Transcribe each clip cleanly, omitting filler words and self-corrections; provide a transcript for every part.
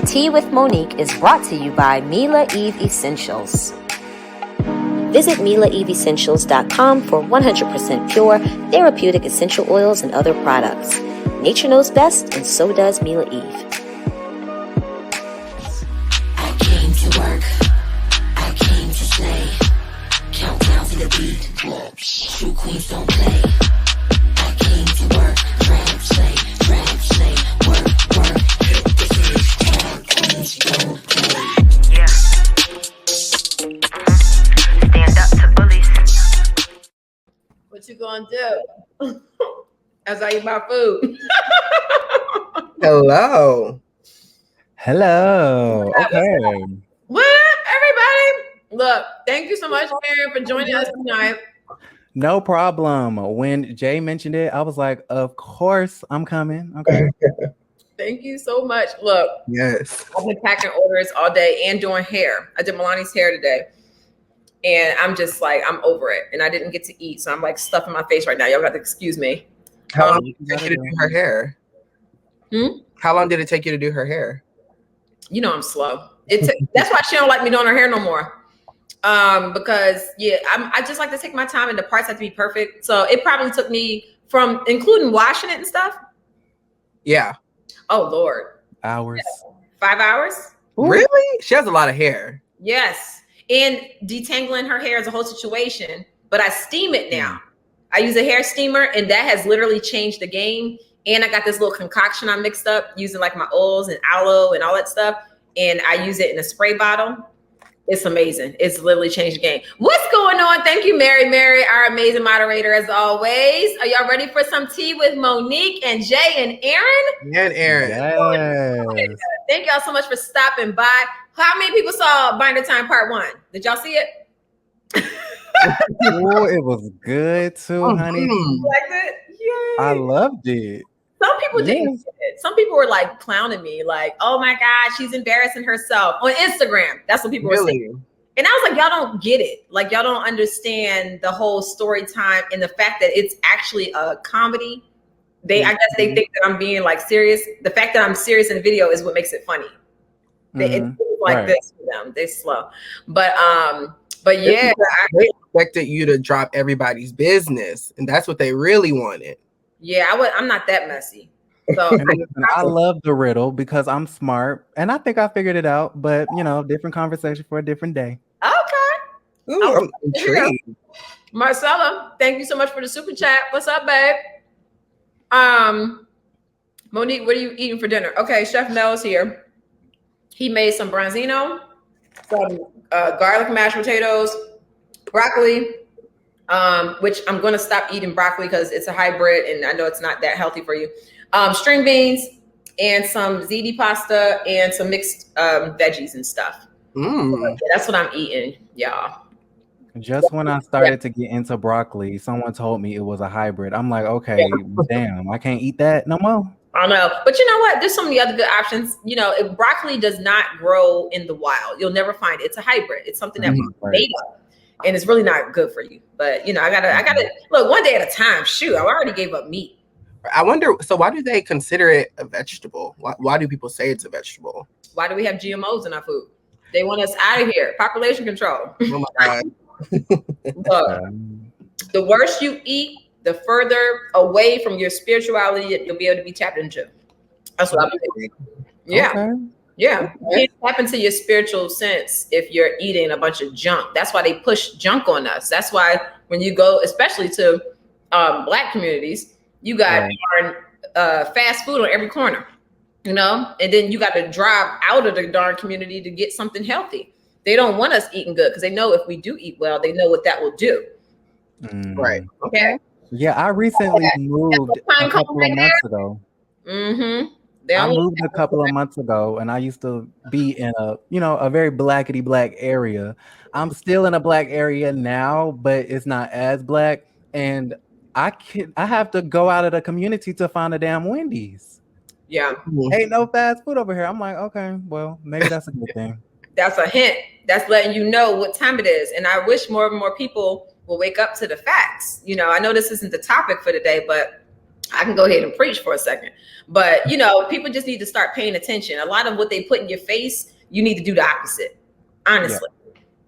Tea with Monique is brought to you by Mila Eve Essentials. Visit MilaEveEssentials.com for 100% pure, therapeutic essential oils and other products. Nature knows best, and so does Mila Eve. I came to work. I came to slay. Countdown to the beat drops. True queens don't play. I came to work. Drag, slay, work. Hit the stage. All queens don't play. Yeah. Stand up to bullies. What you gonna do? As I eat my food. Hello. Okay. What, everybody? Look, thank you so much, Mary, for joining us tonight. No problem. When Jay mentioned it, I was like, of course I'm coming. Okay. Thank you so much. Look, Yes. I've been packing orders all day and doing hair. I did Milani's hair today. And I'm just like, I'm over it. And I didn't get to eat. So I'm like stuffing my face right now. Y'all got to excuse me. How long did it take you to do her hair? How long did it take you to do her hair? You know I'm slow. That's why she don't like me doing her hair no more. Because I just like to take my time and the parts have to be perfect. So it probably took me from including washing it and stuff. Yeah. Oh Lord. Hours. Yeah. 5 hours? Really? She has a lot of hair. Yes. And detangling her hair is a whole situation, but I steam it now. I use a hair steamer and that has literally changed the game. And I got this little concoction I mixed up using like my oils and aloe and all that stuff. And I use it in a spray bottle. It's amazing. It's literally changed the game. What's going on? Thank you, Mary, our amazing moderator as always. Are y'all ready for some tea with Monique and Jay and Aaron? And Aaron. Yes. Thank y'all so much for stopping by. How many people saw Bindertime Part 1? Did y'all see it? Oh, it was good too, honey. You liked it? Yay. I loved it. Some people didn't get it. Some people were like clowning me, like, oh my God, she's embarrassing herself on Instagram. That's what people were saying. And I was like, y'all don't get it. Like, y'all don't understand the whole story time and the fact that it's actually a comedy. I guess they think that I'm being like serious. The fact that I'm serious in the video is what makes it funny. It's like this for them. They're slow. But yeah. They expected you to drop everybody's business. And that's what they really wanted. Yeah, I'm not that messy. So I love the riddle because I'm smart and I think I figured it out, but different conversation for a different day. Okay. Ooh, I'm intrigued. Marcella, thank you so much for the super chat. What's up, babe? Monique, what are you eating for dinner? Okay, Chef Mel's here. He made some branzino, some garlic mashed potatoes, broccoli, which I'm going to stop eating broccoli because it's a hybrid and I know it's not that healthy for you. String beans and some ziti pasta and some mixed veggies and stuff. So, that's what I'm eating, y'all. Just when I started to get into broccoli, someone told me it was a hybrid. I'm like, okay, damn, I can't eat that no more. I know, but you know what? There's so many other good options. If broccoli does not grow in the wild, you'll never find it. It's a hybrid. It's something that we made up. And it's really not good for you. But I gotta look one day at a time. Shoot, I already gave up meat. I wonder, so why do they consider it a vegetable? Why do people say it's a vegetable? Why do we have GMOs in our food? They want us out of here. Population control. Oh my God. Look, the worse you eat, the further away from your spirituality that you'll be able to be tapped into. That's what I'm thinking. Yeah. Okay. Yeah. You can't tap into your spiritual sense if you're eating a bunch of junk. That's why they push junk on us. That's why when you go, especially to Black communities, you got fast food on every corner, and then you got to drive out of the darn community to get something healthy. They don't want us eating good because they know if we do eat well, they know what that will do. Right. Okay. Yeah, I recently moved a couple of months ago. I moved a couple of months ago, and I used to be in a very blackety black area. I'm still in a black area now, but it's not as black. And I have to go out of the community to find a damn Wendy's. Yeah. Ain't no fast food over here. I'm like, okay, well, maybe that's a good thing. That's a hint. That's letting you know what time it is. And I wish more and more people will wake up to the facts. I know this isn't the topic for today, but I can go ahead and preach for a second. But, you know, people just need to start paying attention. A lot of what they put in your face, you need to do the opposite. Honestly,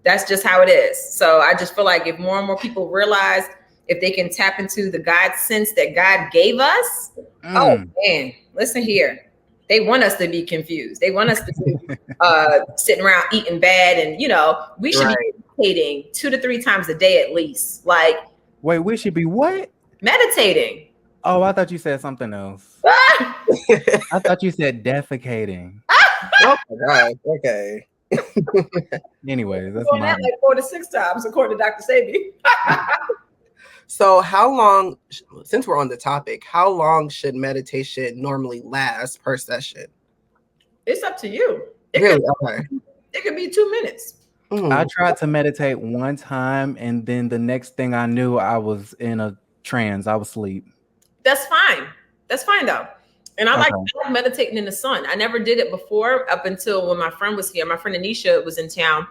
that's just how it is. So I just feel like if more and more people realize if they can tap into the God sense that God gave us, oh man, listen here. They want us to be confused. They want us to be sitting around eating bad. And, you know, we should be meditating 2 to 3 times a day at least. Like, wait, we should be what? Meditating. Oh, I thought you said something else. I thought you said defecating. Oh my God. Okay. Anyways, that's like 4 to 6 times, according to Dr. Sabi. So how long, since we're on the topic, how long should meditation normally last per session? It's up to you. It could be 2 minutes. I tried to meditate one time, and then the next thing I knew, I was in a trance. I was asleep. That's fine. That's fine though. And I like meditating in the sun. I never did it before up until when my friend was here. My friend Anisha was in town,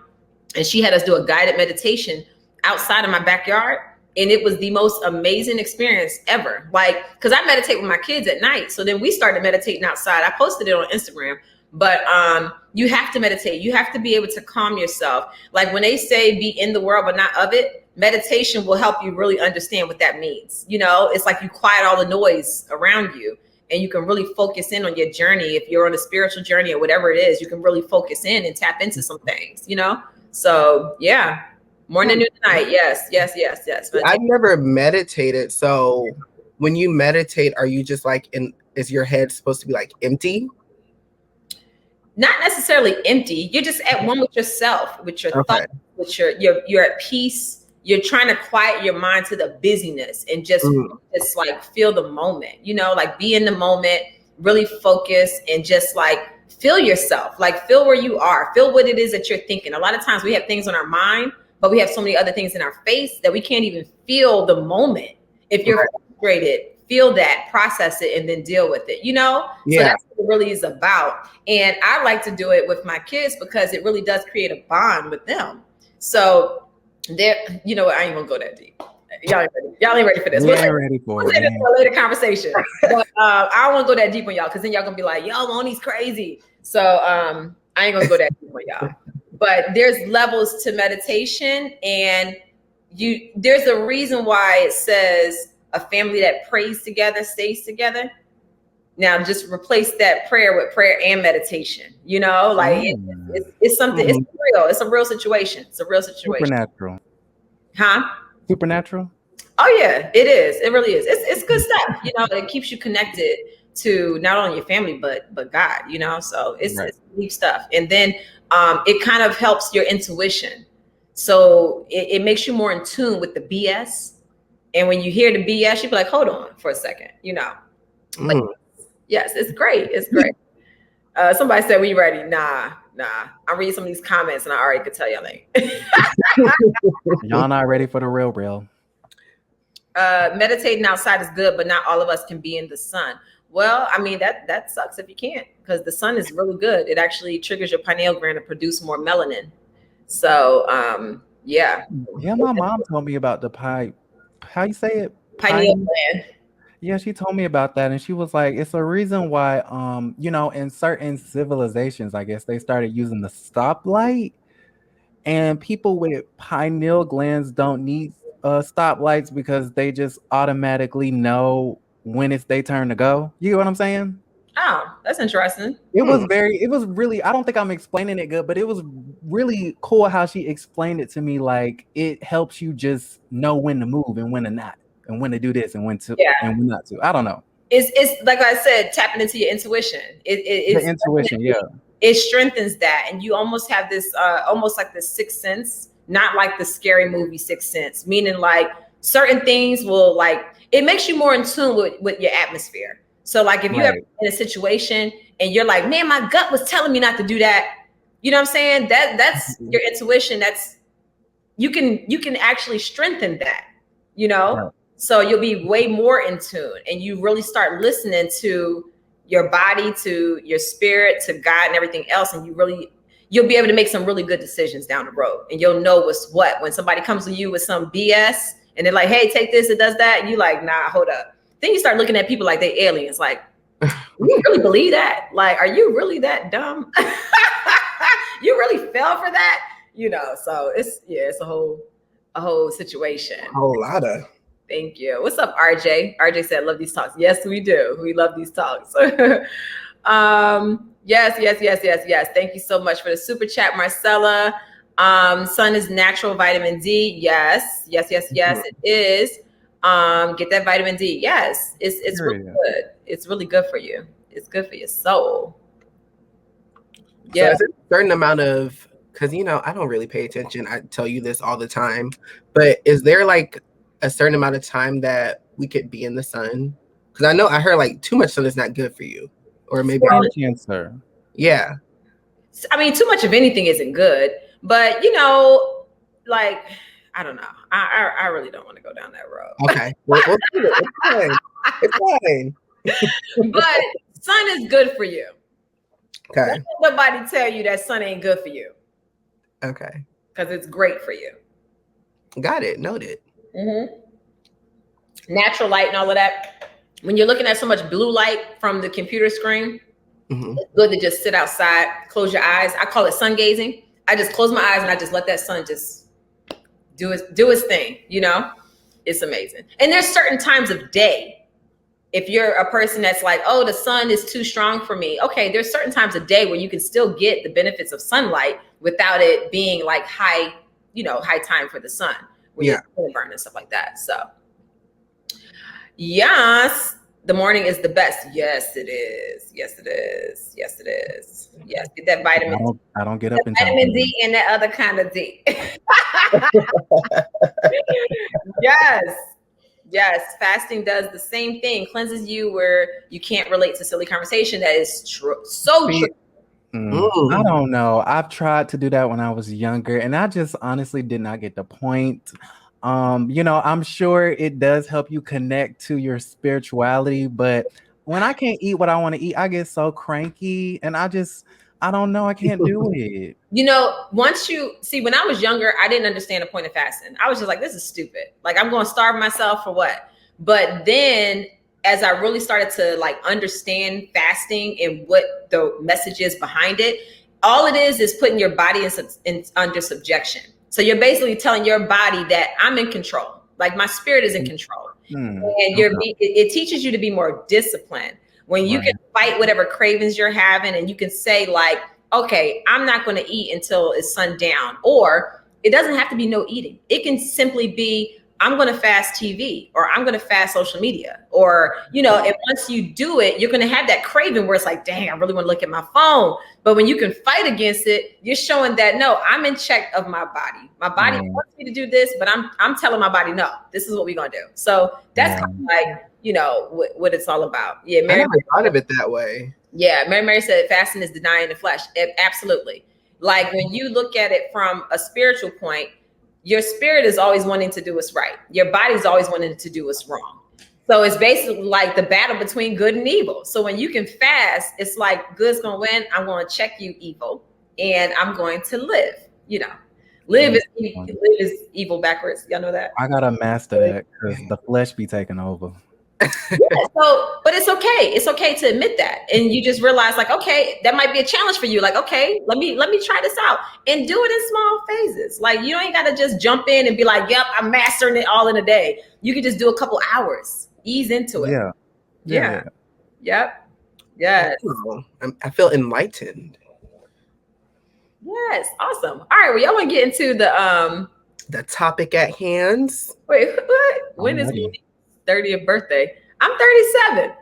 and she had us do a guided meditation outside of my backyard. And it was the most amazing experience ever. Like, because I meditate with my kids at night. So then we started meditating outside. I posted it on Instagram. But you have to meditate. You have to be able to calm yourself. Like when they say be in the world but not of it, meditation will help you really understand what that means. You know, it's like you quiet all the noise around you and you can really focus in on your journey. If you're on a spiritual journey or whatever it is, you can really focus in and tap into some things, you know? So yeah. Morning, noon, night. Yes. I've never meditated. So when you meditate, are you just like is your head supposed to be like empty? Not necessarily empty. You're just at one with yourself, with your thoughts, with you're at peace. You're trying to quiet your mind to the busyness and just like feel the moment, you know, like be in the moment, really focus and just like feel yourself, like feel where you are, feel what it is that you're thinking. A lot of times we have things on our mind, but we have so many other things in our face that we can't even feel the moment. If you're frustrated, feel that, process it, and then deal with it, you know? So that's what it really is about. And I like to do it with my kids because it really does create a bond with them. So there, you know what, I ain't gonna go that deep. Y'all ain't ready for this. We'll say this for a later conversation. But I don't want to go that deep on y'all because then y'all gonna be like, yo, Monique's crazy. So I ain't gonna go that deep on y'all. But there's levels to meditation, and there's a reason why it says a family that prays together stays together. Now just replace that prayer with prayer and meditation. You know, like it's something. It's real. It's a real situation. It's a real situation. Supernatural. Huh? Supernatural. Oh yeah, it is. It really is. It's good stuff. You know, it keeps you connected to not only your family but God. You know, so it's deep stuff. And then it kind of helps your intuition. So it makes you more in tune with the BS. And when you hear the BS, you be like, hold on for a second. You know. But yes, it's great. It's great. Somebody said, "We ready?" Nah. I'm reading some of these comments, and I already could tell y'all ain't. Y'all not ready for the real. Meditating outside is good, but not all of us can be in the sun. Well, I mean, that sucks if you can't, because the sun is really good. It actually triggers your pineal gland to produce more melanin. So, yeah. Yeah, my mom told me about the how you say it? Pineal gland. Yeah, she told me about that, and she was like, it's a reason why, you know, in certain civilizations, I guess, they started using the stoplight, and people with pineal glands don't need stoplights because they just automatically know when it's their turn to go. You get what I'm saying? Oh, that's interesting. It was really, I don't think I'm explaining it good, but it was really cool how she explained it to me. Like, it helps you just know when to move and when to not. And when to do this and when to and when not to. I don't know. It's like I said, tapping into your intuition. It's intuition, it strengthens that, and you almost have this almost like the sixth sense, not like the scary movie Sixth Sense, meaning like certain things will like it makes you more in tune with your atmosphere. So like if you're ever in a situation and you're like, man, my gut was telling me not to do that. You know what I'm saying? That's your intuition. That's you can actually strengthen that, you know. Right. So you'll be way more in tune, and you really start listening to your body, to your spirit, to God and everything else. And you'll be able to make some really good decisions down the road, and you'll know what's what. When somebody comes to you with some BS and they're like, hey, take this, it does that. And you like, nah, hold up. then you start looking at people like they aliens. Like, you really believe that? Like, are you really that dumb? You really fell for that? So it's a whole situation. A whole lot of. Thank you. What's up, RJ? RJ said, love these talks. Yes, we do. We love these talks. Yes. Thank you so much for the super chat, Marcella. Sun is natural vitamin D. Yes, it is. Get that vitamin D. Yes, it's really good. It's really good for you. It's good for your soul. Yeah. So a certain amount of, because I don't really pay attention. I tell you this all the time, but is there like a certain amount of time that we could be in the sun? Because I heard like too much sun is not good for you, or maybe cancer. Yeah. I mean, too much of anything isn't good, but like, I don't know. I really don't want to go down that road. Okay. Well, it's fine. It's fine. But sun is good for you. Okay. Don't let nobody tell you that sun ain't good for you. Okay. Because it's great for you. Got it. Noted. Mm-hmm. Natural light and all of that. When you're looking at so much blue light from the computer screen, it's good to just sit outside, close your eyes. I call it sun gazing. I just close my eyes and I just let that sun just do its thing. It's amazing. And there's certain times of day. If you're a person that's like, oh, the sun is too strong for me. Okay, there's certain times of day where you can still get the benefits of sunlight without it being like high time for the sun. Where you're burn and stuff like that. So yes, the morning is the best. Yes, it is. Yes, get that vitamin. I don't get up in vitamin D and that other kind of D. Yes, fasting does the same thing. Cleanses you where you can't relate to silly conversation. That is true. So true. I don't know. I've tried to do that when I was younger, and I just honestly did not get the point. I'm sure it does help you connect to your spirituality, but when I can't eat what I want to eat, I get so cranky, and I don't know. I can't do it. Once you see, when I was younger, I didn't understand the point of fasting. I was just like, this is stupid. Like, I'm going to starve myself for what? But then as I really started to like understand fasting and what the message is behind it, all it is putting your body under subjection. So you're basically telling your body that I'm in control. Like, my spirit is in control. And it teaches you to be more disciplined. When you can fight whatever cravings you're having, and you can say like, okay, I'm not going to eat until it's sundown. Or it doesn't have to be no eating. It can simply be, I'm going to fast TV, or I'm going to fast social media, or, and once you do it, you're going to have that craving where it's like, dang, I really want to look at my phone. But when you can fight against it, you're showing that, no, I'm in check of my body. My body wants me to do this, but I'm telling my body, no, this is what we're going to do. So that's kind of like, what it's all about. Yeah. I never thought of it that way. Yeah. Mary said fasting is denying the flesh. Absolutely. Like, when you look at it from a spiritual point, your spirit is always wanting to do what's right. Your body's always wanting to do what's wrong. So it's basically like the battle between good and evil. So when you can fast, it's like good's going to win. I'm going to check you, evil, and I'm going to live. Live is evil backwards. Y'all know that? I got to master that because the flesh be taking over. But it's okay. It's okay to admit that. And you just realize like, okay, that might be a challenge for you. Like, okay, let me try this out and do it in small phases. Like, you ain't got to just jump in and be like, yep, I'm mastering it all in a day. You can just do a couple hours, ease into it. Yeah. Yep. Yes. I feel enlightened. Yes. Awesome. All right. Well, y'all want to get into the topic at hand. Wait, what? When is Monique's 30th birthday? I'm 37.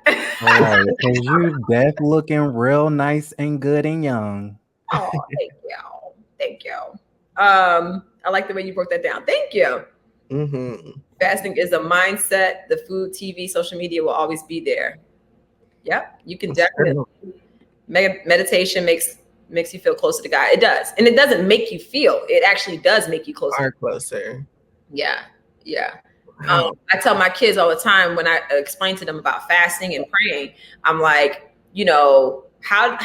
All right, because you deaf looking real nice and good and young. Oh, thank you. Thank you. I like the way you broke that down. Thank you. Fasting is a mindset. The food, TV, social media will always be there. Yep. You can definitely. Meditation makes you feel closer to God. It does. And it doesn't make you feel. It actually does make you closer. Yeah. I tell my kids all the time when I explain to them about fasting and praying, I'm like, how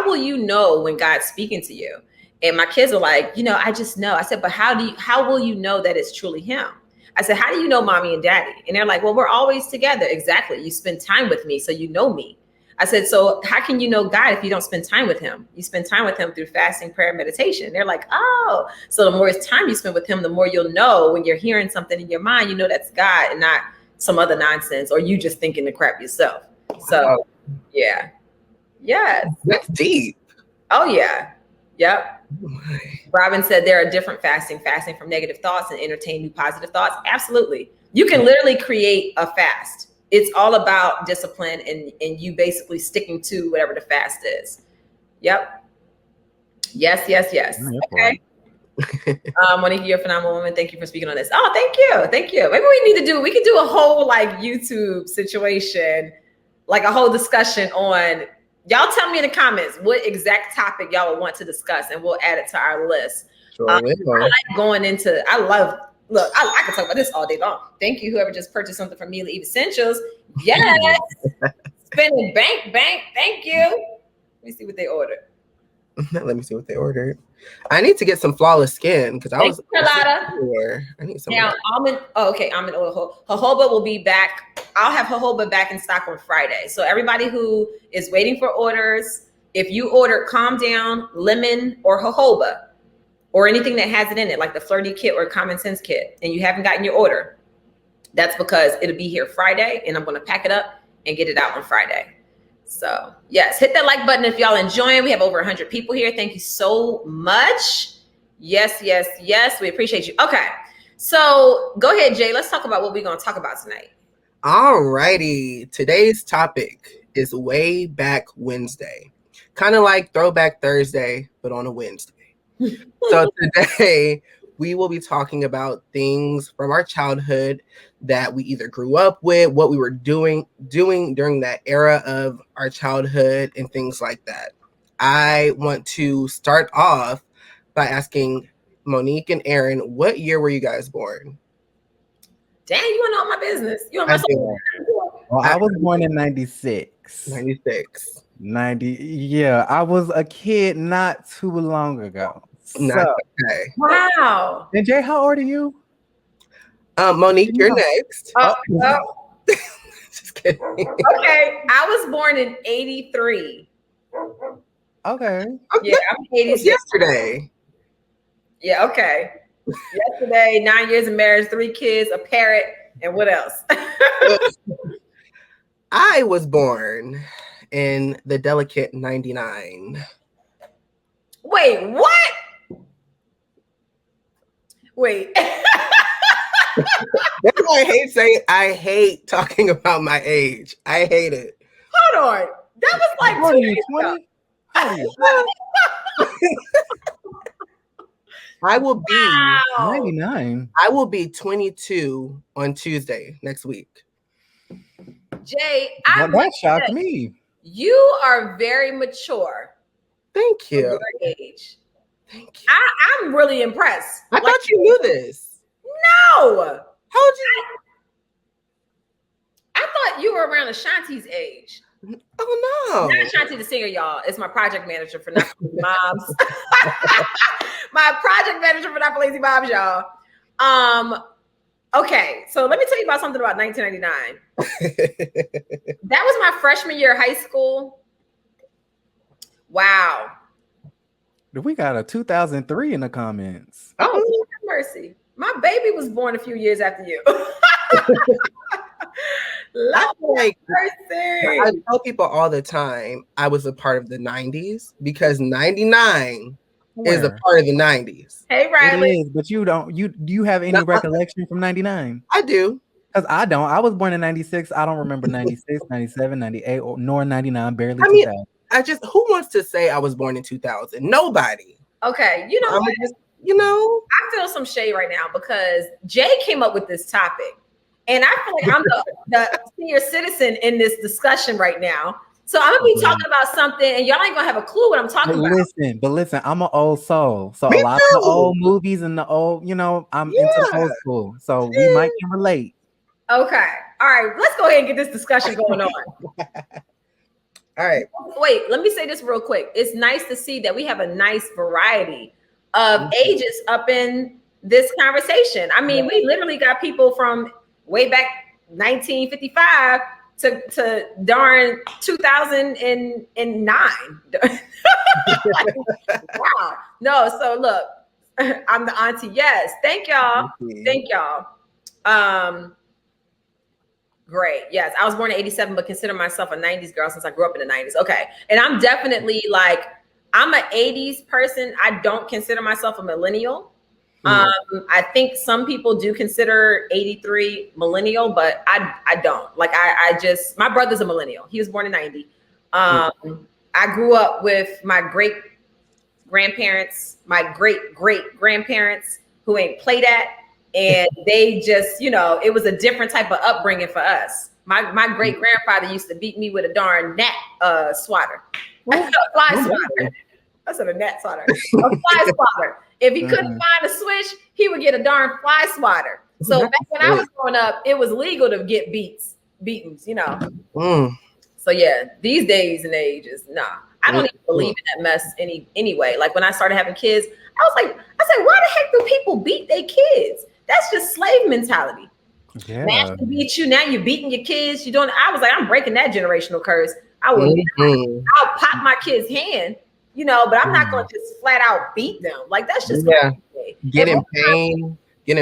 will you know when God's speaking to you? And my kids are like, I just know. I said, but how will you know that it's truly him? I said, how do you know mommy and daddy? And they're like, well, we're always together. Exactly. You spend time with me, so you know me. I said, so how can you know God if you don't spend time with him? You spend time with him through fasting, prayer, meditation. They're like, oh, so the more time you spend with him, the more you'll know when you're hearing something in your mind, you know that's God and not some other nonsense, or you just thinking the crap yourself. So, yeah. Yes. That's deep. Oh, yeah. Yep. Oh my. Robin said there are different fasting from negative thoughts and entertain new positive thoughts. Absolutely. You can literally create a fast. It's all about discipline and you basically sticking to whatever the fast is. Yep. Yes. Okay. Monique, you're a phenomenal woman. Thank you for speaking on this. Oh, thank you. Thank you. Maybe we could do a whole like YouTube situation, like a whole discussion on, y'all tell me in the comments what exact topic y'all would want to discuss and we'll add it to our list. Sure I like going into, I could talk about this all day long. Thank you, whoever just purchased something from Mila Eve Essentials. Yes. Spending bank. Thank you. Let me see what they ordered. Let me see what they ordered. I need to get some flawless skin because I was I need some now almond oil. Jojoba will be back. I'll have jojoba back in stock on Friday. So everybody who is waiting for orders, if you order Calm Down, lemon, or jojoba, or anything that has it in it, like the Flirty kit or Common Sense kit, and you haven't gotten your order, that's because it'll be here Friday, and I'm going to pack it up and get it out on Friday. So yes, hit that like button if y'all enjoying. We have over 100 people here. Thank you so much. Yes. We appreciate you. Okay. So go ahead, Jay. Let's talk about what we're going to talk about tonight. All righty. Today's topic is Way Back Wednesday. Kind of like Throwback Thursday, but on a Wednesday. So today we will be talking about things from our childhood that we either grew up with, what we were doing during that era of our childhood, and things like that. I want to start off by asking Monique and Aaron, what year were you guys born? Damn, you want to know my business? You want Well, I was born in 96. 96. 90. Yeah, I was a kid not too long ago. Okay. Wow. And Jay, how old are you? Monique, you're next. Just kidding. Okay, I was born in 83. Okay. Yeah, I'm 86. Yesterday. Yeah, okay. Yesterday, 9 years of marriage, 3 kids, a parrot, and what else? I was born in the delicate 99. Wait, what? Wait. That's why I hate talking about my age. I hate it. Hold on. That was like How old are you, 20? How old are you? I will be 99. I will be 22 on Tuesday next week. Jay, That shocked me. You are very mature. Thank you. For your age. Thank you. I'm really impressed. I thought you knew this. No. How old you? I thought you were around Ashanti's age. Oh no. Not Ashanti the singer, y'all. It's my project manager for Not For Lazy Moms. My project manager for Not For Lazy Moms, y'all. Okay, so let me tell you about something about 1999. That was my freshman year of high school. Wow. We got a 2003 in the comments. Oh, Lord have mercy. My baby was born a few years after you. I tell people all the time I was a part of the 90s because 99 is a part of the 90s. Hey, Riley. It is, but you don't. Do you have any recollection from 99? I do. Because I don't. I was born in 96. I don't remember 96, 97, 98, nor 99, barely 2000. Who wants to say I was born in 2000? Nobody. Okay, you know what? I feel some shade right now because Jay came up with this topic. And I feel like I'm the senior citizen in this discussion right now. So I'm gonna be talking about something, and y'all ain't gonna have a clue what I'm talking about. Listen, I'm an old soul. So a lot of the old movies and the old, I'm into old school. So we might can relate. Okay. All right, let's go ahead and get this discussion going on. All right. Wait, let me say this real quick. It's nice to see that we have a nice variety of ages up in this conversation. I mean, we literally got people from way back 1955 to darn 2009. Wow. No, so look, I'm the auntie. Yes. Thank y'all. Thank y'all. Great. Yes. I was born in 87, but consider myself a 90s girl since I grew up in the 90s. Okay. And I'm definitely like, I'm an 80s person. I don't consider myself a millennial. I think some people do consider 83 millennial, but I don't. Like I just, my brother's a millennial. He was born in 90. I grew up with my great grandparents, my great grandparents who ain't play that. And they just, you know, it was a different type of upbringing for us. My great grandfather used to beat me with a darn gnat swatter. A fly swatter. I said a gnat swatter. A fly swatter. If he couldn't find a switch, he would get a darn fly swatter. So back when I was growing up, it was legal to get beatings, you know. So yeah, these days and ages, nah. I don't even believe in that mess anyway. Like when I started having kids, I said, why the heck do people beat their kids? That's just slave mentality. Yeah. Now to beat you, now you're beating your kids. You don't. I was like, I'm breaking that generational curse. I will. I'll pop my kid's hand, you know, but I'm not going to just flat out beat them. Like that's just get in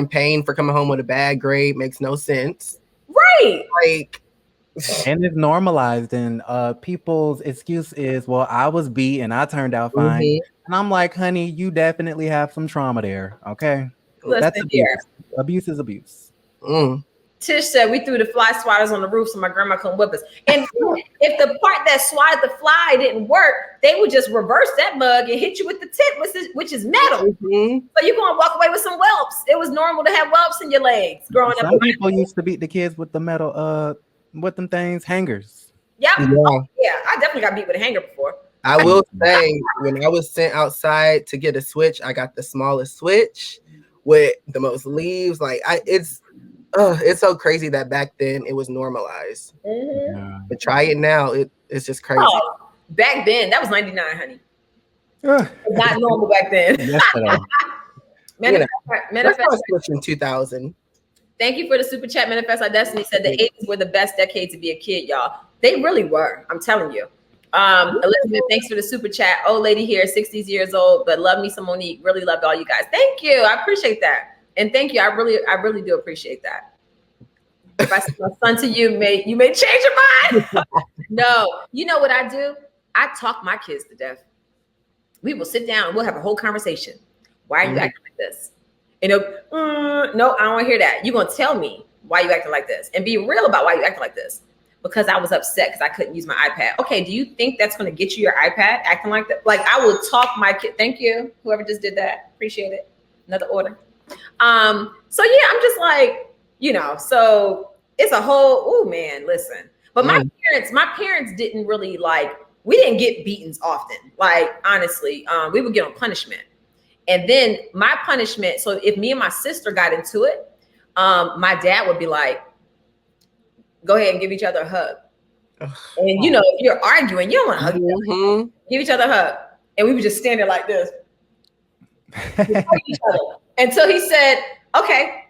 pain for coming home with a bad grade makes no sense. Right. Like. And it's normalized, and people's excuse is, well, I was beat and I turned out fine. And I'm like, honey, you definitely have some trauma there. Okay. Listen, that's abuse. Abuse is abuse. Tish said we threw the fly swatters on the roof so my grandma couldn't whip us. And if the part that swatted the fly didn't work, they would just reverse that mug and hit you with the tip, which is metal. So you're going to walk away with some whelps. It was normal to have whelps in your legs growing up. Some people used to beat the kids with the metal, what them things, hangers. Yeah, I definitely got beat with a hanger before. I will say, when I was sent outside to get a switch, I got the smallest switch with the most leaves. Like it's so crazy that back then it was normalized. But try it now, it's just crazy. Back then, that was 99, honey. Not normal back then. Manifest in 2000. Thank you for the super chat. Manifest Our Destiny said the 80s were the best decade to be a kid, y'all. They really were. I'm telling you. Elizabeth, thanks for the super chat. Old lady here, 60s years old, but love me some Monique. Really loved all you guys. Thank you. I appreciate that. And thank you. I really do appreciate that. If I send my son to you, you may change your mind. No. You know what I do? I talk my kids to death. We will sit down and we'll have a whole conversation. Why are you acting like this? You know, no, I don't want to hear that. You're going to tell me why you acting like this and be real about why you acting like this. Because I was upset because I couldn't use my iPad. Okay, do you think that's going to get you your iPad acting like that? Like I will talk my kid. Thank you. Whoever just did that. Appreciate it. Another order. So yeah, I'm just like, you know, so it's a whole, man, listen. But my parents didn't really we didn't get beatings often. Like, honestly, we would get on punishment. And then my punishment, so if me and my sister got into it, my dad would be like, go ahead and give each other a hug. And you know, if you're arguing, you don't want to hug each other. Give each other a hug. And we would just stand there like this. Each other. Until he said, okay,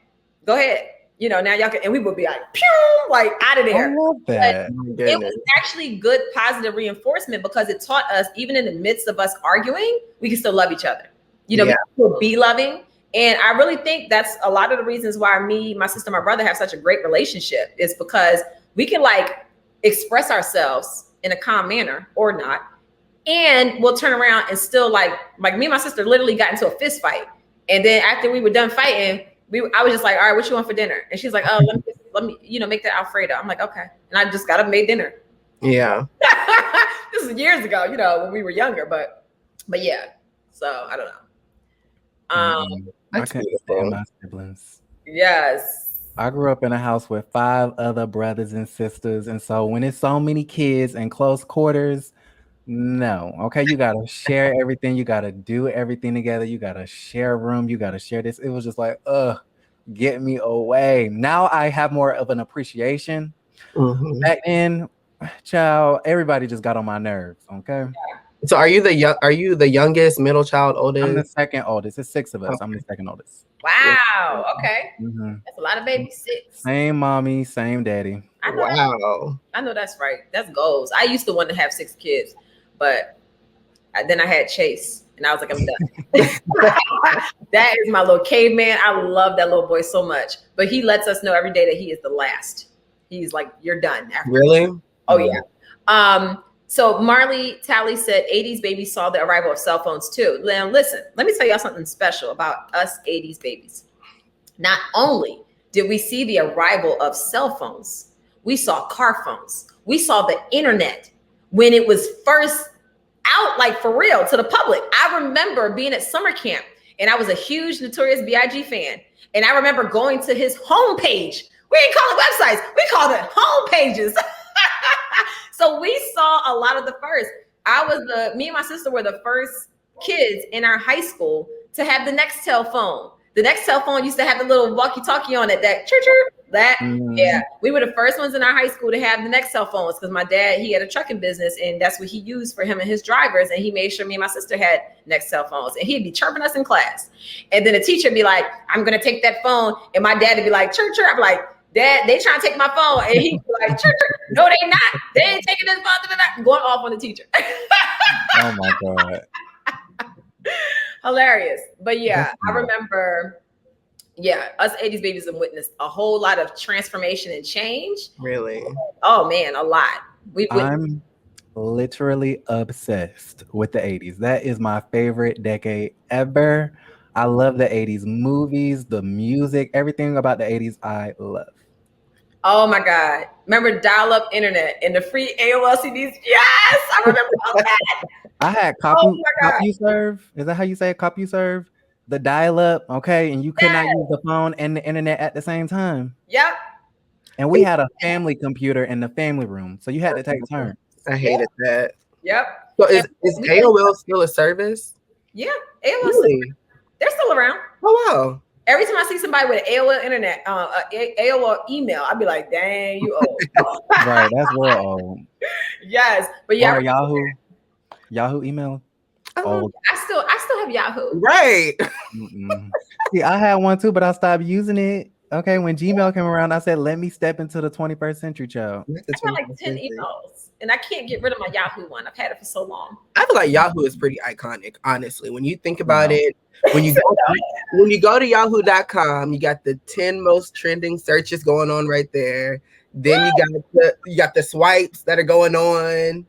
go ahead. You know, now y'all can, and we would be like, pew, like out of there. I love that. It was actually good, positive reinforcement because it taught us, even in the midst of us arguing, we can still love each other. You know, we can still be loving. And I really think that's a lot of the reasons why me, my sister, my brother have such a great relationship is because we can express ourselves in a calm manner or not. And we'll turn around and still like me and my sister literally got into a fist fight. And then after we were done fighting, I was just like, all right, what you want for dinner? And she's like, oh, let me, you know, make that Alfredo. I'm like, okay. And I just got up, made dinner. Yeah. This is years ago, you know, when we were younger, but yeah. So I don't know. I can't stand my siblings. Yes. I grew up in a house with 5 other brothers and sisters. And so when it's so many kids in close quarters, no. Okay, you got to share everything. You got to do everything together. You got to share a room. You got to share this. It was just like, get me away. Now I have more of an appreciation. Back then, child, everybody just got on my nerves. Okay. So are you the youngest, middle child, oldest? I'm the second oldest. It's 6 of us. Okay. I'm the second oldest. Wow. Okay. Mm-hmm. That's a lot of babies. 6. Same mommy, same daddy. I know that's right. That's goals. I used to want to have 6 kids, but then I had Chase, and I was like, I'm done. That is my little caveman. I love that little boy so much, but he lets us know every day that he is the last. He's like, you're done. Really? Oh yeah. So Marley Tally said 80s babies saw the arrival of cell phones too. Now listen, let me tell y'all something special about us 80s babies. Not only did we see the arrival of cell phones, we saw car phones. We saw the internet when it was first out, like for real, to the public. I remember being at summer camp, and I was a huge Notorious B.I.G. fan. And I remember going to his homepage. We didn't call it websites. We called it homepages. So we saw a lot of the first. Me and my sister were the first kids in our high school to have the Nextel phone. The Nextel phone used to have the little walkie-talkie on it, that chirp, yeah. We were the first ones in our high school to have the Nextel phones because my dad, he had a trucking business, and that's what he used for him and his drivers. And he made sure me and my sister had Nextel phones, and he'd be chirping us in class. And then the teacher would be like, I'm going to take that phone. And my dad would be like, chirp, chirp. I'm like, Dad, they trying to take my phone. And he'd be like, chirp, chirp. No, they not. They ain't taking this phone. Going off on the teacher. Oh my God. Hilarious. But yeah, I remember, us 80s babies have witnessed a whole lot of transformation and change. Really? Oh man, a lot. I'm literally obsessed with the 80s. That is my favorite decade ever. I love the 80s movies, the music, everything about the 80s I love. Oh my God. Remember dial-up internet and the free AOL CDs? Yes, I remember all that. I had CompuServe. Is that how you say it? CompuServe? The dial-up, okay? And you could not use the phone and the internet at the same time. Yep. And we had a family computer in the family room, so you had to take turns. I hated that. Yep. So is AOL still a service? Yeah, AOL. Really? They're still around. Oh wow. Every time I see somebody with an AOL internet, AOL email, I'd be like, dang, you old. Right, that's real old. Yes. But yeah. Or Yahoo email. Oh, I still have Yahoo. Right. See, I had one too, but I stopped using it. Okay, when Gmail came around, I said, let me step into the 21st century, child. I got like 10 emails, and I can't get rid of my Yahoo one. I've had it for so long. I feel like Yahoo is pretty iconic, honestly. When you think about it, when you go to yahoo.com, you got the 10 most trending searches going on right there. Then you got the swipes that are going on.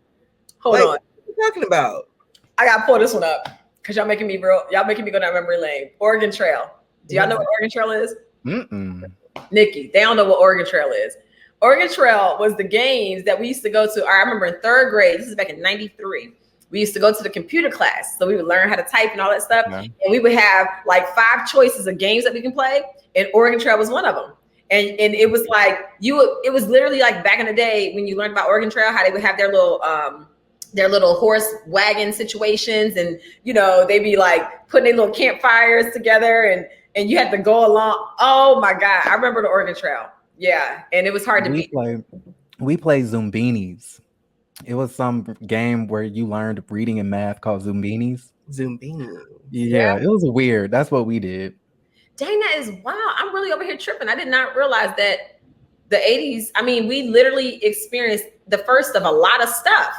Hold on. What are you talking about? I gotta pull this one up because y'all making me go down memory lane. Oregon Trail. Do y'all know what Oregon Trail is? Nikki, they don't know what Oregon Trail is. Oregon Trail was the games that we used to go to. I remember in 3rd grade, this is back in 93. We used to go to the computer class. So we would learn how to type and all that stuff. And we would have like 5 choices of games that we can play. And Oregon Trail was one of them. And it was like, it was literally like back in the day when you learned about Oregon Trail, how they would have their little horse wagon situations. And, they'd be like putting their little campfires together and you had to go along. Oh my God. I remember the Oregon Trail. Yeah. And it was hard to beat. We played Zoombinis. It was some game where you learned reading and math called Zoombinis. Yeah, it was weird. That's what we did. Dang, that is wow. I'm really over here tripping. I did not realize that the 80s, I mean, we literally experienced the first of a lot of stuff.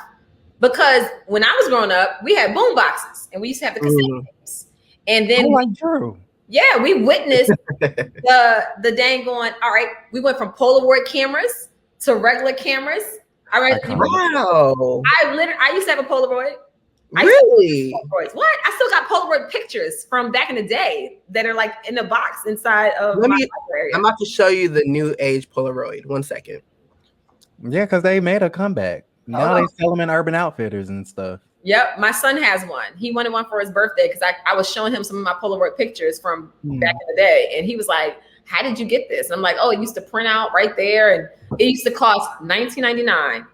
Because when I was growing up, we had boom boxes and we used to have the cassette tapes. And then we witnessed the dang going, all right, we went from Polaroid cameras to regular cameras. All right. Wow. I used to have a Polaroid. Really? What? I still got Polaroid pictures from back in the day that are like in a box inside of my library. I'm about to show you the new age Polaroid. 1 second. Yeah, because they made a comeback. Now they sell them in Urban Outfitters and stuff. Yep, my son has one. He wanted one for his birthday because I was showing him some of my Polaroid pictures from back in the day. And he was like, how did you get this? And I'm like, oh, it used to print out right there. And it used to cost $19.99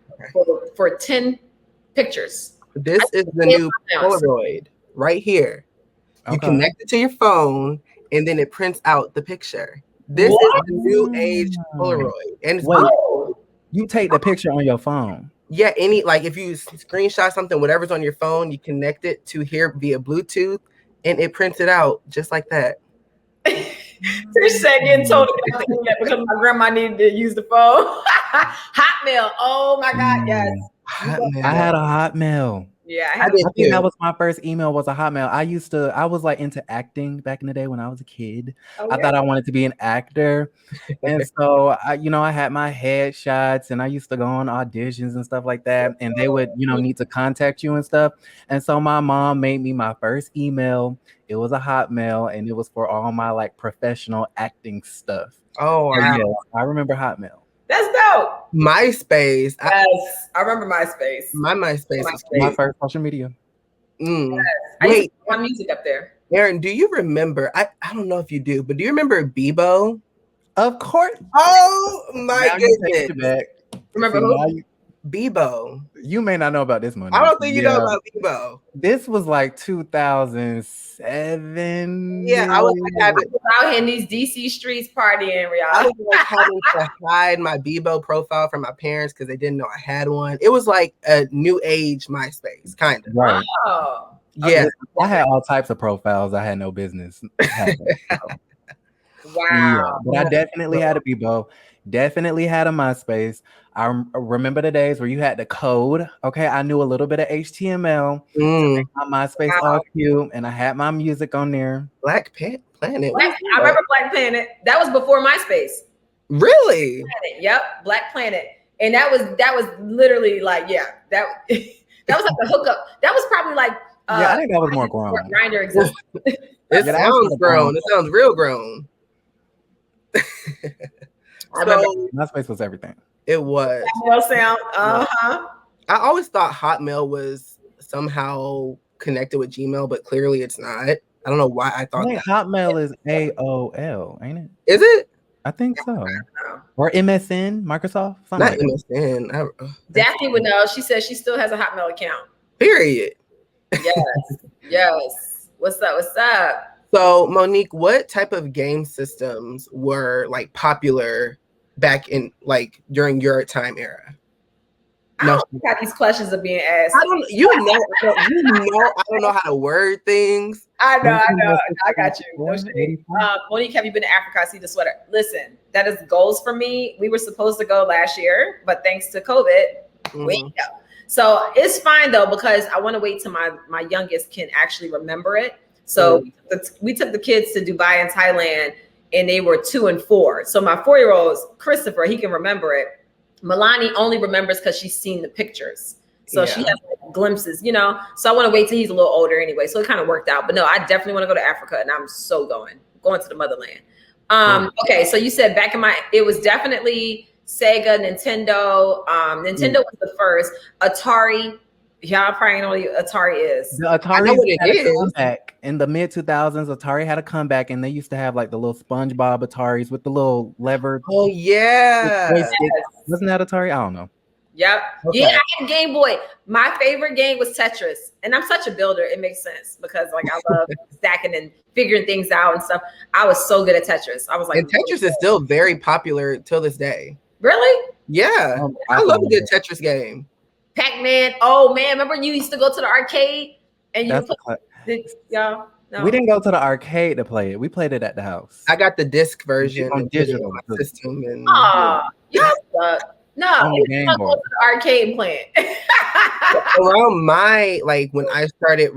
for 10 pictures. This is the new Polaroid right here. You connect it to your phone and then it prints out the picture. This is the new age Polaroid. And you take the picture on your phone. Yeah, any like if you screenshot something, whatever's on your phone, you connect it to here via Bluetooth, and it prints it out just like that. Trish said getting told about the internet because my grandma needed to use the phone. Hotmail. Oh my God, yes. Hotmail. I had a Hotmail. Yeah, I did I think too. that was my first email was a Hotmail. I was like into acting back in the day when I was a kid. I thought I wanted to be an actor. And so I had my headshots and I used to go on auditions and stuff like that. And they would, need to contact you and stuff. And so my mom made me my first email. It was a Hotmail and it was for all my like professional acting stuff. Oh, wow. Yeah, I remember Hotmail. That's dope. MySpace. Yes, I remember MySpace. My MySpace was My first social media. Yes. I used to put my music up there. Aaron, do you remember? I don't know if you do, but do you remember Bebo? Of course. Oh my goodness. Remember who? Bebo. You may not know about this one. I don't think you know about Bebo. This was like 2007. Yeah, I was out here in these DC streets partying, y'all. I was like having to hide my Bebo profile from my parents because they didn't know I had one. It was like a new age MySpace, kind of. Right. Oh. Yeah. I had all types of profiles I had no business having. Wow. Yeah, but I definitely had a Bebo. Definitely had a MySpace. I remember the days where you had to code. Okay, I knew a little bit of HTML to make my MySpace all cute, and I had my music on there. Black Planet. I remember Black Planet. That was before MySpace. Really? Planet. Yep, Black Planet, and that was literally like that was like a hookup. That was probably like I think that was more grown. Grindr existed. It sounds grown. It sounds real grown. So, MySpace was everything. It was. Sound. I always thought Hotmail was somehow connected with Gmail, but clearly it's not. I don't know why I thought that. Hotmail is AOL, ain't it? Is it? I think so. Or MSN, Microsoft? Not like MSN. Daphne would know. She says she still has a Hotmail account. Period. Yes. What's up? So, Monique, what type of game systems were like popular back in like during your time era? I don't know how these questions are being asked. I don't know how to word things. I know. I got you. Monique, have you been to Africa? I see the sweater. Listen, that is goals for me. We were supposed to go last year, but thanks to COVID, we didn't go. So it's fine though, because I want to wait till my youngest can actually remember it. So we took the kids to Dubai and Thailand, and they were 2 and 4. So my 4-year-old Christopher, he can remember it. Milani only remembers because she's seen the pictures. So she has like glimpses, So I want to wait till he's a little older anyway. So it kind of worked out. But no, I definitely want to go to Africa, and I'm so going to the motherland. Okay, so you said it was definitely Sega, Nintendo. Nintendo was the first. Atari. Y'all probably know what Atari is. The Atari, I know what it is. In the mid 2000s, Atari had a comeback, and they used to have like the little SpongeBob Ataris with the little lever. Oh yeah, wasn't that Atari? I don't know. Yep. Okay. Yeah, I had Game Boy. My favorite game was Tetris, and I'm such a builder. It makes sense because like I love stacking and figuring things out and stuff. I was so good at Tetris. I was like, and Tetris is still very popular till this day. Really? Yeah, I love a good Tetris game. Pac-Man. Oh man, remember you used to go to the arcade and you No. We didn't go to the arcade to play it. We played it at the house. I got the disc version on digital system. And y'all suck. No, we don't go to the arcade and play it. Around when I started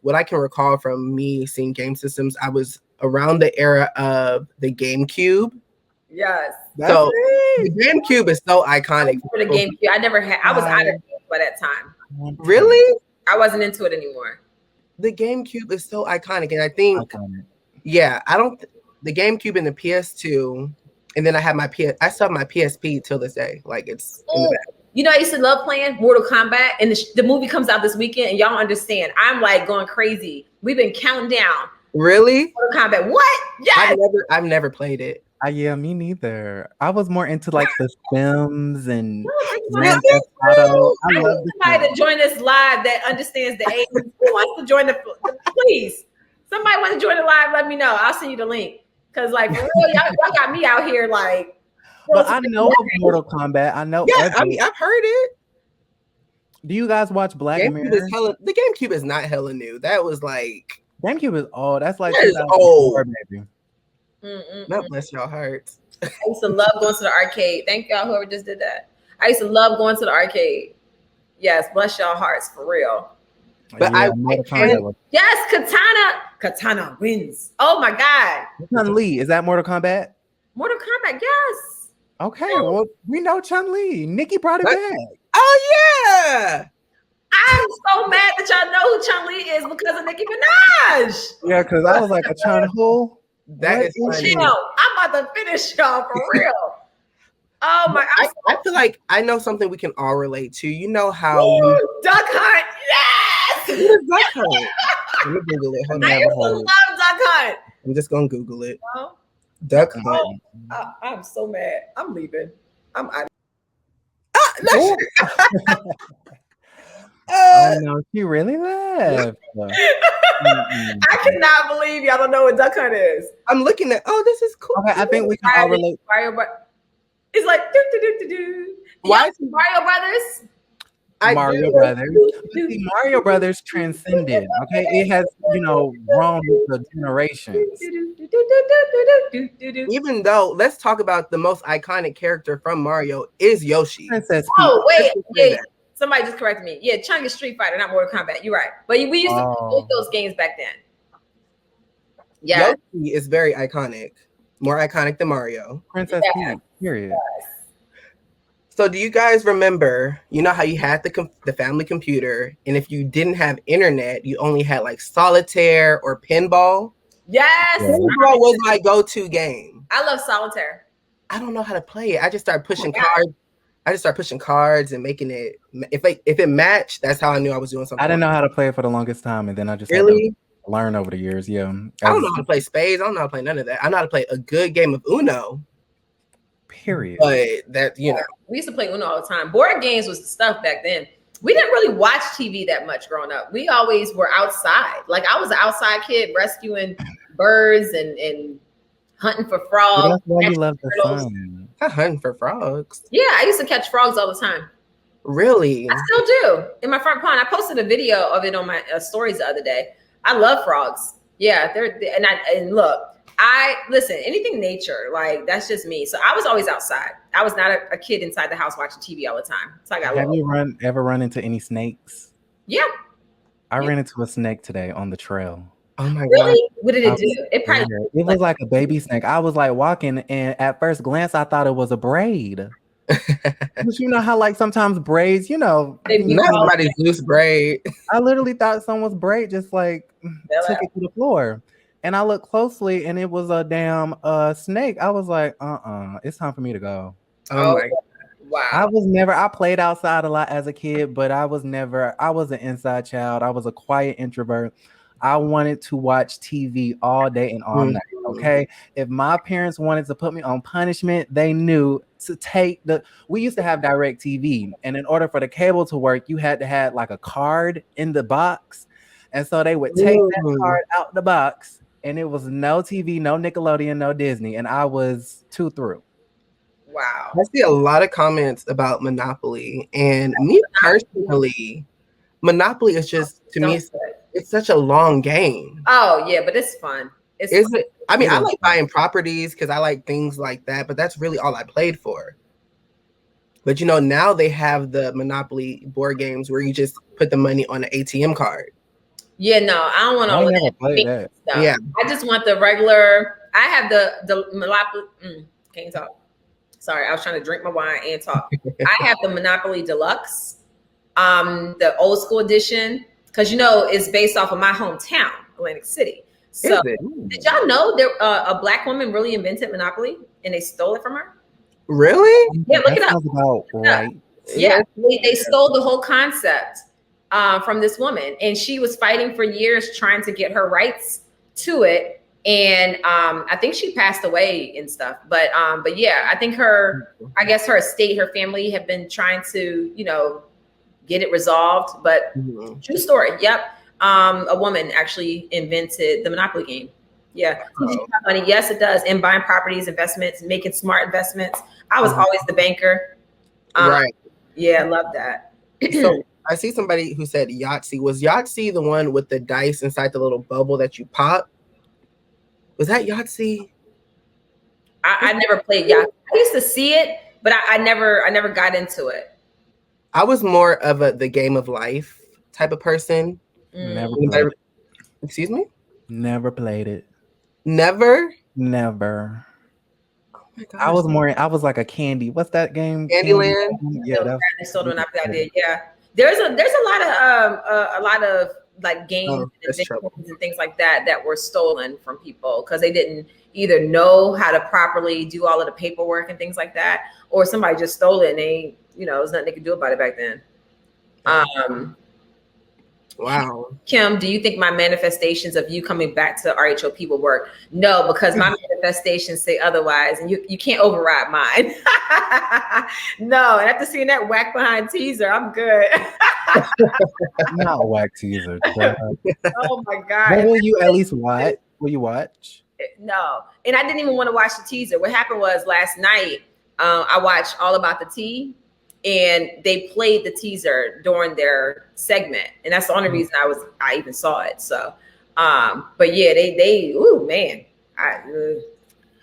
what I can recall from me seeing game systems, I was around the era of the GameCube. Yes. So the GameCube is so iconic. For the GameCube, I never had. I was out of it by that time. Really? I wasn't into it anymore. The GameCube is so iconic, and I think, the GameCube and the PS2, and then I have I still have my PSP till this day. Like it's in the back. I used to love playing Mortal Kombat, and the movie comes out this weekend, and y'all understand. I'm like going crazy. We've been counting down. Really? Mortal Kombat. What? Yes. I've never played it. Yeah, me neither. I was more into like the Sims and Grand Theft Auto. I love somebody to join us live that understands the age. Who wants to join please? Somebody want to join the live? Let me know. I'll send you the link. Cause like for real, y'all got me out here like. But I know of Mortal Kombat. I know. Yeah, I mean I've heard it. Do you guys watch Black Mirror? The GameCube is not hella new. That was like GameCube is old. That's like that is old. Baby. God bless your hearts. I used to love going to the arcade. Thank y'all whoever just did that. I used to love going to the arcade. Yes, bless y'all hearts for real. But yes, Katana wins. Oh my God. Chun-Li, is that Mortal Kombat? Mortal Kombat, yes. Okay, well, we know Chun-Li. Nikki brought it back. Oh yeah. I'm so mad that y'all know who Chun-Li is because of Nicki Minaj. Yeah, because I was like a Chun-Ho. That is funny. I'm about to finish y'all for real. Oh my! I feel like I know something we can all relate to. You know how Duck Hunt? Yes. Duck Hunt. Let me Google it. I used to love Duck Hunt. I'm just gonna Google it. Duck Hunt. I'm so mad. I'm leaving. I'm out. Oh no, she really left. I cannot believe y'all don't know what Duck Hunt is. I'm looking at. Oh, this is cool. Okay, I think we can all relate. It's like do. Why is Mario Brothers? Mario Brothers. See, Mario Brothers transcended. Okay, it has grown the generations. Even though, let's talk about the most iconic character from Mario is Yoshi. Princess Oh wait, yeah. Somebody just corrected me. Yeah, Chung is Street Fighter, not Mortal Kombat. You're right. But we used to play those games back then. Yeah. Yoshi is very iconic. More iconic than Mario. Princess Peach, period. Yes. So do you guys remember, you know how you had the family computer, and if you didn't have internet, you only had like solitaire or pinball? Yes. Pinball was my go-to game. I love solitaire. I don't know how to play it. I just started pushing cards. I just started pushing cards and making it. If it matched, that's how I knew I was doing something. I didn't know how to play it for the longest time, and then I just really learn over the years. Yeah, I don't know how to play spades. I don't know how to play none of that. I know how to play a good game of Uno. Period. But that we used to play Uno all the time. Board games was the stuff back then. We didn't really watch TV that much growing up. We always were outside. Like I was an outside kid rescuing birds and hunting for frogs. That's why you love the sun. Hunting for frogs. Yeah, I used to catch frogs all the time. Really? I still do. In my front pond. I posted a video of it on my stories the other day. I love frogs. Yeah, and look, listen, anything nature, like that's just me. So I was always outside. I was not a kid inside the house watching TV all the time. So I got Have you ever run into any snakes? Yeah. I ran into a snake today on the trail. Oh my really? God. What did it do? It was like a baby snake. I was like walking, and at first glance, I thought it was a braid. But you know how like sometimes braids, not somebody's loose braid. I literally thought someone's braid just like took it to the floor. And I looked closely, and it was a damn snake. I was like, it's time for me to go. Oh my God. Wow. I played outside a lot as a kid, but I was an inside child. I was a quiet introvert. I wanted to watch TV all day and all night. Okay. If my parents wanted to put me on punishment, they knew to take we used to have direct TV. And in order for the cable to work, you had to have like a card in the box. And so they would take that card out the box, and it was no TV, no Nickelodeon, no Disney. And I was 2 through. Wow. I see a lot of comments about Monopoly. And me personally, Monopoly is just, to me, it's such a long game. Oh, yeah, but it's fun. Is it? I mean, I like buying properties because I like things like that, but that's really all I played for. But now they have the Monopoly board games where you just put the money on an ATM card. Yeah, no, I don't want all that stuff. Yeah, I just want the regular. I have the Monopoly. Can't talk. Sorry, I was trying to drink my wine and talk. I have the Monopoly Deluxe, the old school edition, because it's based off of my hometown, Atlantic City. So, did y'all know there a black woman really invented Monopoly and they stole it from her? Really? Yeah, look it up. Right. Yeah, they stole the whole concept from this woman, and she was fighting for years trying to get her rights to it. And I think she passed away and stuff. But yeah, I think her estate, her family have been trying to, get it resolved. But true story. Yep. A woman actually invented the Monopoly game. Yeah. Money. Yes, it does. And buying properties, investments, making smart investments. I was always the banker. Right. Yeah, I love that. So I see somebody who said Yahtzee. Was Yahtzee the one with the dice inside the little bubble that you pop? Was that Yahtzee? I never played Yahtzee. I used to see it, but I never got into it. I was more of the game of life type of person. Never played it. Excuse me? Never played it. Never? Never. Oh my gosh. I was like a candy. What's that game? Candyland? Yeah, that's Yeah. There's a lot of like games and things like that were stolen from people because they didn't either know how to properly do all of the paperwork and things like that, or somebody just stole it and they, there's nothing they could do about it back then. Wow. Kim, do you think my manifestations of you coming back to RHOP will work? No, because my manifestations say otherwise, and you can't override mine. No, and after seeing that whack behind teaser, I'm good. not whack teaser. Oh my God. But will you at least watch? Will you watch? No, and I didn't even want to watch the teaser. What happened was last night, I watched All About the Tea, and they played the teaser during their segment, and that's the only reason I even saw it. So, but yeah, ooh man,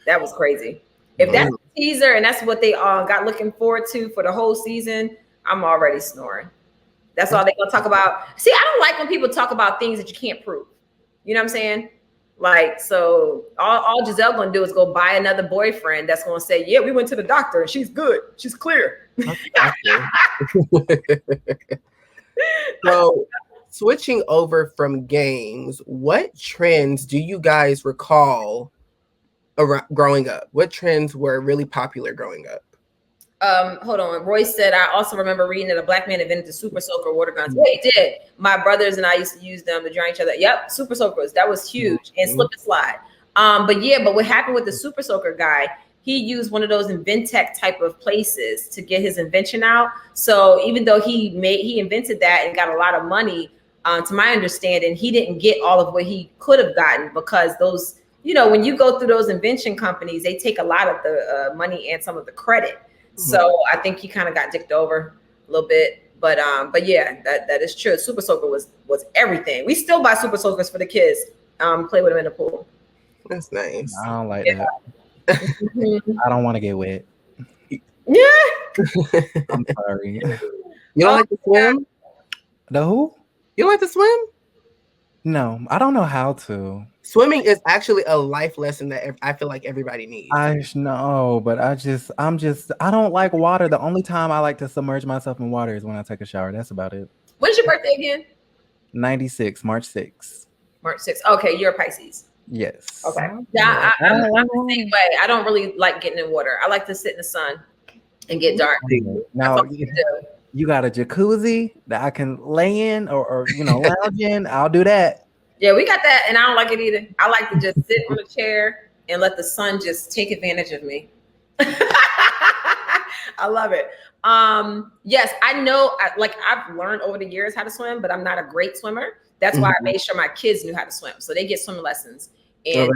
that was crazy. If that's the teaser and that's what they got looking forward to for the whole season, I'm already snoring. That's all they're gonna talk about. See, I don't like when people talk about things that you can't prove. You know what I'm saying? Like, so all Giselle gonna do is go buy another boyfriend that's gonna say, yeah, we went to the doctor and she's good, she's clear. So switching over from games, what trends do you guys recall growing up? What trends were really popular growing up? Hold on. Royce said, I also remember reading that a black man invented the super soaker water guns. Yeah, he did. My brothers and I used to use them to drown each other. Yep, super soakers. That was huge. And slip and slide. But what happened with the super soaker guy, he used one of those Inventec type of places to get his invention out. So even though he invented that and got a lot of money, to my understanding, he didn't get all of what he could have gotten because those, when you go through those invention companies, they take a lot of the money and some of the credit. So I think he kind of got dicked over a little bit, but yeah, that is true. Super soaker was everything. We still buy super soakers for the kids. Play with them in the pool. That's nice. I don't like that. I don't want to get wet. Yeah. I'm sorry. You don't like to swim? The who? You don't like to swim? No, I don't know how to. Swimming is actually a life lesson that I feel like everybody needs. I know, but I don't like water. The only time I like to submerge myself in water is when I take a shower. That's about it. When's your birthday again? 96, March 6th. March 6th. Okay, you're a Pisces. Yes. Okay. Yeah, I'm the same way. I don't really like getting in water. I like to sit in the sun and get dark. Now, you got a jacuzzi that I can lay in or lounge in. I'll do that. Yeah, we got that, and I don't like it either. I like to just sit on a chair and let the sun just take advantage of me. I love it. Yes, I know. I've learned over the years how to swim, but I'm not a great swimmer. That's why I made sure my kids knew how to swim, so they get swimming lessons, and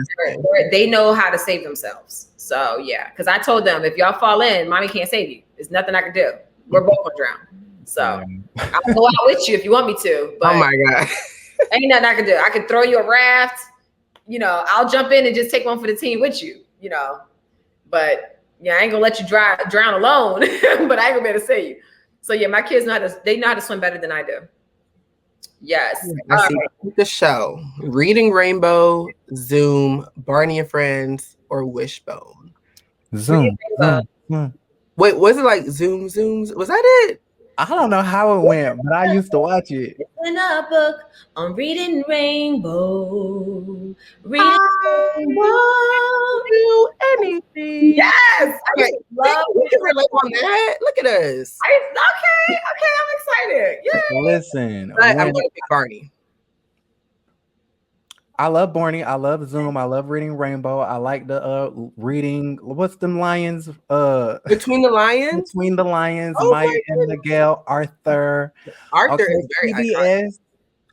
they know how to save themselves. So yeah, because I told them if y'all fall in, mommy can't save you. There's nothing I can do. We're both gonna drown. So I'll go out with you if you want me to. But oh my God. Ain't nothing I can do. I can throw you a raft. I'll jump in and just take one for the team with you. But yeah, I ain't gonna let you drown alone. But I ain't gonna be able to save you. So yeah, my kids know how to swim better than I do. Yes. I see the show: Reading Rainbow, Zoom, Barney and Friends, or Wishbone. Zoom. Wait, was it like Zooms? Was that it? I don't know how it went, but I used to watch it. In a book on Reading Rainbow. Reading Rainbow. Do anything. Yes. Okay. We can relate on that. Look at us. Okay, I'm excited. Yeah. Listen. I'm going to pick Barney. I love Barney. I love Zoom. I love Reading Rainbow. I like the reading. What's them lions? Between the Lions. Between the Lions. Oh Maya and Miguel. Arthur. Arthur is very CBS iconic.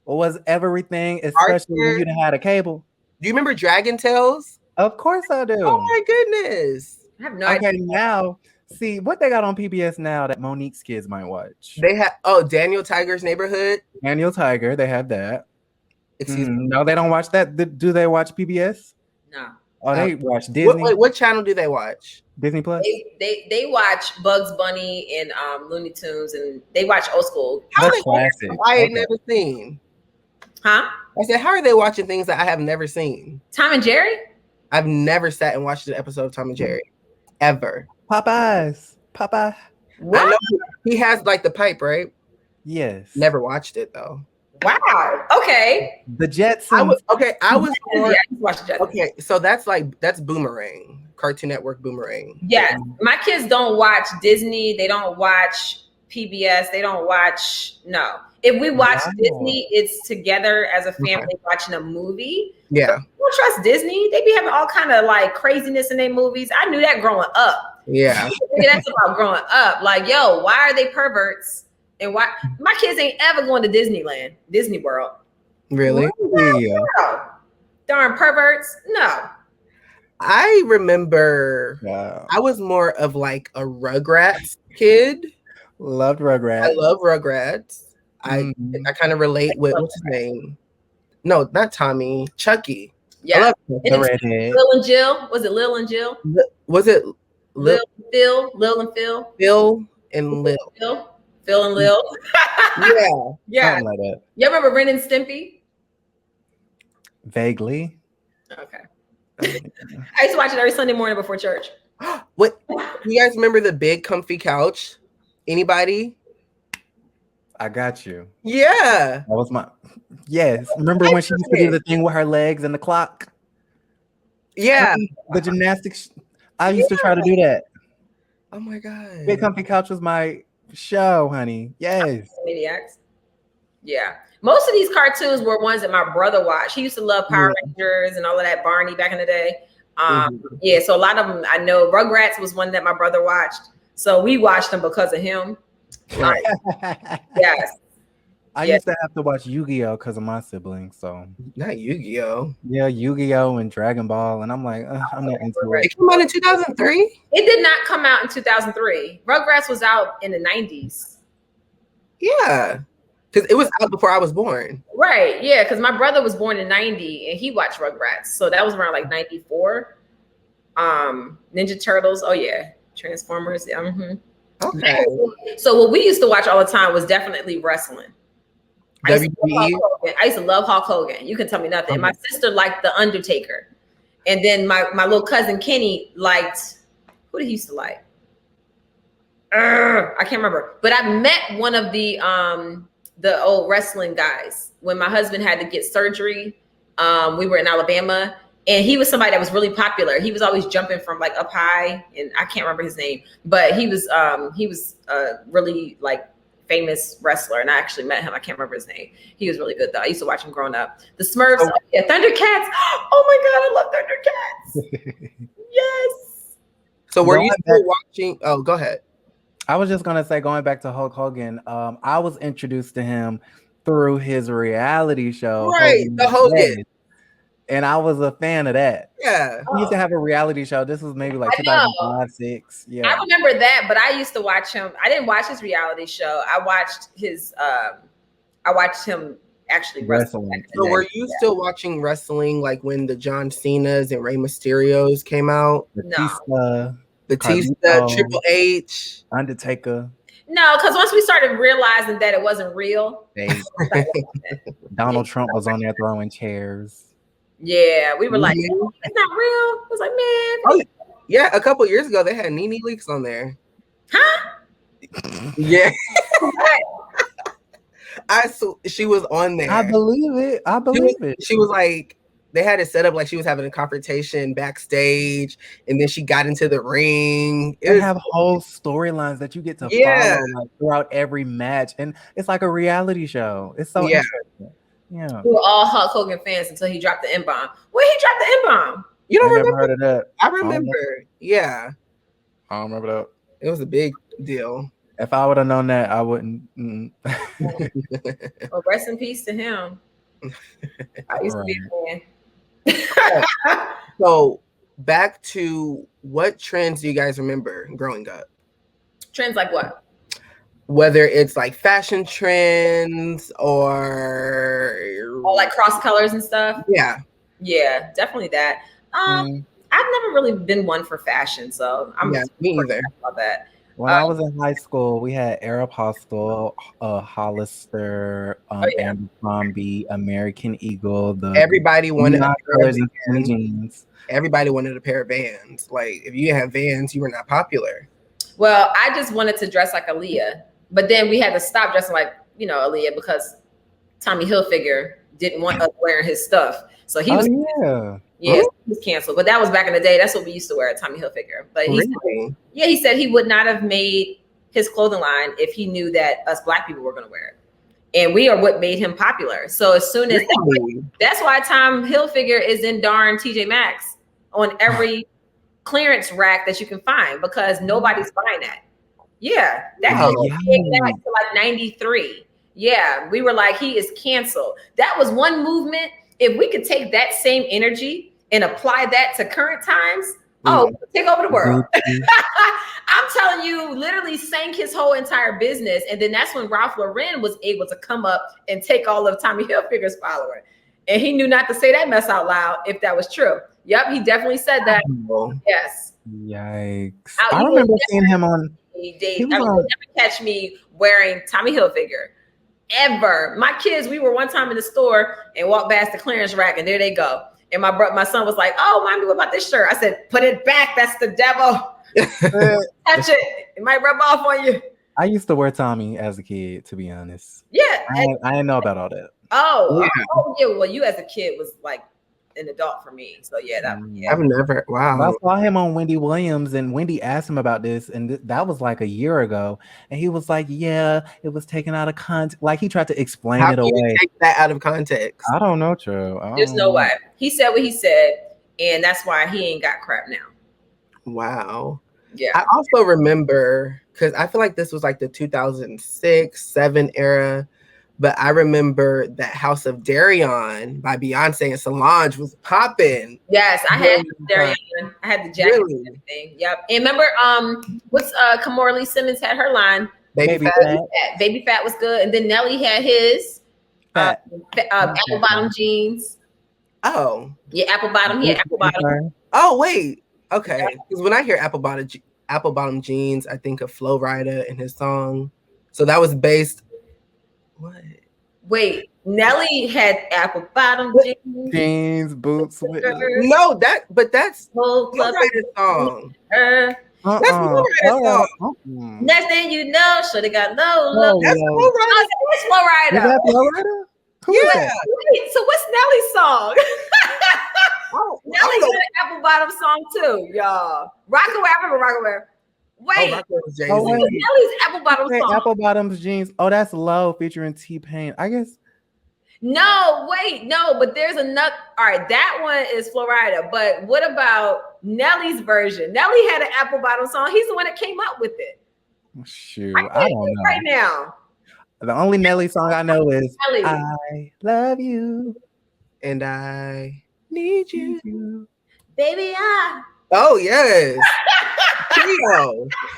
Was everything, especially when you didn't have a cable. Do you remember Dragon Tales? Of course I do. Oh my goodness. I have no Okay, idea. now See what they got on PBS now that Monique's kids might watch. They have Daniel Tiger's Neighborhood. Daniel Tiger, they have that. Excuse me. No, they don't watch that. Do they watch PBS? No. Oh, they watch Disney. What channel do they watch? Disney Plus. They watch Bugs Bunny and Looney Tunes, and they watch old school. That's classic. I ain't never seen. Huh? I said, how are they watching things that I have never seen? Tom and Jerry? I've never sat and watched an episode of Tom and Jerry. Ever. Popeye. I know he has like the pipe, right? Yes. Never watched it though. Wow. Okay. The Jetsons. I was more, watch the Jetsons. okay, so that's Boomerang, Cartoon Network Boomerang. Yes. My kids don't watch Disney. They don't watch PBS. They don't watch If we watch Disney, it's together as a family watching a movie. Yeah. So don't trust Disney. They be having all kind of like craziness in their movies. I knew that growing up. Yeah. That's about growing up. Like, yo, why are they perverts? And why my kids ain't ever going to Disneyland, Disney World. Really? No. Darn perverts. No. I remember I was more of like a Rugrats kid. Loved Rugrats. I love Rugrats. I kind of relate with what's his name? No, not Tommy. Chucky. Yeah. The redhead. Lil and Jill. Was it Lil and Jill? Was it Lil and Phil? Lil and Phil? Phil and Lil. Phil and Lil. Yeah. Something like that. You remember Ren and Stimpy? Vaguely. Okay. I used to watch it every Sunday morning before church. What? You guys remember the big comfy couch? Anybody? I got you. Yeah. That was my. Yes. Remember when she used to do the thing with her legs and the clock? Yeah. The gymnastics. I used to try to do that. Oh my God. Big comfy couch was my show, honey. Yes. Maniacs. Yeah. Most of these cartoons were ones that my brother watched. He used to love Power Rangers and all of that, Barney back in the day. Yeah, so a lot of them I know. Rugrats was one that my brother watched. So we watched them because of him. Yes. I used to have to watch Yu-Gi-Oh! Because of my siblings. So not Yu-Gi-Oh! Yeah, Yu-Gi-Oh! And Dragon Ball. And I'm like, I'm not into it. It came out in 2003? It did not come out in 2003. Rugrats was out in the 90s. Yeah. Because it was out before I was born. Right. Yeah. Because my brother was born in 90 and he watched Rugrats. So that was around like 94. Ninja Turtles. Oh, yeah. Transformers. Yeah. Okay. So what we used to watch all the time was definitely wrestling. I used to love Hulk Hogan. You can tell me nothing. And my sister liked The Undertaker. And then my little cousin Kenny liked, who did he used to like? I can't remember. But I met one of the old wrestling guys when my husband had to get surgery. We were in Alabama, and he was somebody that was really popular. He was always jumping from like up high, and I can't remember his name, but he was a really like famous wrestler, and I actually met him. I can't remember his name. He was really good though. I used to watch him growing up. The Smurfs, Thundercats. Oh my God, I love Thundercats. Yes. So were you still watching? Oh, go ahead. I was just gonna say, going back to Hulk Hogan, I was introduced to him through his reality show, right? The Hogan, and I was a fan of that. Yeah, he used to have a reality show. This was maybe like 2005, 6. Yeah, I remember that, but I used to watch him. I didn't watch his reality show. I watched his. I watched him actually wrestle. So were you still watching wrestling like when the John Cena's and Rey Mysterios came out? No. Batista, Triple H, Undertaker. No, because once we started realizing that it wasn't real, Donald Trump was on there throwing chairs. Yeah, we were like, it's not real. I was like, man. Yeah, a couple years ago they had Nene Leakes on there. Huh? Yeah. She was on there. I believe it. She was like, they had it set up like she was having a confrontation backstage, and then she got into the ring. They have whole storylines that you get to follow like, throughout every match, and it's like a reality show. It's so interesting. Yeah, we were all Hulk Hogan fans until he dropped the N-bomb. Where he dropped the N-bomb? You don't remember? Never heard of that. I remember. Yeah, I don't remember that. It was a big deal. If I would have known that, I wouldn't. Well, rest in peace to him. I used to be a fan. So back to what trends do you guys remember growing up? Trends like what? Whether it's like fashion trends or like cross colors and stuff. Yeah. Yeah, definitely that. I've never really been one for fashion, so I'm me either about that. When I was in high school, we had Aeropostale, Hollister, Abercrombie, American Eagle. Everybody wanted a pair of jeans. Everybody wanted a pair of Vans. Like if you didn't have Vans, you were not popular. Well, I just wanted to dress like Aaliyah, but then we had to stop dressing like Aaliyah because Tommy Hilfiger didn't want us wearing his stuff, so he was he was canceled. But that was back in the day. That's what we used to wear at Tommy Hilfiger. But he said he would not have made his clothing line if he knew that us Black people were going to wear it. And we are what made him popular. So as soon as that's why Tom Hilfiger is in darn TJ Maxx on every clearance rack that you can find because nobody's buying that. Yeah, that goes back to like 93. Yeah, we were like, he is canceled. That was one movement. If we could take that same energy and apply that to current times, take over the world. I'm telling you, literally sank his whole entire business. And then that's when Ralph Lauren was able to come up and take all of Tommy Hilfiger's following. And he knew not to say that mess out loud if that was true. Yep, he definitely said that. Yes. Yikes. I remember seeing him on. You never catch me wearing Tommy Hilfiger. Ever. My kids, we were one time in the store and walked past the clearance rack, and there they go. And my son was like, "Oh, mommy, what about this shirt?" I said, "Put it back. That's the devil. Touch it. It might rub off on you." I used to wear Tommy as a kid, to be honest. Yeah. I didn't know about all that. Oh, yeah. Well, you as a kid was like an adult for me. So yeah, I've never. Wow. I saw him on Wendy Williams, and Wendy asked him about this, and that was like a year ago, and he was like, "Yeah, it was taken out of context." Like he tried to explain it away. You take that out of context? I don't know, True. There's no way. He said what he said, and that's why he ain't got crap now. Wow. Yeah. I also remember because I feel like this was like the 2006-07 era. But I remember that House of Darion by Beyonce and Solange was popping. Yes, I had Darion. I had the jacket and everything. Yep. And remember, what's Kamora Lee Simmons had her line? Baby Fat. Baby Fat was good. And then Nelly had his apple bottom jeans. Oh. Yeah, apple bottom. Yeah, apple bottom. Oh, wait. Okay. Because when I hear apple bottom jeans, I think of Flo Rida and his song. So that was based. What? Wait, Nelly had apple bottom jeans, boots. No, that's Flo Rida's song. That's Flo Rida's song. Next thing you know, should have got low. That's Flo Rida. That's Flo Rida. Is that Flo Rida? Yeah. Wait, so what's Nelly's song? Nelly got an apple bottom song too, y'all. Rockaway, I remember Rockaway. Wait, Nelly's apple bottom song. Apple bottoms jeans. Oh, that's Low featuring T-Pain. I guess. No, but there's another. All right, that one is Flo Rida. But what about Nelly's version? Nelly had an apple bottom song. He's the one that came up with it. Shoot, I don't know. Right now, the only Nelly song I know is Nelly. "I love you and I need you, baby." Oh yes.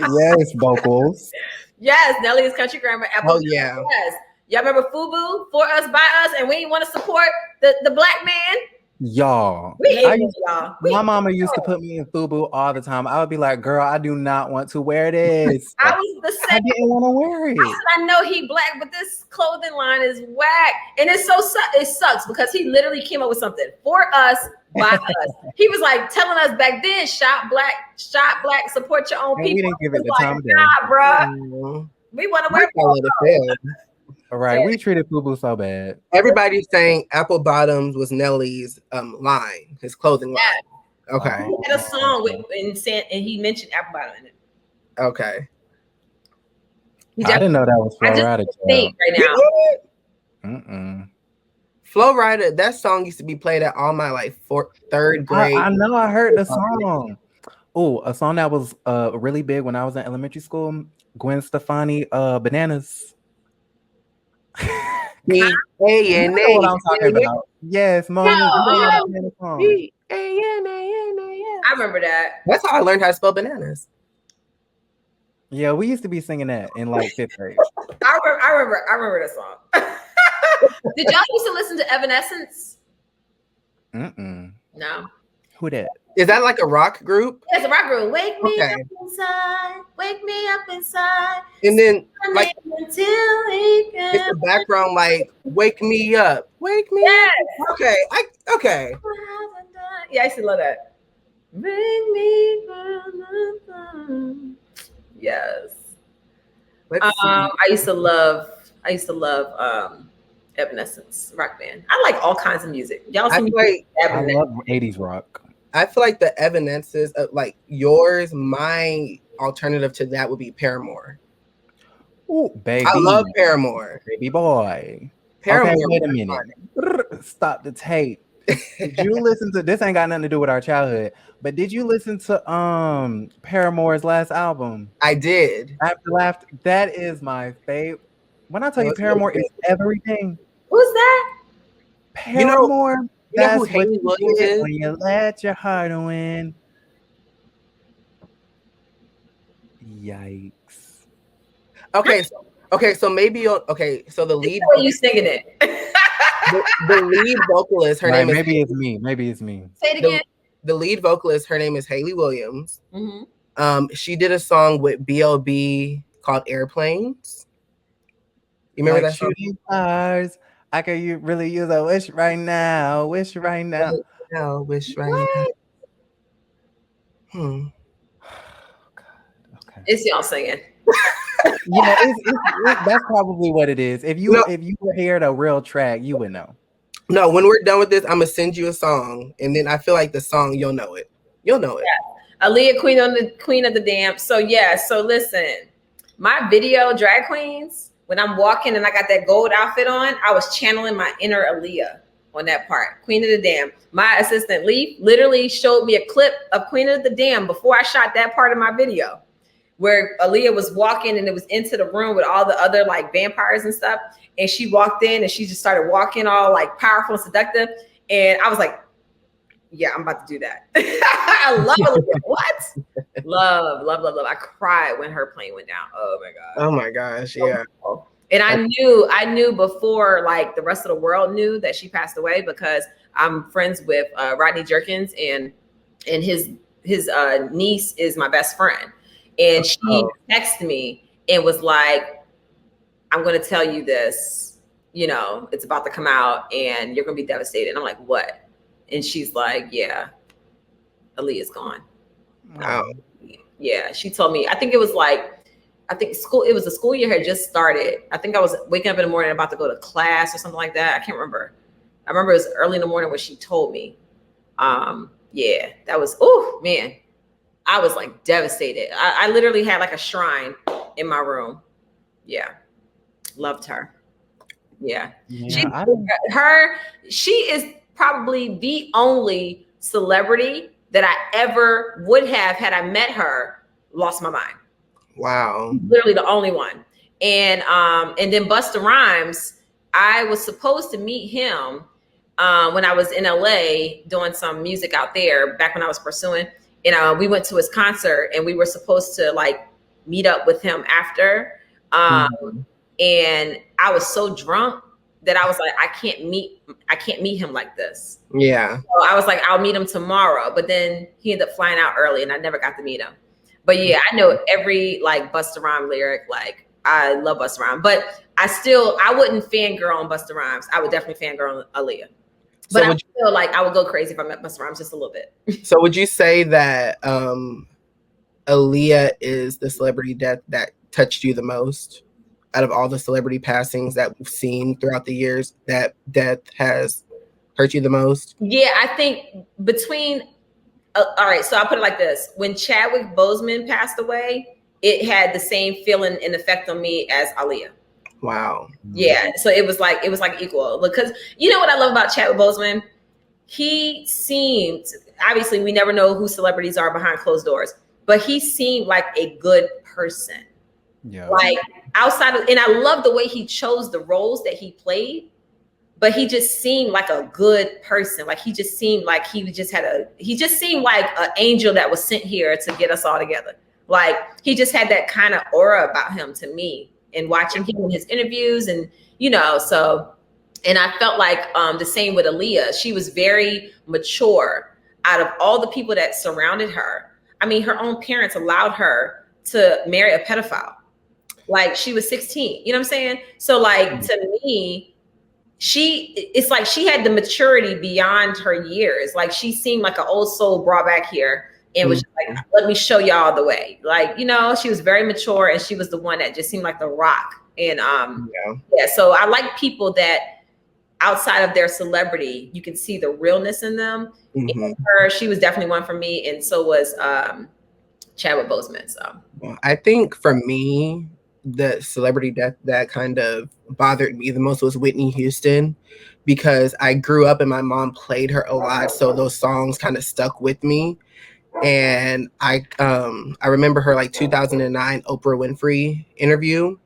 Yes, vocals. Yes, Nelly's country grammar. Oh yeah. Yes. Y'all remember FUBU, For Us, By Us, and we want to support the black man? Y'all. My mama used to put me in FUBU all the time. I would be like, "Girl, I do not want to wear this." I was the same. I didn't want to wear it. I know he black, but this clothing line is whack. And it sucks because he literally came up with something. For Us, By Us. He was like telling us back then, shop black, support your own people. We didn't give it the time of day. Nah, bro. We want to wear it. All right, we treated FUBU so bad. Everybody's saying apple bottoms was Nelly's line, his clothing line. Okay. He had a song and he mentioned apple bottom in it. Okay. I didn't know that was Flo Rida. Right now. Flo Rida, that song used to be played at all my third grade. I know, I heard the song. Oh, a song that was really big when I was in elementary school. Gwen Stefani, Bananas. You know what I'm talking about. Yes, Moni. I remember that. That's how I learned how to spell bananas. Yeah, we used to be singing that in like 5th grade. I remember that song. Did y'all used to listen to Evanescence? No. Who that? Is that like a rock group? It's a rock group. Wake me up inside. Wake me up inside. And then like until we can. it's the background like wake me up. Wake me up. Okay. Okay. Yeah, I used to love that. Bring me. Yes. I used to love Evanescence rock band. I like all kinds of music. Y'all see me I love 80s rock. I feel like the Evanescence, like yours, my alternative to that would be Paramore. Ooh, baby. I love Paramore. Baby boy. Paramore. Okay, wait a minute. Stop the tape. Did you listen to this? Ain't got nothing to do with our childhood, but did you listen to Paramore's last album? I did. After Laughter. That is my favorite. When I tell you Paramore is everything. Who's that? Paramore. You know who Haley Williams is? When you let your heart win. Yikes. Okay, so maybe so the lead. Are you singing it? the lead vocalist, her name is. Maybe it's me. Maybe it's me. Say it again. The lead vocalist, her name is Haley Williams. Mm-hmm. She did a song with B.O.B. called Airplanes. You remember that song? Shooting stars. I could really use a wish right now. Wish right now. Wish right now. Oh, God. Okay. It's y'all singing. Yeah, that's probably what it is. If you heard a real track, you would know. No, when we're done with this, I'm gonna send you a song, and then I feel like the song you'll know it. You'll know it. Yeah. Aaliyah, queen of the dance. So listen, my video drag queens. When I'm walking and I got that gold outfit on, I was channeling my inner Aaliyah on that part. Queen of the Dam. My assistant Leaf literally showed me a clip of Queen of the Dam before I shot that part of my video, where Aaliyah was walking and it was into the room with all the other like vampires and stuff. And she walked in and she just started walking all like powerful and seductive. And I was like, yeah, I'm about to do that. I love Aaliyah. What? Love. I cried when her plane went down. Oh my God. Oh my gosh. Yeah. And I knew before like the rest of the world knew that she passed away, because I'm friends with Rodney Jerkins, and his niece is my best friend. And she texted me and was like, I'm going to tell you this, it's about to come out and you're going to be devastated. And I'm like, what? And she's like, yeah, Aaliyah's gone. Wow. Yeah. She told me, I think it was the school year had just started. I think I was waking up in the morning about to go to class or something like that. I can't remember. I remember it was early in the morning when she told me. Yeah, that was, oh man, I was like devastated. I literally had like a shrine in my room. Yeah. Loved her. Yeah. She is probably the only celebrity that I ever would have had I met her lost my mind. Wow. Literally the only one. And then Busta Rhymes, I was supposed to meet him when I was in LA doing some music out there back when I was pursuing. And we went to his concert and we were supposed to like meet up with him after. And I was so drunk that I was like, I can't meet him like this. Yeah. So I was like, I'll meet him tomorrow. But then he ended up flying out early and I never got to meet him. But yeah, I know every like Busta Rhymes lyric. Like I love Busta Rhymes, but I wouldn't fangirl on Busta Rhymes. I would definitely fangirl on Aaliyah. But I feel like I would go crazy if I met Busta Rhymes just a little bit. So would you say that Aaliyah is the celebrity that touched you the most out of all the celebrity passings that we've seen throughout the years? That death has hurt you the most? Yeah, I think between all right, so I'll put it like this. When Chadwick Boseman passed away, it had the same feeling and effect on me as Aaliyah. Wow. Yeah, so it was like equal, because you know what I love about Chadwick Boseman? He seemed, obviously we never know who celebrities are behind closed doors, but he seemed like a good person. Yeah. Like outside of, and I love the way he chose the roles that he played, but he just seemed like a good person. Like he just seemed like he just seemed like an angel that was sent here to get us all together. Like he just had that kind of aura about him to me, and watching him in his interviews, and so, and I felt like the same with Aaliyah. She was very mature. Out of all the people that surrounded her, I mean, her own parents allowed her to marry a pedophile. Like she was 16, you know what I'm saying? So like to me, it's like she had the maturity beyond her years. Like she seemed like an old soul brought back here and was just like, let me show y'all the way. Like, she was very mature, and she was the one that just seemed like the rock. And so I like people that outside of their celebrity, you can see the realness in them. And she was definitely one for me, and so was Chadwick Boseman. So I think for me, the celebrity death that kind of bothered me the most was Whitney Houston, because I grew up and my mom played her a lot, so those songs kind of stuck with me. And I remember her like 2009 Oprah Winfrey interview,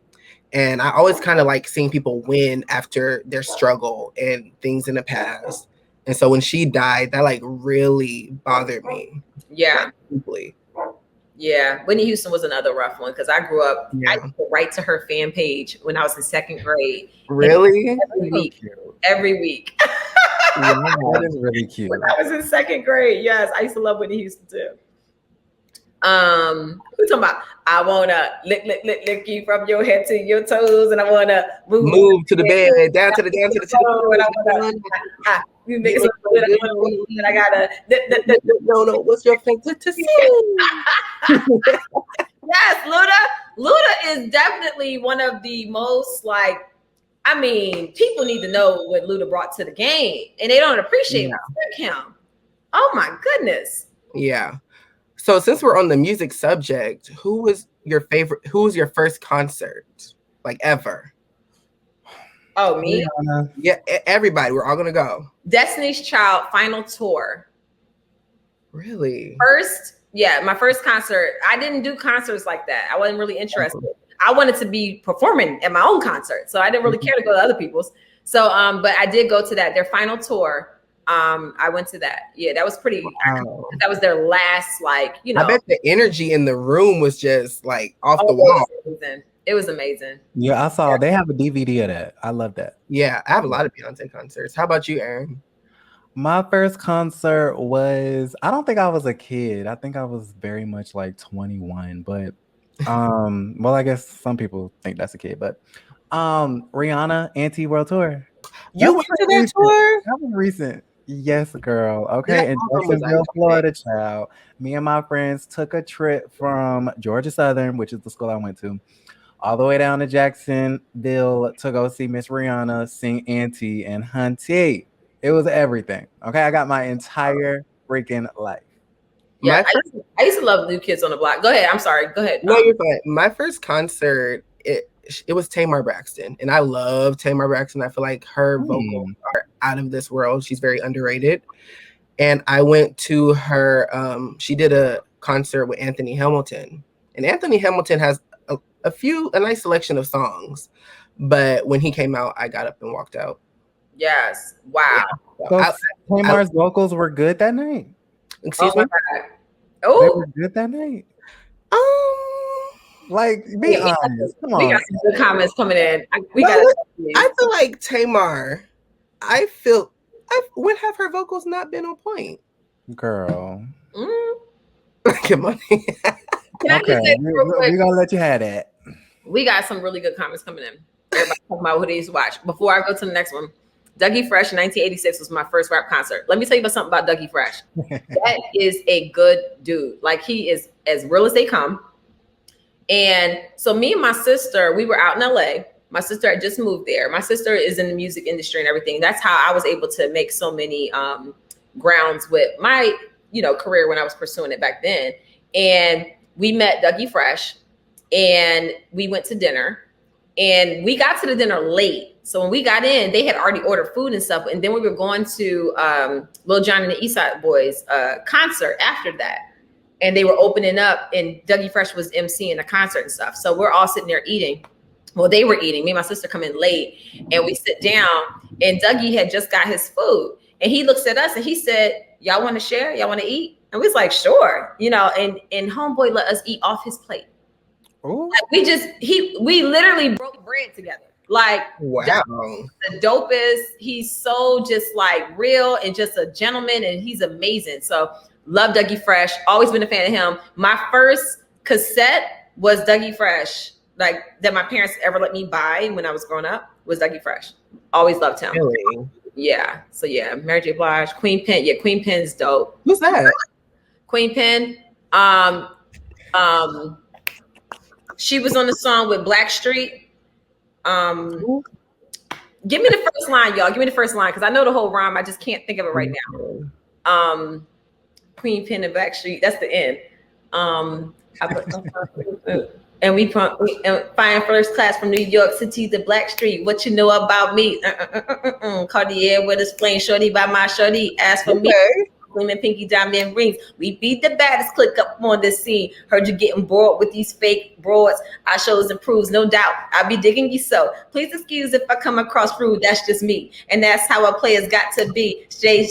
and I always kind of like seeing people win after their struggle and things in the past. And so when she died, that like really bothered me. Yeah. Deeply. Yeah, Whitney Houston was another rough one, because I grew up, I used to write to her fan page when I was in second grade. Really? Every week. Yeah, that is really cute. When I was in second grade, yes, I used to love Whitney Houston too. We're talking about, I wanna lick you from your head to your toes, and I wanna move to the bed, down to the toe, and I wanna you make it so good, and I gotta no, what's your favorite to sing? Yes, Luda is definitely one of the most like, I mean, people need to know what Luda brought to the game, and they don't appreciate him. Oh my goodness. Yeah. So since we're on the music subject, who was your first concert, like ever? Oh, me? Yeah, everybody. We're all gonna go. Destiny's Child final tour. Really? My first concert. I didn't do concerts like that. I wasn't really interested. I wanted to be performing at my own concert, so I didn't really care to go to other people's. So, but I did go to their final tour. I went to that. Yeah, that was pretty. Wow. That was their last, like, I bet the energy in the room was just like off the wall. It was amazing. Yeah, I saw they have a DVD of that. I love that. Yeah, I have a lot of Beyonce concerts. How about you, Aaron? My first concert was, I don't think I was a kid. I think I was very much like 21, but well, I guess some people think that's a kid, but Rihanna Anti-World Tour. You went to that tour? That was recent. Yes, girl. Okay, in Jacksonville, Florida, child. Me and my friends took a trip from Georgia Southern, which is the school I went to, all the way down to Jacksonville to go see Miss Rihanna sing Auntie and Hunty. It was everything. Okay, I got my entire freaking life. Yeah, I used to love New Kids on the Block. Go ahead. I'm sorry. Go ahead. No, you're fine. My first concert, it was Tamar Braxton, and I love Tamar Braxton. I feel like her vocals are out of this world. She's very underrated. And I went to her. She did a concert with Anthony Hamilton, and Anthony Hamilton has a nice selection of songs. But when he came out, I got up and walked out. Yes. Wow. So Tamar's vocals were good that night. Excuse me. Oh, they were good that night. Like, be honest. Come on. We got some good comments coming in. I feel like Tamar. When have her vocals not been on point? Girl. Come on. Can I just say real quick? We're gonna let you have that. We got some really good comments coming in. Everybody talking about who they used to watch. Before I go to the next one, Dougie Fresh 1986 was my first rap concert. Let me tell you something about Dougie Fresh. That is a good dude. Like, he is as real as they come. And so me and my sister, we were out in LA. My sister had just moved there. My sister is in the music industry and everything. That's how I was able to make so many grounds with my, career when I was pursuing it back then. And we met Dougie Fresh, and we went to dinner, and we got to the dinner late. So when we got in, they had already ordered food and stuff. And then we were going to Lil Jon and the East Side Boys concert after that. And they were opening up, and Dougie Fresh was emceeing the concert and stuff. So we're all sitting there eating. Well, they were eating. Me and my sister come in late, and we sit down, and Dougie had just got his food. And he looks at us and he said, y'all want to share? Y'all want to eat? And we was like, sure, you know, and homeboy let us eat off his plate. Like we literally broke bread together. Like, wow, the dopest. He's so just like real and just a gentleman, and he's amazing. So love Dougie Fresh. Always been a fan of him. My first cassette was Dougie Fresh, like that my parents ever let me buy when I was growing up, was Dougie Fresh. Always loved him. Really? Yeah. So yeah, Mary J. Blige, Queen Pen. Yeah, Queen Pen's dope. Who's that? Queen Pen. She was on the song with Blackstreet. Give me the first line, y'all. Give me the first line, because I know the whole rhyme. I just can't think of it right now. Queen Pen and Blackstreet. That's the end. And we flying first class from New York City to Blackstreet. What you know about me? Cartier with a flame, shorty by my shorty. Ask for me. Women, pinky diamond rings. We beat the baddest click up on the scene. Heard you getting bored with these fake broads. I shows and proves, no doubt. I'll be digging you so. Please excuse if I come across rude. That's just me. And that's how a player's got to be. Stay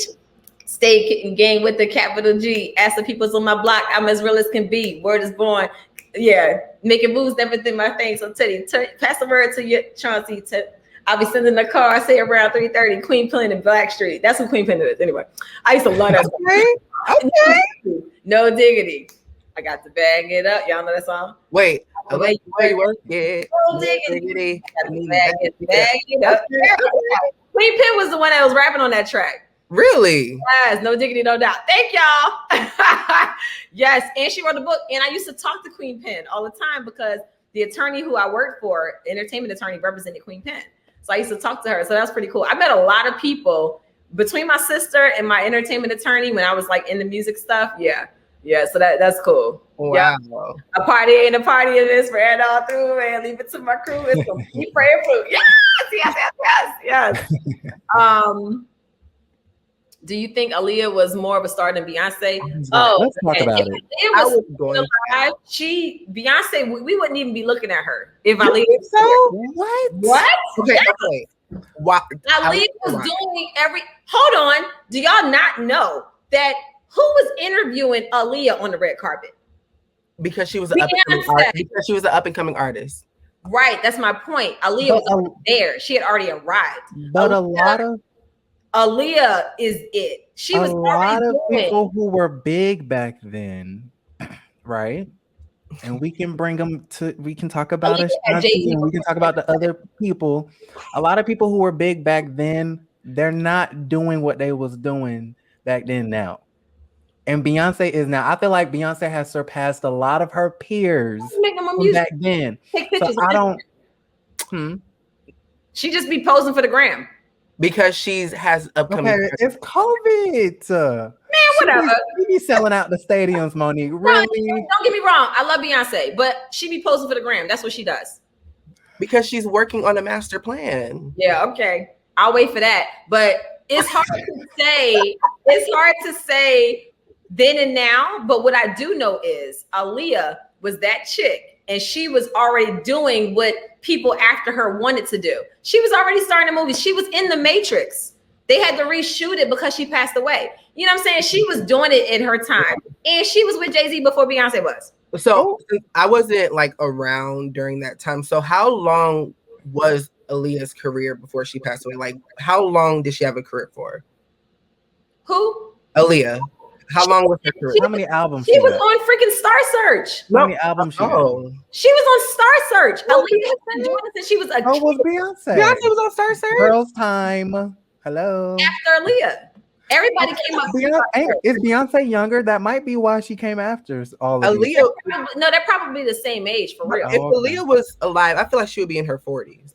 kicking game with the capital G. Ask the people's on my block. I'm as real as can be. Word is born. Yeah. Making moves, never did my thing. So Teddy, pass the word to your Chauncey. I'll be sending the car, say around 3:30, Queen Pen and Blackstreet. That's who Queen Pen is. Anyway, I used to love that song. Okay. No diggity. I got to bag it up. Y'all know that song? Wait. I like the way you work it. No diggity. Got to bag it up. Queen Pen was the one that was rapping on that track. Really? Yes, no diggity, no doubt. Thank y'all. Yes, and she wrote a book. And I used to talk to Queen Pen all the time because the attorney who I worked for, entertainment attorney, represented Queen Pen. So I used to talk to her. So that's pretty cool. I met a lot of people between my sister and my entertainment attorney when I was like in the music stuff. Yeah. Yeah. So that's cool. Wow. Yeah. A party ain't a party in this, spread all through, and leave it to my crew. It's some deep prayer food. Yes. Do you think Aaliyah was more of a star than Beyonce? Let's talk about it. It was alive. Beyonce, we wouldn't even be looking at her if Aaliyah was so. What? Okay. Wow. Aaliyah was doing hold on. Do y'all not know that who was interviewing Aaliyah on the red carpet? Because she was an up and coming artist. Right. That's my point. Aaliyah was there. She had already arrived. But a lot of Aaliyah is it. She was a lot of people who were big back then, right? And we can bring them to. We can talk about it. And we can talk about the other people. A lot of people who were big back then, they're not doing what they was doing back then now. And Beyonce is now. I feel like Beyonce has surpassed a lot of her peers from back then. Take pictures. So I don't. She just be posing for the gram. Because has upcoming. Okay, it's COVID. Man, whatever. She be selling out the stadiums, Monique. Really? Don't get me wrong. I love Beyonce, but she be posing for the gram. That's what she does. Because she's working on a master plan. Yeah, okay. I'll wait for that. But it's hard to say. It's hard to say then and now. But what I do know is Aaliyah was that chick. And she was already doing what people after her wanted to do. She was already starting a movie. She was in The Matrix. They had to reshoot it because she passed away. You know what I'm saying? She was doing it in her time. And she was with Jay-Z before Beyonce was. So I wasn't like around during that time. So how long was Aaliyah's career before she passed away? Like, how long did she have a career for? Who? Aaliyah. How long was her career? How many albums? She was on freaking Star Search. How many albums? She was on Star Search. Aaliyah has been doing it since she was a kid. Was Beyonce? Beyonce was on Star Search. Girls' Time. Hello. After Aaliyah, everybody came up. Is Beyonce younger? That might be why she came after all of Aaliyah. No, they're probably the same age for real. If Aaliyah was alive, I feel like she would be in her 40s.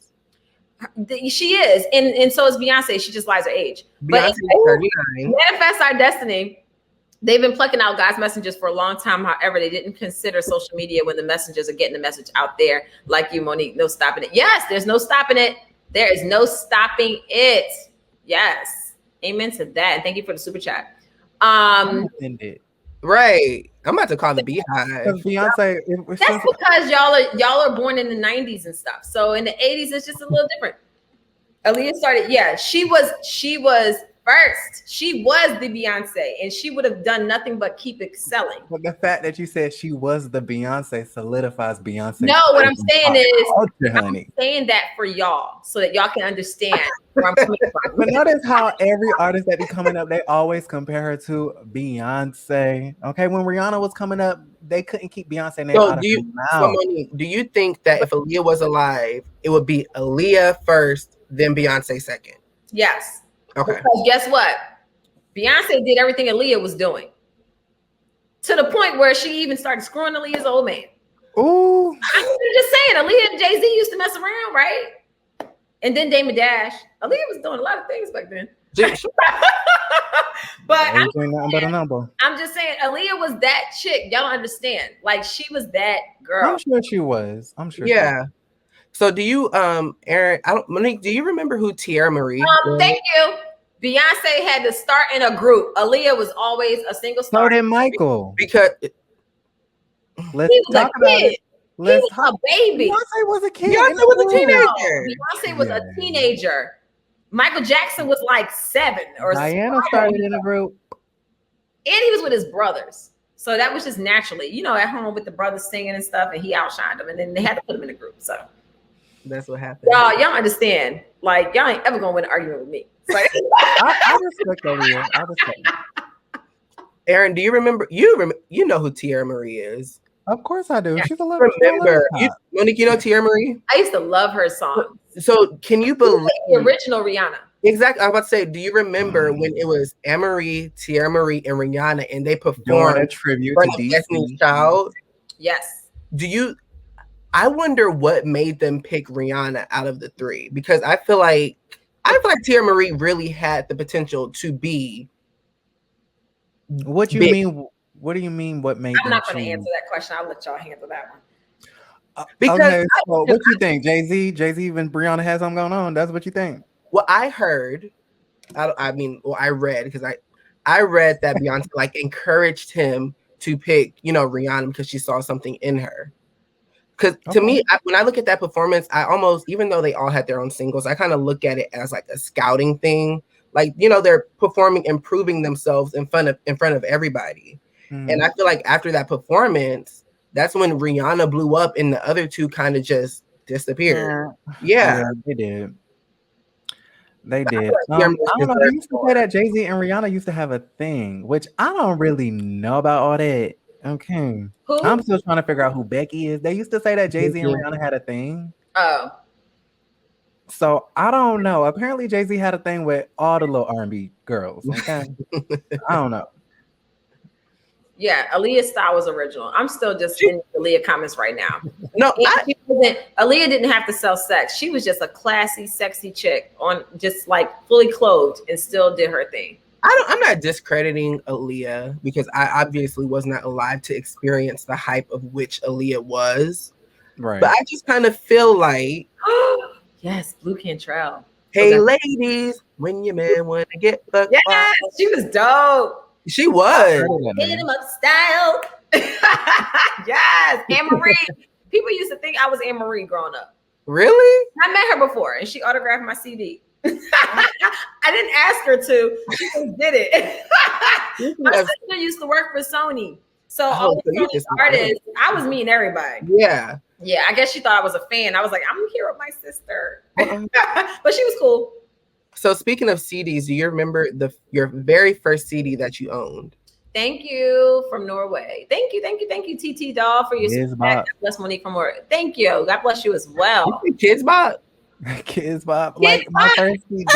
She is, and so is Beyonce. She just lies her age. Beyonce's 39. Manifest Our Destiny. They've been plucking out God's messengers for a long time. However, they didn't consider social media when the messengers are getting the message out there. Like you, Monique, no stopping it. Yes, there's no stopping it. There is no stopping it. Yes. Amen to that. And thank you for the super chat. Right. I'm about to call the Beehive. Beyonce. That's because y'all are born in the 90s and stuff. So in the 80s, it's just a little different. Aaliyah started. Yeah, she was first. She was the Beyonce, and she would have done nothing but keep excelling. But the fact that you said she was the Beyonce solidifies Beyonce. No, what I'm saying is, culture, honey. I'm saying that for y'all so that y'all can understand where I'm coming from. But notice how every artist that be coming up, they always compare her to Beyonce. Okay, when Rihanna was coming up, they couldn't keep Beyonce name out of her mouth. Do you think that if Aaliyah was alive, it would be Aaliyah first, then Beyonce second? Yes. Okay. Because guess what? Beyonce did everything Aaliyah was doing. To the point where she even started screwing Aaliyah's old man. Ooh. I'm just saying, Aaliyah and Jay-Z used to mess around, right? And then Damon Dash. Aaliyah was doing a lot of things back then. But I'm just saying, Aaliyah was that chick. Y'all don't understand. Like, she was that girl. I'm sure she was. I'm sure. Yeah. So do you, Aaron, Monique, do you remember who Tierra Marie was? Thank you. Beyonce had to start in a group. Aaliyah was always a single star. So did Michael. Because let's talk about it. He was a baby. Beyonce was a kid. Beyonce was a teenager. Beyonce was a teenager. Michael Jackson was like 7 or Diana started in a group. And he was with his brothers. So that was just naturally, you know, at home with the brothers singing and stuff, and he outshined them, and then they had to put him in a group. So that's what happened. Y'all understand. Like, y'all ain't ever gonna win an argument with me. Like, I respect Aaliyah. I respect it. Aaron, do you remember? You know who Tierra Marie is? Of course I do. Yeah. She's a little. Remember, Monique? You know Tierra Marie? I used to love her song. So can you believe the original Rihanna? Exactly. I was about to say, do you remember when it was Anne-Marie, Tierra Marie, and Rihanna, and they performed a tribute to Destiny's Child? Yes. I wonder what made them pick Rihanna out of the 3, because I feel like Tierra Marie really had the potential to be. What do you mean? What do you mean? What made? I'm not going to answer that question. I'll let y'all handle that one. Because okay, so what you think? Jay-Z and Rihanna has something going on. That's what you think? Well, I heard. I read, because I read that Beyonce like encouraged him to pick, Rihanna, because she saw something in her. Because to me, when I look at that performance, I almost, even though they all had their own singles, I kind of look at it as like a scouting thing. Like, they're performing and proving themselves in front of everybody. And I feel like after that performance, that's when Rihanna blew up and the other 2 kind of just disappeared. Yeah, they did. They did. I don't know. They used to say that Jay-Z and Rihanna used to have a thing, which I don't really know about all that. Okay. Who? I'm still trying to figure out who Becky is. They used to say that Jay-Z and Rihanna had a thing. Oh. So I don't know. Apparently Jay-Z had a thing with all the little R&B girls. Okay. I don't know. Yeah, Aaliyah's style was original. I'm still just in Aaliyah comments right now. No, Aaliyah didn't have to sell sex. She was just a classy, sexy chick on just like fully clothed and still did her thing. I'm not discrediting Aaliyah, because I obviously was not alive to experience the hype of which Aaliyah was. Right. But I just kind of feel like, yes, Blue Cantrell. Hey, ladies, when your man want to get fucked. Yes, she was dope. She was. Hit him up style. Yes, Anne-Marie. People used to think I was Anne-Marie growing up. Really? I met her before, and she autographed my CD. I didn't ask her to. She just did it. My sister used to work for Sony. So all the Sony artists, I was meeting everybody. Yeah. Yeah, I guess she thought I was a fan. I was like, I'm here with my sister. But she was cool. So speaking of CDs, do you remember your very first CD that you owned? Thank you from Norway. Thank you, TT Doll, for your support. God bless Monique from Norway. Thank you. God bless you as well. Kids Bop. Kids Bop. Like my first CD.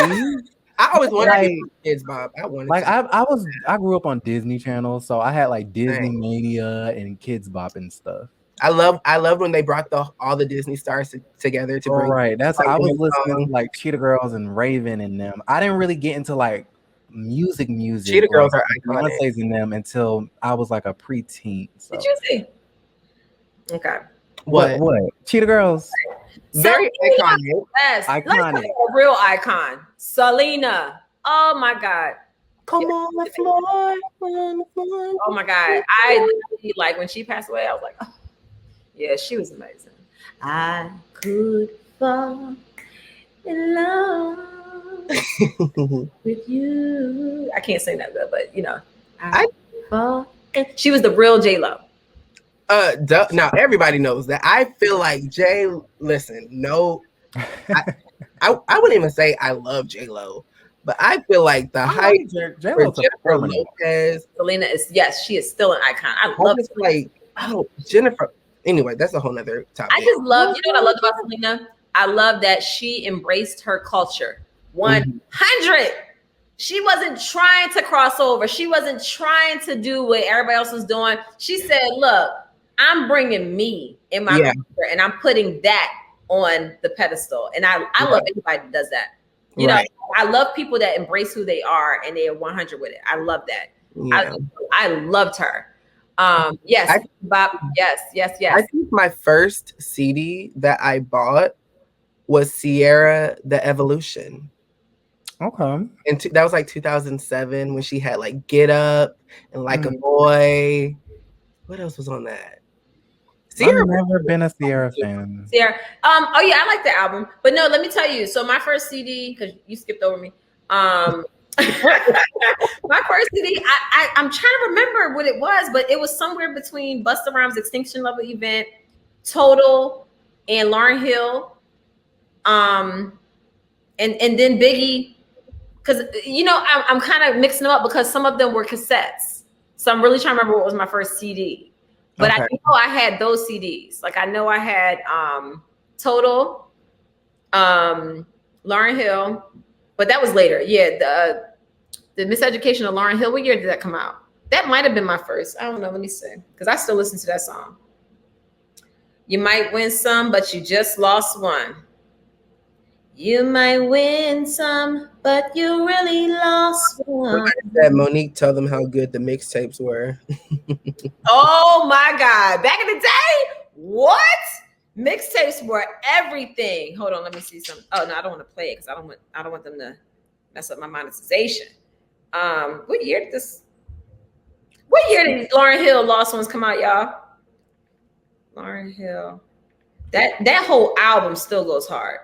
I always wanted Kids Bop. I grew up on Disney Channel, so I had like Disney Mania and Kids Bop and stuff. I loved when they brought all the Disney stars together to bring. Right, that's I was listening to like Cheetah Girls and Raven and them. I didn't really get into like music. Cheetah Girls are iconic. Beyonce's in them until I was like a preteen. So. Did you see? Okay. What? Cheetah Girls. Very iconic. Yes. Iconic. Let's a real icon. Selena. Oh my God. Come on the floor. Oh my God. I literally, like, when she passed away, I was like, oh. Yeah, she was amazing. I could fall in love With you. I can't sing that good, but you know. She was the real J-Lo. Now everybody knows that. I feel like listen, no, I wouldn't even say I love J-Lo, but I feel like the hype for Jennifer Lopez. Selena is, yes, she is still an icon. I love it. Like, Jennifer. Anyway, that's a whole nother topic. I just love, you know what I loved about Selena? I love that she embraced her culture. 100. She wasn't trying to cross over. She wasn't trying to do what everybody else was doing. She said, look, I'm bringing me in my culture and I'm putting that on the pedestal. And I love anybody that does that. You know, I love people that embrace who they are and they are 100 with it. I love that. Yeah. I loved her. Yes, Bob. Yes. I think my first CD that I bought was Sierra The Evolution. Okay. And that was like 2007 when she had like Get Up and Like a Boy. What else was on that? Sierra. I've never been a Sierra fan. Sierra. Oh yeah, I like the album. But no, let me tell you. So my first CD, because you skipped over me. My first CD, I'm trying to remember what it was, but it was somewhere between Busta Rhymes' Extinction Level Event, Total, and Lauryn Hill. And then Biggie. Because, you know, I'm kind of mixing them up because some of them were cassettes. So I'm really trying to remember what was my first CD. But I know I had those CDs. Like I know I had Total, Lauryn Hill, but that was later. Yeah, the Miseducation of Lauryn Hill. What year did that come out? That might have been my first. I don't know. Let me see. Because I still listen to that song. You might win some, but you just lost one. You might win some, but you really lost one. That Monique, tell them how good the mixtapes were. Oh my God. Back in the day? What? Mixtapes were everything. Hold on, let me see something. Oh no, I don't want to play it because I don't want them to mess up my monetization. What year did Lauryn Hill Lost Ones come out, y'all? Lauryn Hill. That whole album still goes hard.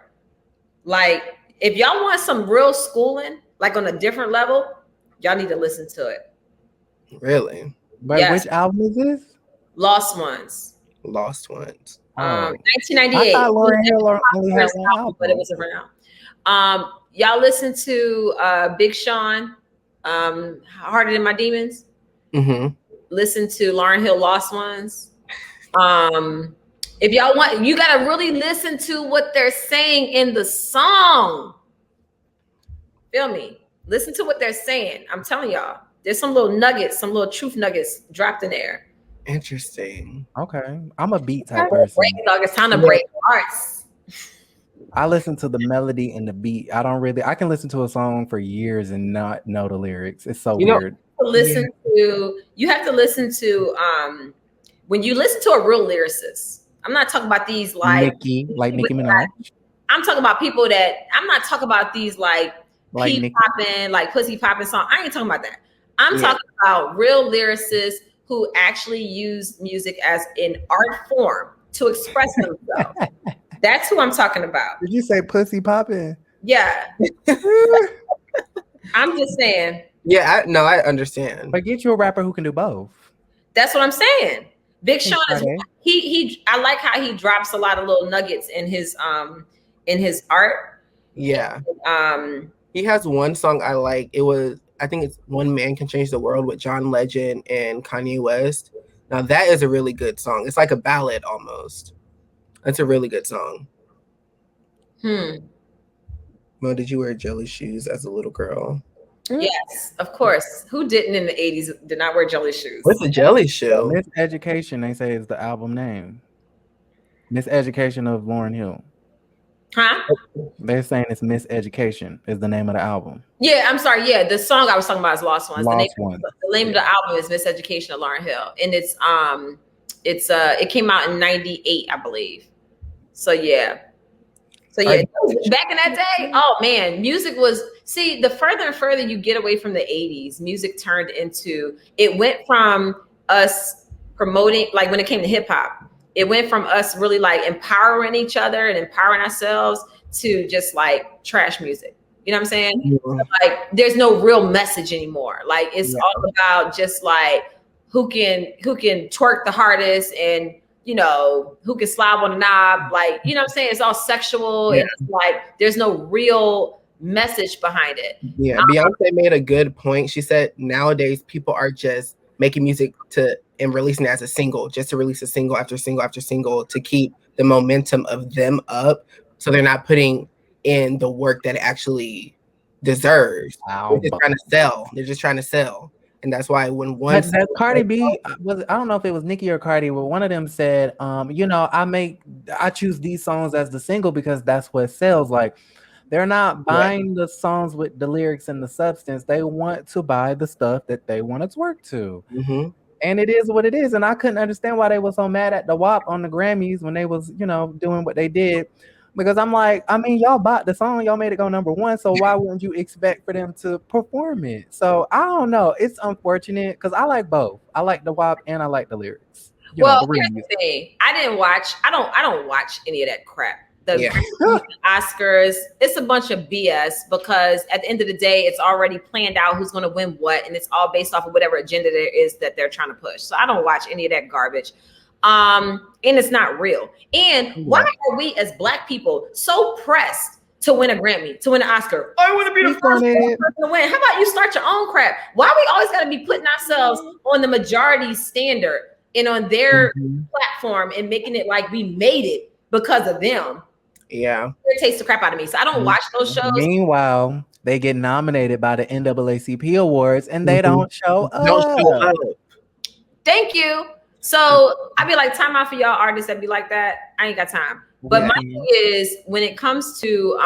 Like, if y'all want some real schooling, like on a different level, y'all need to listen to it. Really? But which album is this? Lost Ones. 1998. I thought Lauryn Hill only had one album, but it was around. Y'all listen to Big Sean, Harder Than My Demons. Mm-hmm. Listen to Lauryn Hill Lost Ones. If y'all want, you gotta really listen to what they're saying in the song. Feel me? Listen to what they're saying. I'm telling y'all, there's some little nuggets, some little truth nuggets dropped in there. Interesting. Okay, I'm a beat type person. Break, dog. It's time to break hearts. I listen to the melody and the beat. I can listen to a song for years and not know the lyrics. It's so weird. You have to listen to when you listen to a real lyricist. I'm not talking about these Nicki Minaj. I'm talking about people I'm not talking about these like pee popping, like pussy popping song. I ain't talking about that. I'm talking about real lyricists who actually use music as an art form to express themselves. That's who I'm talking about. Did you say pussy popping? Yeah. I'm just saying. Yeah, I understand. But get you a rapper who can do both. That's what I'm saying. Big Sean is I like how he drops a lot of little nuggets in his art. Yeah. He has one song I like. I think it's One Man Can Change the World with John Legend and Kanye West. Now that is a really good song. It's like a ballad almost. That's a really good song. Mo, did you wear jelly shoes as a little girl? Yes, of course. Who didn't in the 80s did not wear jelly shoes? What's a jelly shoe? Miseducation, they say, is the album name. Miseducation of Lauryn Hill. Huh? They're saying it's Miseducation is the name of the album. Yeah, I'm sorry. Yeah, the song I was talking about is Lost Ones. The name of the album is Miseducation of Lauryn Hill. And it came out in 98, I believe. So yeah. Back in that day, oh man, music was, the further and further you get away from the 80s, music it went from us promoting, like when it came to hip hop, it went from us really like empowering each other and empowering ourselves to just like trash music. You know what I'm saying? Mm-hmm. Like, there's no real message anymore. Like, it's all about just like who can twerk the hardest and, you know, who can slob on the knob. Like, you know what I'm saying? It's all sexual and it's like there's no real message behind it. Yeah, Beyonce made a good point. She said nowadays people are just making music and releasing it as a single, just to release a single after single after single to keep the momentum of them up. So they're not putting in the work that it actually deserves. They're just trying to sell. They're just trying to sell. And that's why when that Cardi B was, I don't know if it was Nicki or Cardi, but one of them said, you know, I choose these songs as the single because that's what sells. Like, they're not buying the songs with the lyrics and the substance. They want to buy the stuff that they want to twerk to. Mm-hmm. And it is what it is. And I couldn't understand why they were so mad at the WAP on the Grammys when they was, you know, doing what they did. Because I'm like, I mean, y'all bought the song, y'all made it go #1. So why wouldn't you expect for them to perform it? So I don't know. It's unfortunate because I like both. I like the WAP and I like the lyrics. Here's the thing. I don't watch any of that crap. The Oscars, it's a bunch of BS because at the end of the day, it's already planned out who's going to win what, and it's all based off of whatever agenda there is that they're trying to push. So I don't watch any of that garbage. And it's not real. And why are we as Black people so pressed to win a Grammy, to win an Oscar? I want to be the first person to win. How about you start your own crap? Why we always got to be putting ourselves on the majority standard and on their platform and making it like we made it because of them? Yeah. It takes the crap out of me. So I don't watch those shows. Meanwhile, they get nominated by the NAACP Awards and they don't show up. Thank you. So I'd be like, time out for y'all artists that be like that. I ain't got time. But my thing is, when it comes to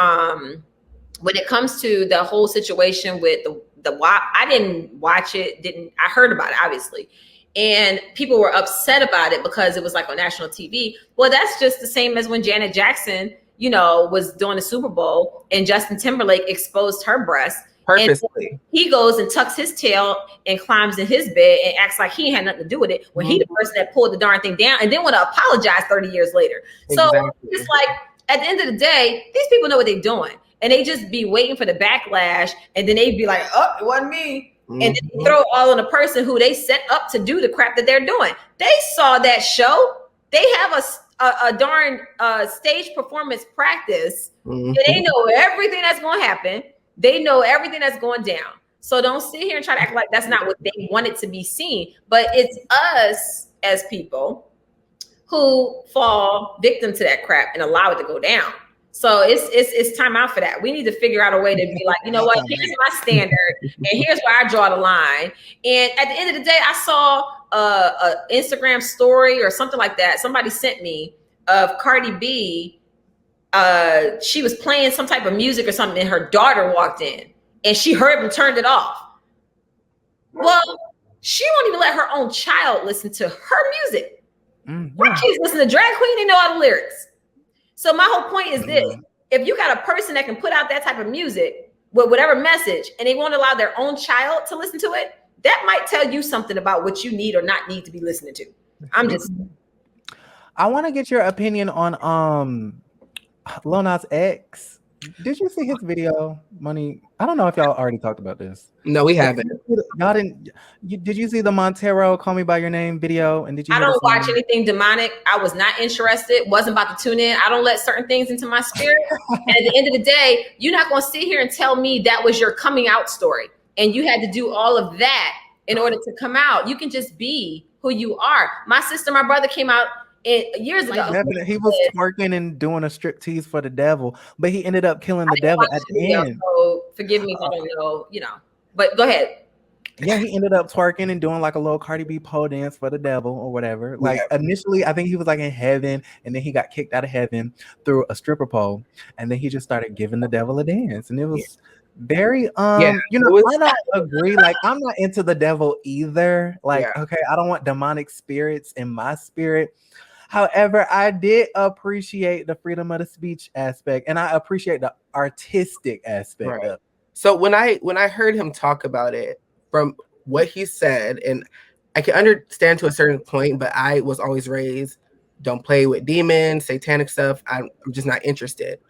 the whole situation with the WAP, I didn't watch it. I heard about it, obviously. And people were upset about it because it was like on national TV. Well, that's just the same as when Janet Jackson, you know, was doing the Super Bowl and Justin Timberlake exposed her breast. Purposely. And he goes and tucks his tail and climbs in his bed and acts like he had nothing to do with it when he the person that pulled the darn thing down and then want to apologize 30 years later. So it's like, at the end of the day, these people know what they're doing. And they just be waiting for the backlash. And then they'd be like, oh, it wasn't me. And then they throw it all on the person who they set up to do the crap that they're doing. They saw that show. They have a darn stage performance practice. And they know everything that's going to happen. They know everything that's going down. So don't sit here and try to act like that's not what they want it to be seen. But it's us as people who fall victim to that crap and allow it to go down. So it's time out for that. We need to figure out a way to be like, you know what, here's my standard and here's where I draw the line. And at the end of the day, I saw a Instagram story or something like that. Somebody sent me of Cardi B. She was playing some type of music or something and her daughter walked in and she heard and turned it off. Well, she won't even let her own child listen to her music. My kids listen to drag queen, they know all the lyrics. So my whole point is this: if you got a person that can put out that type of music with whatever message and they won't allow their own child to listen to it, that might tell you something about what you need or not need to be listening to. I want to get your opinion on Lil Nas X. Did you see his video, Monique? I don't know if y'all already talked about this. No, we haven't. Y'all didn't. Did you see the Montero "Call Me by Your Name" video? And did you? I don't watch anything demonic. I was not interested. Wasn't about to tune in. I don't let certain things into my spirit. And at the end of the day, you're not going to sit here and tell me that was your coming out story, and you had to do all of that in order to come out. You can just be who you are. My sister, my brother came out years ago. He was twerking and doing a striptease for the devil, but he ended up killing the devil at the end. So forgive me if I don't know, but go ahead. Yeah, he ended up twerking and doing like a little Cardi B pole dance for the devil or whatever. Like initially, I think he was like in heaven, and then he got kicked out of heaven through a stripper pole, and then he just started giving the devil a dance, and it was very I don't agree. Like, I'm not into the devil either. Like, okay, I don't want demonic spirits in my spirit. However, I did appreciate the freedom of the speech aspect, and I appreciate the artistic aspect of it. So when I heard him talk about it, from what he said, and I can understand to a certain point, but I was always raised, don't play with demons, satanic stuff. I'm just not interested.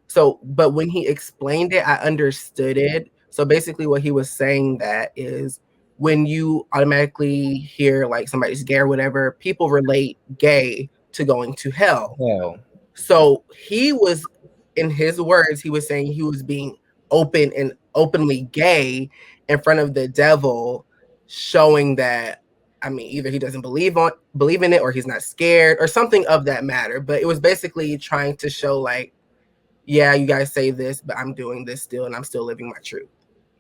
So, but when he explained it, I understood it. So basically what he was saying that is when you automatically hear like somebody's gay or whatever, people relate gay to going to hell. Hell. So he was, in his words, he was saying he was being open and openly gay in front of the devil, showing that, I mean, either he doesn't believe in it or he's not scared or something of that matter. But it was basically trying to show like, yeah, you guys say this, but I'm doing this still and I'm still living my truth.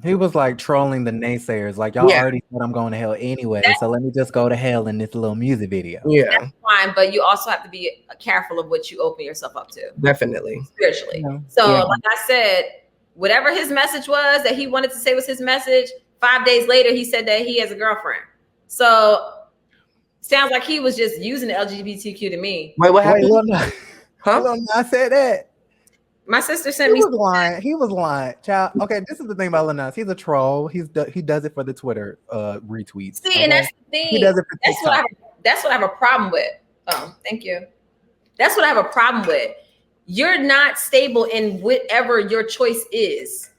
He was like trolling the naysayers, like y'all already said I'm going to hell anyway, so let me just go to hell in this little music video. Yeah, that's fine, but you also have to be careful of what you open yourself up to. Definitely, spiritually. Yeah. So, Yeah. like I said, whatever his message was that he wanted to say was his message. 5 days later, he said that he has a girlfriend. So, sounds like he was just using the LGBTQ to me. Wait, what happened? Huh? I said that. My sister sent me. He was lying. He was lying, child. Okay, this is the thing about Lil Nas. He's a troll. He does it for the Twitter retweets. See, and that's the thing. He does it for that's what I have a problem with. Oh, thank you. That's what I have a problem with. You're not stable in whatever your choice is.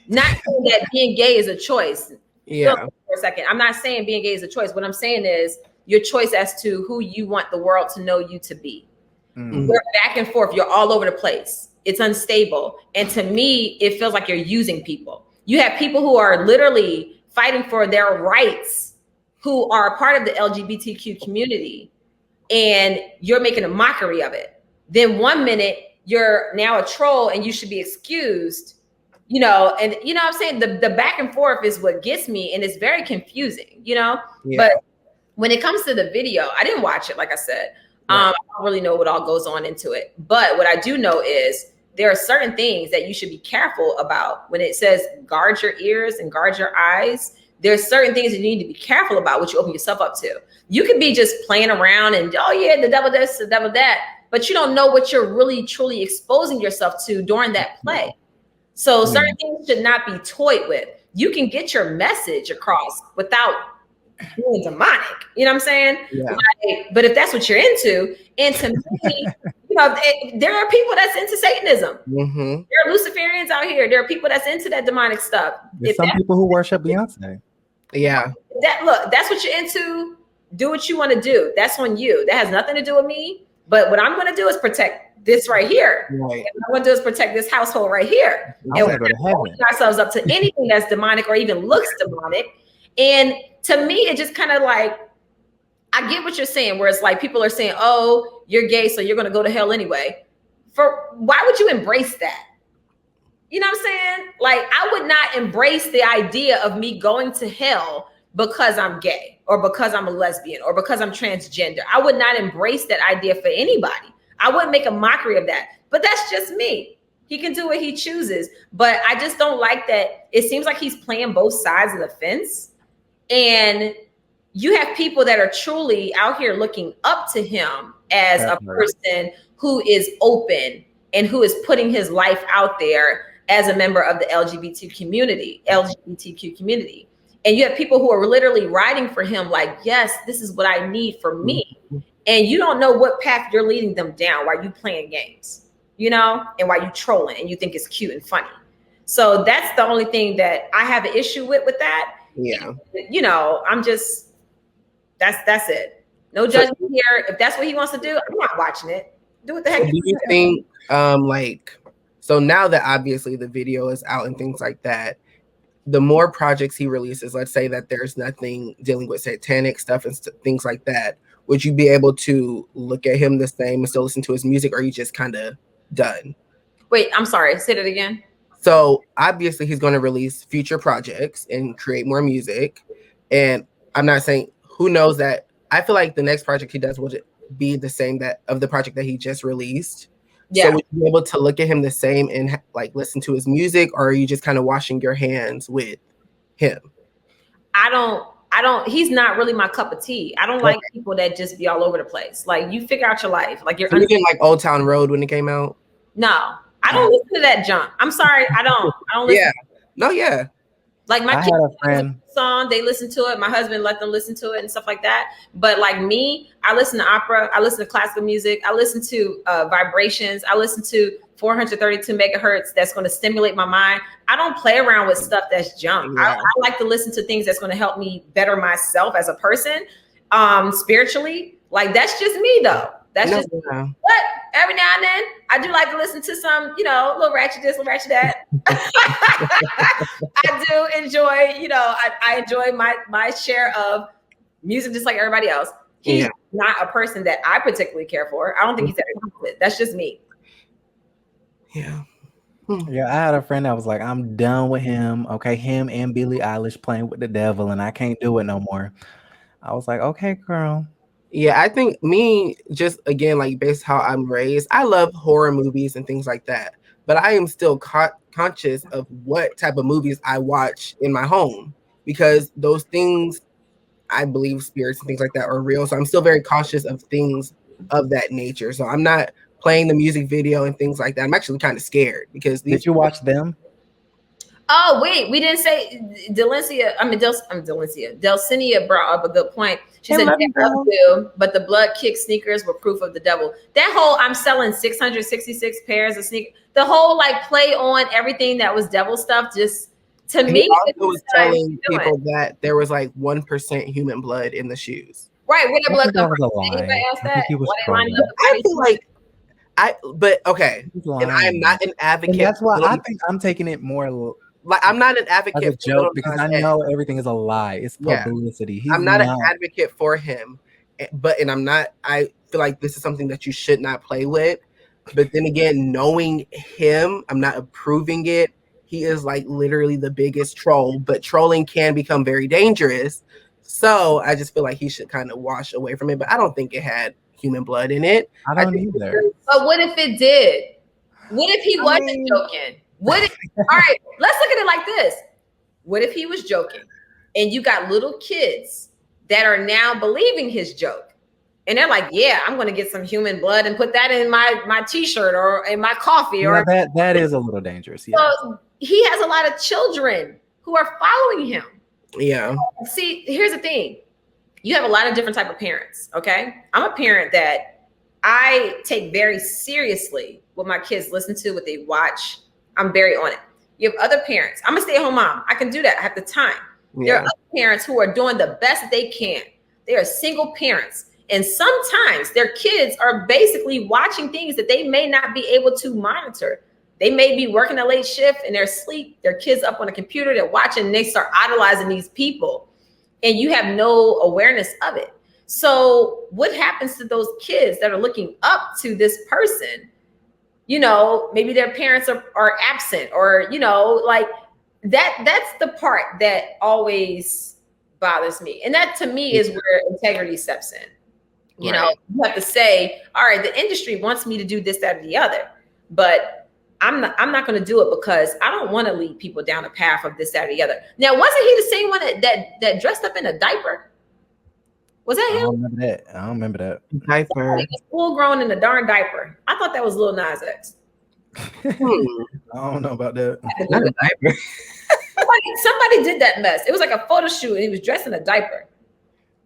Not saying that being gay is a choice. Yeah. For a second, I'm not saying being gay is a choice. What I'm saying is your choice as to who you want the world to know you to be. Mm. You're back and forth. You're all over the place. It's unstable. And to me, it feels like you're using people. You have people who are literally fighting for their rights, who are a part of the LGBTQ community, and you're making a mockery of it. Then 1 minute you're now a troll and you should be excused, you know, and you know what I'm saying? The back and forth is what gets me, and it's very confusing, you know? Yeah. But when it comes to the video, I didn't watch it, like I said. I don't really know what all goes on into it. But what I do know is there are certain things that you should be careful about. When it says guard your ears and guard your eyes, there's certain things that you need to be careful about what you open yourself up to. You could be just playing around and, oh yeah, the devil this, the devil that, but you don't know what you're really truly exposing yourself to during that play. So certain things should not be toyed with. You can get your message across without being demonic. You know what I'm saying? Yeah. Like, but if that's what you're into, and to me, you know, there are people that's into Satanism. Mm-hmm. There are Luciferians out here. There are people that's into that demonic stuff. There's some people who worship Beyonce. Yeah. That's what you're into. Do what you want to do. That's on you. That has nothing to do with me. But what I'm going to do is protect this right here. Right. And what I'm going to do is protect this household right here. I And wanna we're go to not opening ourselves up to anything that's demonic or even looks demonic. And to me, it just kind of like, I get what you're saying, where it's like people are saying, oh, you're gay, so you're going to go to hell anyway. Why would you embrace that? You know what I'm saying? Like, I would not embrace the idea of me going to hell because I'm gay or because I'm a lesbian or because I'm transgender. I would not embrace that idea for anybody. I wouldn't make a mockery of that. But that's just me. He can do what he chooses. But I just don't like that. It seems like he's playing both sides of the fence. And you have people that are truly out here looking up to him as a person who is open and who is putting his life out there as a member of the LGBTQ community. And you have people who are literally writing for him like, yes, this is what I need for me. And you don't know what path you're leading them down while you playing games, you know, and while you trolling and you think it's cute and funny. So that's the only thing that I have an issue with that. Yeah. You know, I'm just, that's it. No judgment here. If that's what he wants to do, I'm not watching it. Do what the heck. Do you think, like, so now that obviously the video is out and things like that, the more projects he releases, let's say that there's nothing dealing with satanic stuff and things like that, would you be able to look at him the same and still listen to his music, or are you just kind of done? Wait, I'm sorry. Say that again. So obviously he's going to release future projects and create more music. And I'm not saying, who knows, that I feel like the next project he does will be the same that of the project that he just released. Yeah. So would you be able to look at him the same and like listen to his music, or are you just kind of washing your hands with him? I don't, he's not really my cup of tea. I don't like people that just be all over the place. Like, you figure out your life. Like, you're didn't like Old Town Road when it came out? No, I don't listen to that junk. I'm sorry. I don't listen. Yeah. No, yeah. Like my I kids had a friend. song, they listen to it. My husband let them listen to it and stuff like that. But like me, I listen to opera. I listen to classical music. I listen to vibrations. I listen to 432 megahertz. That's going to stimulate my mind. I don't play around with stuff that's junk. Yeah. I like to listen to things that's going to help me better myself as a person, spiritually. Like that's just me though. That's just. But every now and then, I do like to listen to some, little ratchet this, little ratchet that. I do enjoy, I enjoy my share of music just like everybody else. He's not a person that I particularly care for. I don't think he's that talented. That's just me. Yeah. Yeah, I had a friend that was like, I'm done with him. Okay, him and Billie Eilish playing with the devil, and I can't do it no more. I was like, okay, girl. Yeah, I think me, just again, like based how I'm raised, I love horror movies and things like that. But I am still conscious of what type of movies I watch in my home, because those things, I believe spirits and things like that are real. So I'm still very cautious of things of that nature. So I'm not playing the music video and things like that. I'm actually kind of scared because Did you watch them? Oh, wait, we didn't say Delcinia brought up a good point. She said, but the blood kick sneakers were proof of the devil. That whole, I'm selling 666 pairs of sneakers, the whole like play on everything that was devil stuff, just to me. He also was telling people that there was like 1% human blood in the shoes. Right, where the blood come from? Anybody else that? I feel like, okay, and I'm not an advocate. And that's why I think I'm taking it more like I'm not an advocate as a joke, because I know everything is a lie. It's publicity. I'm not an advocate for him, and I'm not. I feel like this is something that you should not play with. But then again, knowing him, I'm not approving it. He is like literally the biggest troll, but trolling can become very dangerous. So I just feel like he should kind of wash away from it. But I don't think it had human blood in it. I don't either. But what if it did? What if he wasn't joking? All right, let's look at it like this. What if he was joking and you got little kids that are now believing his joke? And they're like, yeah, I'm going to get some human blood and put that in my t-shirt or in my coffee. Or that is a little dangerous. Yeah. So he has a lot of children who are following him. Yeah. See, here's the thing. You have a lot of different type of parents, okay? I'm a parent that I take very seriously what my kids listen to, what they watch. I'm very on it. You have other parents. I'm a stay-at-home mom. I can do that. I have the time. Yeah. There are other parents who are doing the best they can. They are single parents. And sometimes their kids are basically watching things that they may not be able to monitor. They may be working a late shift in their sleep. Their kids up on a computer, they're watching, and they start idolizing these people. And you have no awareness of it. So what happens to those kids that are looking up to this person? Maybe their parents are absent, or, like that's the part that always bothers me. And that to me is where integrity steps in. You have to say, all right, the industry wants me to do this, that, or the other, but I'm not going to do it because I don't want to lead people down a path of this, that, or the other. Now, wasn't he the same one that dressed up in a diaper? Was that him? I don't remember that. Diaper. He was full grown in a darn diaper. I thought that was Lil Nas X. I don't know about that. Somebody did that mess. It was like a photo shoot and he was dressed in a diaper.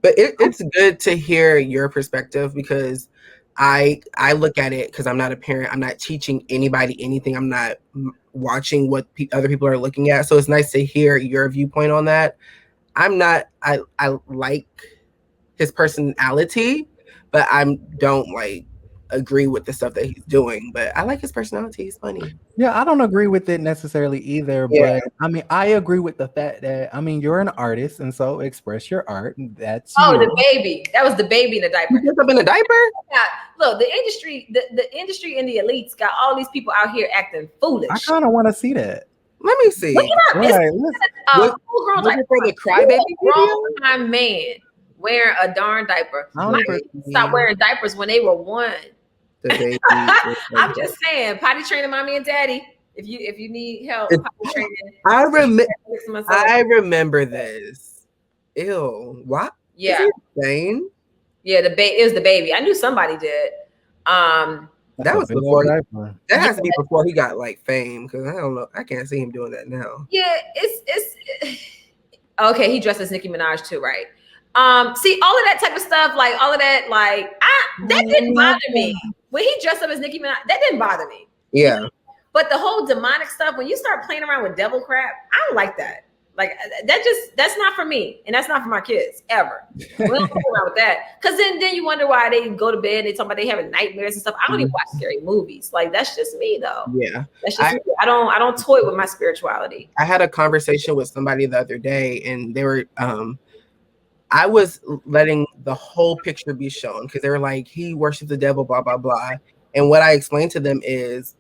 But it's good to hear your perspective, because I look at it, because I'm not a parent. I'm not teaching anybody anything. I'm not watching what other people are looking at. So it's nice to hear your viewpoint on that. I like his personality, but I don't like agree with the stuff that he's doing. But I like his personality. He's funny. Yeah, I don't agree with it necessarily either. Yeah. But I mean, I agree with the fact that you're an artist, and so express your art. That's the baby. That was the baby in the diaper. He up in a diaper? Yeah. Look, the industry and the elites got all these people out here acting foolish. I kind of want to see that. Let me see. Look at that. full-grown diaper. For the crybaby grown-time man wearing a darn diaper. My kids stopped wearing diapers when they were 1. The baby. I'm just saying, potty training mommy and daddy. If you need help, potty training. I remember this. Ew. What? Yeah. Insane. Yeah, it was the baby. I knew somebody did. That was before. That has to be before he got like fame, because I don't know. I can't see him doing that now. Yeah, it's okay, he dressed as Nicki Minaj too, right? See, all of that type of stuff, like all of that, like that didn't bother me. When he dressed up as Nicki Minaj, that didn't bother me. Yeah. But the whole demonic stuff, when you start playing around with devil crap, I don't like that. Like that's not for me, and that's not for my kids ever. We don't play around with that, because then you wonder why they go to bed. They talk about they having nightmares and stuff. I don't even watch scary movies. Like that's just me, though. Yeah, that's just me. I don't toy with my spirituality. I had a conversation with somebody the other day, and they were I was letting the whole picture be shown because they were like, he worships the devil, blah blah blah. And what I explained to them is,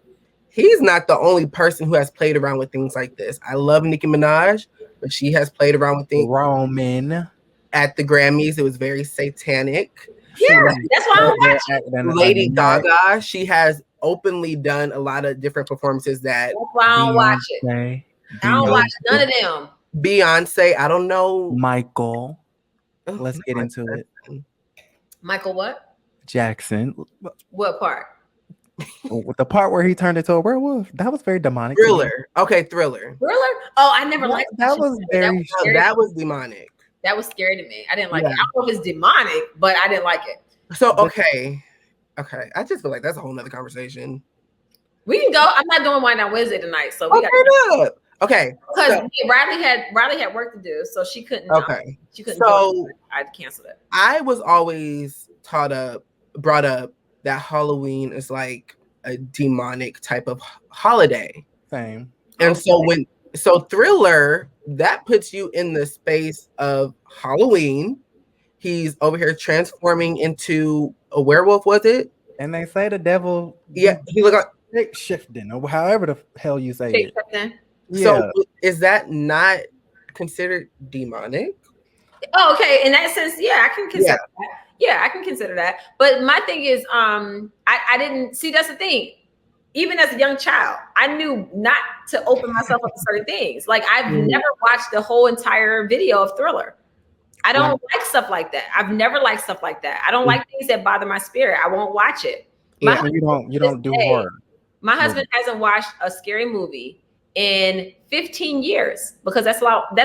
he's not the only person who has played around with things like this. I love Nicki Minaj, but she has played around with things. Roman. At the Grammys, it was very satanic. Yeah, that's why I don't watch it. Lady Gaga, she has openly done a lot of different performances that. That's why I don't watch it. I don't watch none of them. Beyonce, I don't know. Michael. Let's get into it. Michael what? Jackson. What part? The part where he turned into a werewolf. That was very demonic. Thriller. Okay, Thriller. Thriller? Oh, I never liked that. Was very that was demonic. That was scary to me. I didn't like it. I don't know if it's demonic, but I didn't like it. So okay. I just feel like that's a whole nother conversation. We can go. I'm not doing Wine Down Wednesday tonight, so we got to Okay. Because Riley had work to do, so she couldn't. Okay. She couldn't. So I'd cancel it. I was always brought up that Halloween is like a demonic type of holiday. Same. And so Thriller, that puts you in the space of Halloween. He's over here transforming into a werewolf, was it? And they say the devil. Yeah, he look like shape shifting, or however the hell you say it. Yeah. So is that not considered demonic? Oh, okay. In that sense, yeah, I can consider that. Yeah, I can consider that. But my thing is, I didn't see. That's the thing. Even as a young child, I knew not to open myself up to certain things. Like I've never watched the whole entire video of Thriller. I don't like stuff like that. I've never liked stuff like that. I don't like things that bother my spirit. I won't watch it. Yeah, you don't do horror. My husband hasn't watched a scary movie in 15 years because that's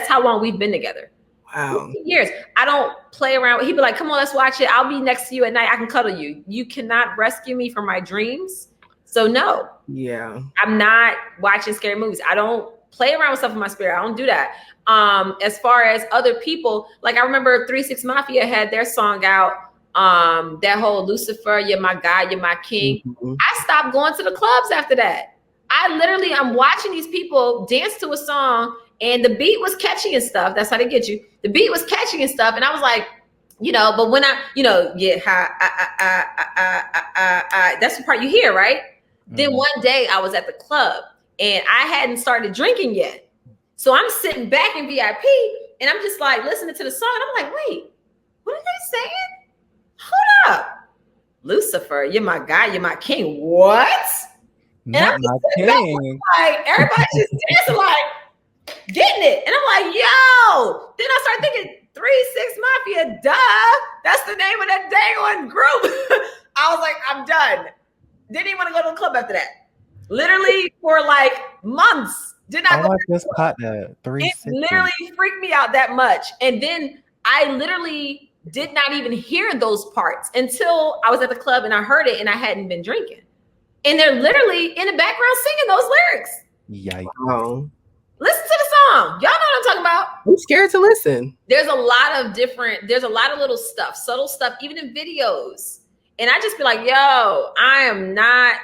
how long we've been together. Wow. 15 years. I don't play around. He'd be like, come on, let's watch it. I'll be next to you at night. I can cuddle you. You cannot rescue me from my dreams. So no. Yeah. I'm not watching scary movies. I don't play around with stuff in my spirit. I don't do that. As far as other people, like I remember 3 6 Mafia had their song out. That whole Lucifer, you're my God, you're my king. Mm-hmm. I stopped going to the clubs after that. I'm watching these people dance to a song and the beat was catchy and stuff. That's how they get you. The beat was catchy and stuff. And I was like, but when that's the part you hear, right? Mm-hmm. Then one day I was at the club and I hadn't started drinking yet. So I'm sitting back in VIP and I'm just like listening to the song. And I'm like, wait, what are they saying? Hold up. Lucifer, you're my God, you're my king. What? Not and my king. Like everybody's just dancing, like getting it. And I'm like, yo. Then I started thinking 3 6 Mafia, duh. That's the name of that dang one group. I was like, I'm done. Didn't even want to go to the club after that. Literally for like months. Did not go to the club. That 3 it 6. Literally freaked me out that much. And then I literally did not even hear those parts until I was at the club and I heard it and I hadn't been drinking. And they're literally in the background singing those lyrics. Yikes. Oh. Listen to the song. Y'all know what I'm talking about. I'm scared to listen. There's a lot of little stuff, subtle stuff, even in videos. And I just be like, yo, I am not,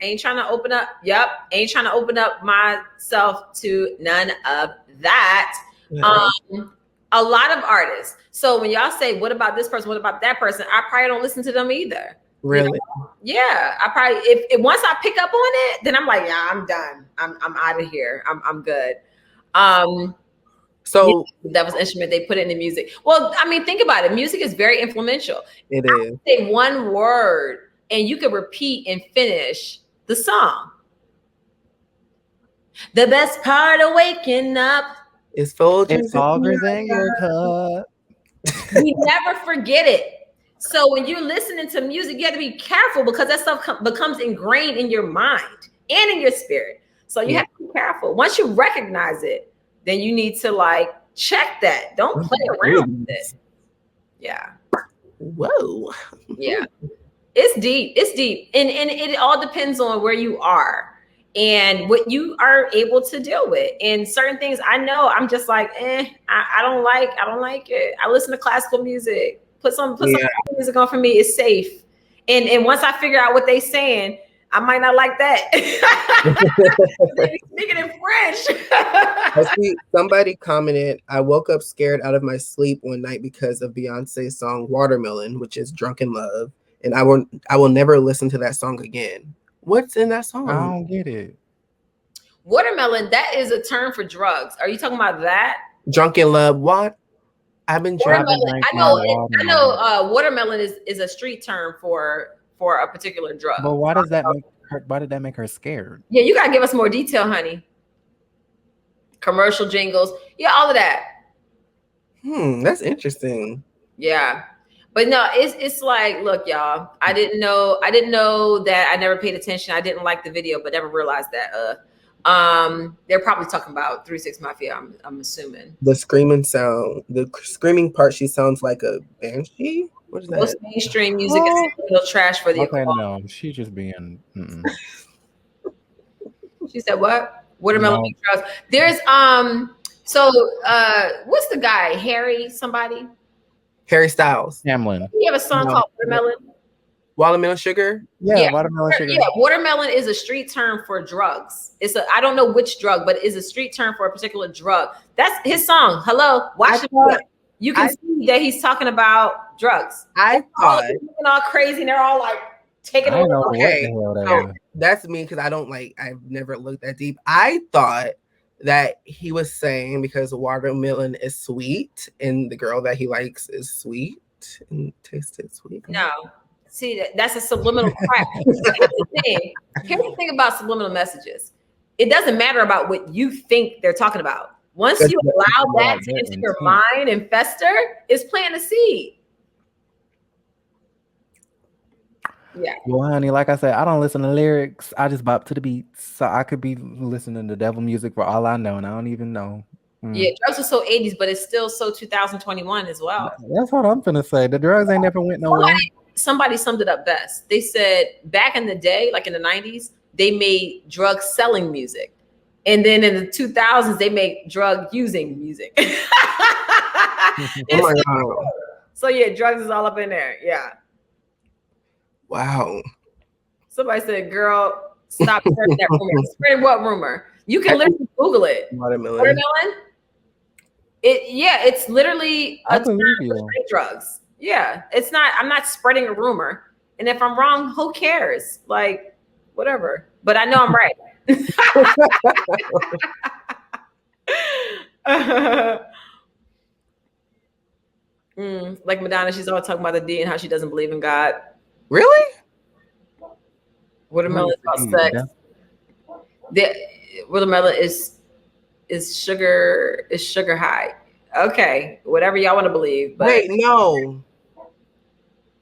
ain't trying to open up. Yep. Ain't trying to open up myself to none of that. Yeah. A lot of artists. So when y'all say, what about this person? What about that person? I probably don't listen to them either. Really? Yeah. I probably, if once I pick up on it, then I'm like, yeah, I'm done. I'm out of here. I'm good. So that was an instrument they put in the music. Well, I mean, think about it. Music is very influential. It is. Say one word and you can repeat and finish the song. The best part of waking up is Folgers in your cup. We never forget it. So when you're listening to music, you have to be careful because that stuff becomes ingrained in your mind and in your spirit. So you have to be careful. Once you recognize it, then you need to like check that. Don't play around with it. Yeah. Whoa. Yeah. It's deep. It's deep. And it all depends on where you are and what you are able to deal with. And certain things I know I'm just like, I don't like it. I listen to classical music. Put some music on for me. It's safe. And once I figure out what they saying, I might not like that. They be speaking in French. I see somebody commented, I woke up scared out of my sleep one night because of Beyonce's song Watermelon, which is Drunken Love. And I will never listen to that song again. What's in that song? I don't get it. Watermelon, that is a term for drugs. Are you talking about that? Drunken Love, what? I've been watermelon. I know watermelon is a street term for a particular drug. But why does that make her, why did that make her scared? Yeah, you gotta give us more detail, honey. Commercial jingles. Yeah, all of that. That's interesting. Yeah. But no, it's like, look, y'all, I didn't know that. I never paid attention. I didn't like the video, but never realized that they're probably talking about 3 6 Mafia, I'm assuming. The screaming part, she sounds like a banshee. What is that? Most mainstream music is a little trash for the no, she's just being She said what? Watermelon drugs. There's so what's the guy? Harry somebody? Harry Styles. Hamlin. You have a song called Watermelon? Watermelon sugar? Yeah, watermelon sugar. Yeah, watermelon is a street term for drugs. I don't know which drug, but it is a street term for a particular drug. That's his song. Hello, watch it. You can see that he's talking about drugs. I thought looking all crazy and they're all like taking over. Okay, so that's me because I've never looked that deep. I thought that he was saying because watermelon is sweet and the girl that he likes is sweet and tasted sweet. No. See, that's a subliminal crap. Here's the thing about subliminal messages. It doesn't matter about what you think they're talking about. Once you allow that to enter your mind and fester, it's planting a seed. Yeah. Well, honey, like I said, I don't listen to lyrics. I just bop to the beats. So I could be listening to devil music for all I know, and I don't even know. Yeah, drugs are so 80s, but it's still so 2021 as well. That's what I'm finna say. The drugs ain't never went nowhere. Somebody summed it up best. They said back in the day, like in the 90s, they made drug selling music. And then in the 2000s, they made drug using music. Oh my God. So yeah, drugs is all up in there. Yeah. Wow. Somebody said, girl, stop spreading that rumor. Spread what rumor? You can literally Google it. Watermelon? It's literally a term for street drugs. Yeah, it's not. I'm not spreading a rumor, and if I'm wrong, who cares? Like, whatever. But I know I'm right. Like Madonna, she's always talking about the D and how she doesn't believe in God. Really? Watermelon is about sex. Watermelon is sugar high. Okay, whatever y'all want to believe. But wait, no.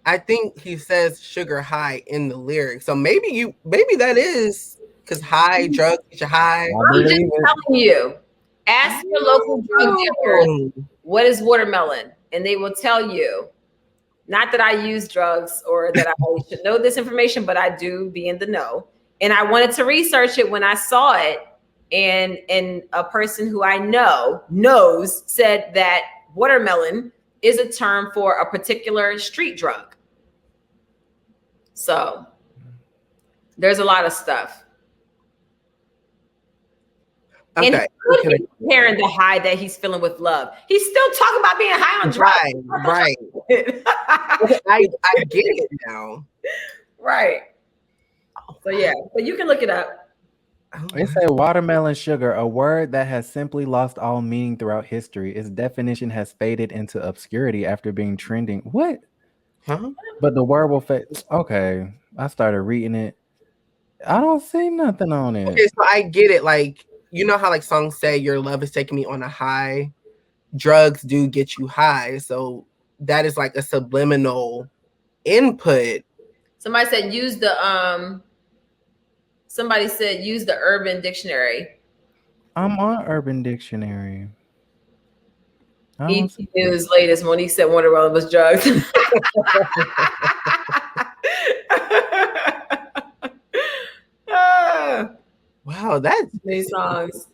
I think he says sugar high in the lyrics. So maybe that is because high drugs get you high. I'm just telling you. Ask your local drug dealers what is watermelon, and they will tell you. Not that I use drugs or that I should know this information, but I do be in the know. And I wanted to research it when I saw it. And a person who I knows said that watermelon is a term for a particular street drug. So there's a lot of stuff. Okay. And he could be comparing the high that he's feeling with love. He's still talking about being high on drugs. Right. I get it now. Right. So yeah, but you can look it up. It said watermelon sugar, a word that has simply lost all meaning throughout history. Its definition has faded into obscurity after being trending. What? Huh? But the word will fade. Okay. I started reading it. I don't see nothing on it. Okay, so I get it. Like, you know how like songs say your love is taking me on a high. Drugs do get you high. So that is like a subliminal input. Somebody said use the Urban Dictionary. I'm on Urban Dictionary. ET News latest. Monique said Wonderwell was drugs. Wow, that's these songs.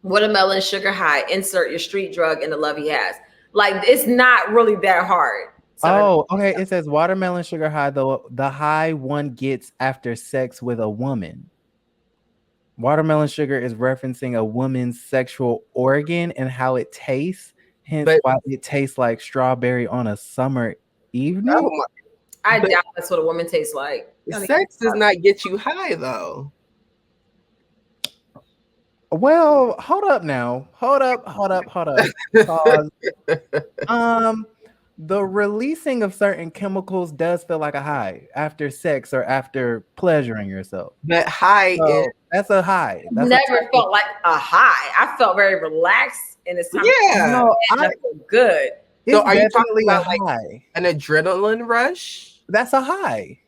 Watermelon sugar high. Insert your street drug in the love he has. Like, it's not really that hard. Oh, okay. It says watermelon sugar high, the high one gets after sex with a woman. Watermelon sugar is referencing a woman's sexual organ and how it tastes. Hence why it tastes like strawberry on a summer evening. Oh I doubt that's what a woman tastes like. Sex does not get you high, though. Well, hold up now. Hold up. Pause. The releasing of certain chemicals does feel like a high after sex or after pleasuring yourself. But high that's a high. That's never felt like a high. I felt very relaxed in this time. Yeah, no, I feel good. So are you talking about like an adrenaline rush? That's a high.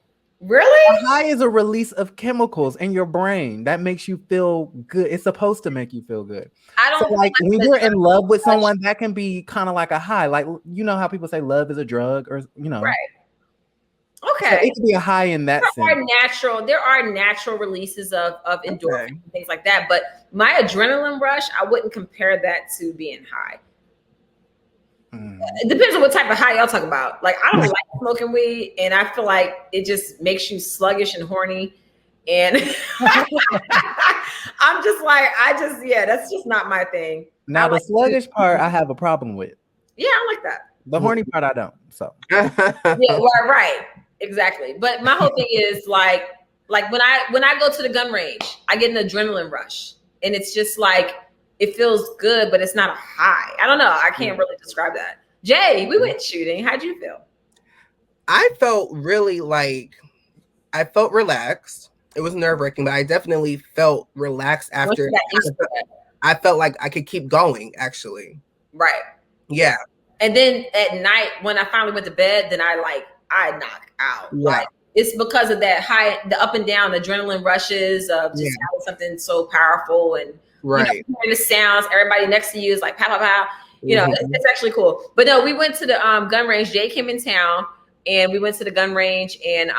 Really? A high is a release of chemicals in your brain that makes you feel good. It's supposed to make you feel good. I don't like when you're in love with someone, that can be kind of like a high. Like, you know how people say love is a drug, or right. Okay. So it could be a high in that sense. There are natural releases of endorphins and things like that. But my adrenaline rush, I wouldn't compare that to being high. It depends on what type of high y'all talking about. Like, I don't like smoking weed, and I feel like it just makes you sluggish and horny. And I'm just like, that's just not my thing. Now, the sluggish part, I have a problem with. Yeah, I like that. The horny part, I don't. So yeah, right, exactly. But my whole thing is like when I go to the gun range, I get an adrenaline rush, and it's just like, it feels good, but it's not a high. I don't know. I can't really describe that. Jay, we went shooting. How'd you feel? I felt I felt relaxed. It was nerve-wracking, but I definitely felt relaxed after. I felt like I could keep going, actually. Right. Yeah. And then at night, when I finally went to bed, then I knock out. Yeah. Like, it's because of that the up and down adrenaline rushes of just having something so powerful, and right. The sounds, everybody next to you is like pow, pow, pow. It's actually cool. But no, we went to the gun range. Jay came in town, and we went to the gun range, and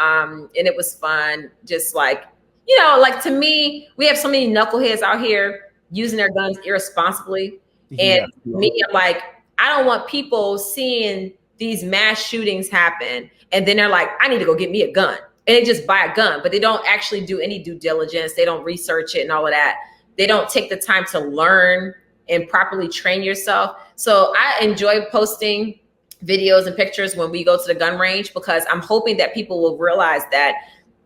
it was fun. Just like, like, to me, we have so many knuckleheads out here using their guns irresponsibly. And me, I'm like, I don't want people seeing these mass shootings happen, and then they're like, I need to go get me a gun. And they just buy a gun, but they don't actually do any due diligence. They don't research it and all of that. They don't take the time to learn and properly train yourself. So I enjoy posting videos and pictures when we go to the gun range, because I'm hoping that people will realize that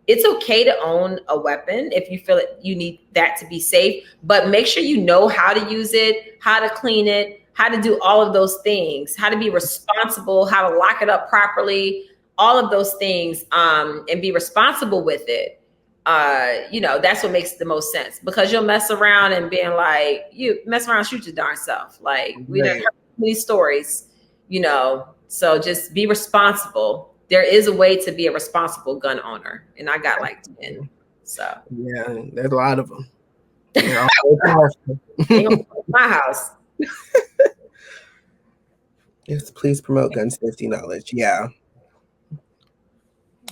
it's okay to own a weapon if you feel that you need that to be safe, but make sure you know how to use it, how to clean it, how to do all of those things, how to be responsible, how to lock it up properly, all of those things, and be responsible with it. That's what makes the most sense, because you'll mess around and being like, you mess around, shoot your darn self. Like, we done heard these stories, so just be responsible. There is a way to be a responsible gun owner, and I got like 10. So yeah, there's a lot of them. My house. Yes, please promote gun safety knowledge. Yeah.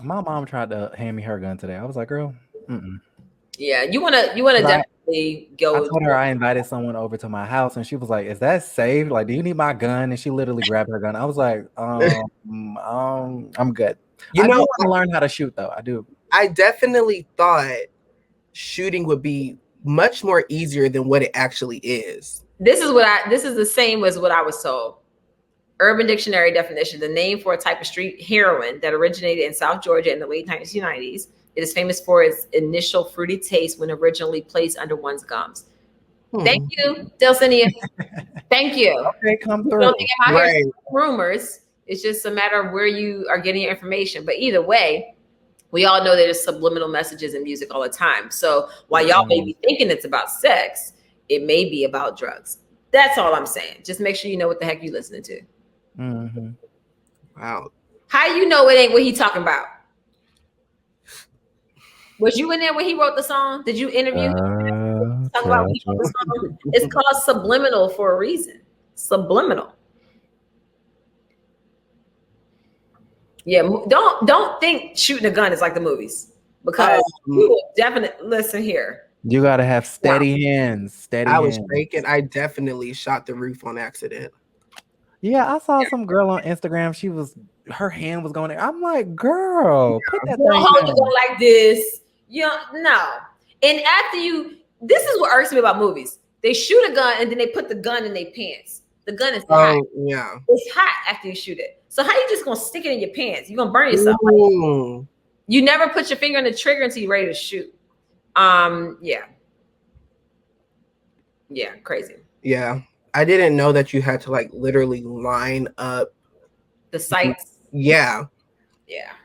My mom tried to hand me her gun today. I was like, girl, yeah, you wanna definitely go. I told her I invited someone over to my house, and she was like, is that safe? Like, do you need my gun? And she literally grabbed her gun. I was like, I'm good. I want to learn how to shoot, though. I do. I definitely thought shooting would be much more easier than what it actually is. This is the same as what I was told. Urban Dictionary definition: the name for a type of street heroin that originated in South Georgia in the late 1990s. It is famous for its initial fruity taste when originally placed under one's gums. Thank you, Delcinia. Thank you. Okay, come through. Don't think I'm out here rumors. It's just a matter of where you are getting your information. But either way, we all know there's subliminal messages in music all the time. So while y'all may be thinking it's about sex, it may be about drugs. That's all I'm saying. Just make sure you know what the heck you're listening to. Mm-hmm. Wow. How you know it ain't what he talking about? Was you in there when he wrote the song? Did you interview him? Talk about when he wrote the song. It's called Subliminal for a reason. Subliminal. Yeah, don't think shooting a gun is like the movies, because you will definitely listen here. You gotta have steady hands. I was faking. I definitely shot the roof on accident. Yeah, I saw some girl on Instagram. Her hand was going there. I'm like, girl, put that thing hold down. it like this. No. And after this is what irks me about movies. They shoot a gun and then they put the gun in their pants. The gun is hot. Yeah. It's hot after you shoot it. So how you just gonna stick it in your pants? You're gonna burn yourself. You never put your finger on the trigger until you're ready to shoot. Yeah, crazy. Yeah. I didn't know that you had to like literally line up the sights. Yeah.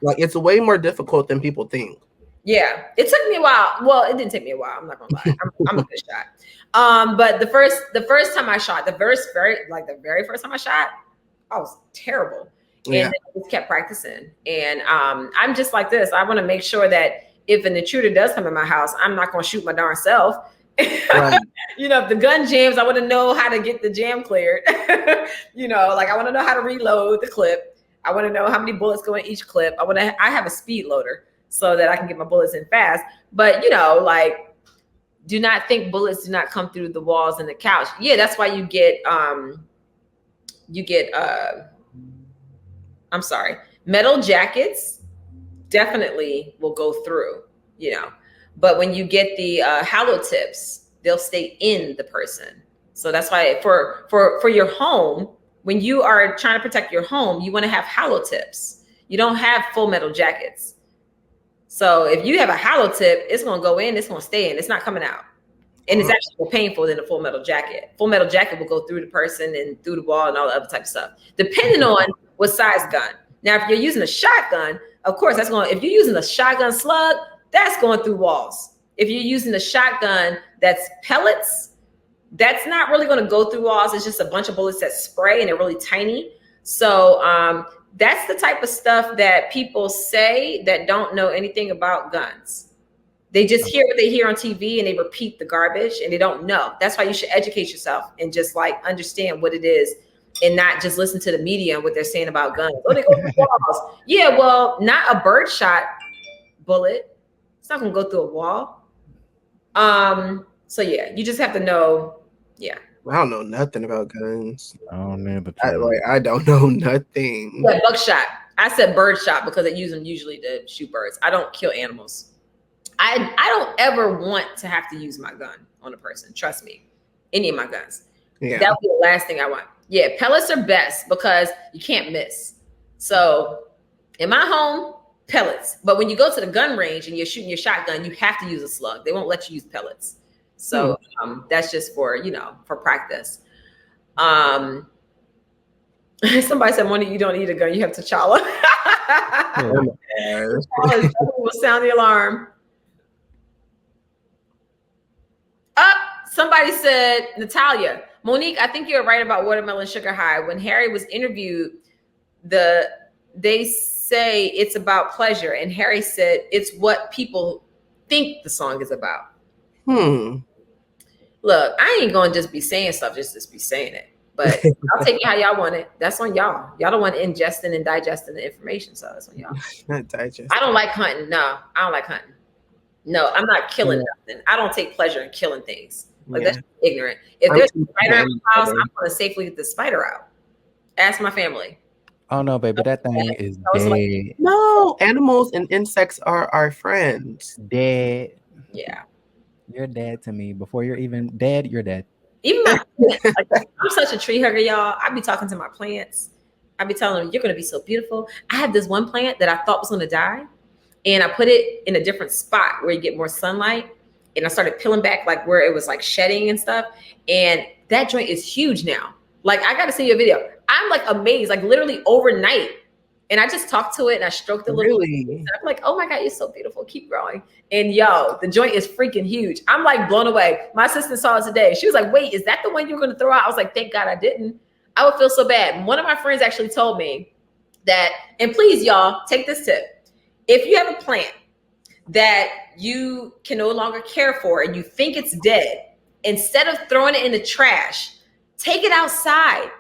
Like it's way more difficult than people think. Yeah, it took me a while. Well, it didn't take me a while. I'm not gonna lie. I'm a good shot. But the first time I shot, the very first time I shot, I was terrible. And then I just kept practicing. And I'm just like this. I want to make sure that if an intruder does come in my house, I'm not gonna shoot my darn self. Right. If the gun jams, I want to know how to get the jam cleared. I want to know how to reload the clip. I want to know how many bullets go in each clip. I have a speed loader so that I can get my bullets in fast. But do not think bullets do not come through the walls and the couch. Yeah, that's why you get metal jackets definitely will go through, but when you get the hollow tips, they'll stay in the person. So that's why for your home, when you are trying to protect your home, you want to have hollow tips. You don't have full metal jackets. So if you have a hollow tip, it's going to go in, it's going to stay in, it's not coming out. And it's actually more painful than a full metal jacket. Full metal jacket will go through the person and through the wall and all the other type of stuff, depending on what size gun. Now, if you're using a shotgun, of course, if you're using a shotgun slug, that's going through walls. If you're using a shotgun that's pellets, that's not really going to go through walls. It's just a bunch of bullets that spray and they're really tiny. So that's the type of stuff that people say that don't know anything about guns. They just hear what they hear on TV and they repeat the garbage and they don't know. That's why you should educate yourself and just understand what it is and not just listen to the media and what they're saying about guns. Oh, they go through walls. Yeah, well, not a birdshot bullet. It's not going to go through a wall. So yeah, you just have to know. Yeah. I don't know nothing about guns. I don't know nothing. Yeah, buckshot. I said birdshot because they use them usually to shoot birds. I don't kill animals. I don't ever want to have to use my gun on a person. Trust me. Any of my guns. Yeah. That would be the last thing I want. Yeah, pellets are best because you can't miss. So in my home, pellets. But when you go to the gun range and you're shooting your shotgun, you have to use a slug. They won't let you use pellets. So that's just for practice. Somebody said, Monique, you don't need a gun. You have T'Challa. T'Challa will sound the alarm. Somebody said, Natalia, Monique, I think you're right about Watermelon Sugar High. When Harry was interviewed, they say it's about pleasure. And Harry said it's what people think the song is about. Look, I ain't going to just be saying stuff just to be saying it. But I'll take it how y'all want it. That's on y'all. Y'all don't want ingesting and digesting the information. So that's on y'all. Not digesting. I don't like hunting. No, I don't like hunting. No, I'm not killing nothing. I don't take pleasure in killing things. That's ignorant. If there's a spider in my house, I'm going to safely get the spider out. Ask my family. Oh no, baby, that thing is dead. No, animals and insects are our friends. Dead. Yeah. You're dead to me. Before you're even dead, you're dead. Even I'm such a tree hugger, y'all. I be talking to my plants. I be telling them, you're going to be so beautiful. I have this one plant that I thought was going to die. And I put it in a different spot where you get more sunlight. And I started peeling back where it was shedding and stuff. And that joint is huge now. I got to send you a video. I'm amazed, literally overnight. And I just talked to it and I stroked it a little bit. And I'm like, oh my God, you're so beautiful. Keep growing. And the joint is freaking huge. I'm blown away. My assistant saw it today. She was like, wait, is that the one you were going to throw out? I was like, thank God I didn't. I would feel so bad. One of my friends actually told me that, and please, y'all, take this tip. If you have a plant that you can no longer care for and you think it's dead, instead of throwing it in the trash, take it outside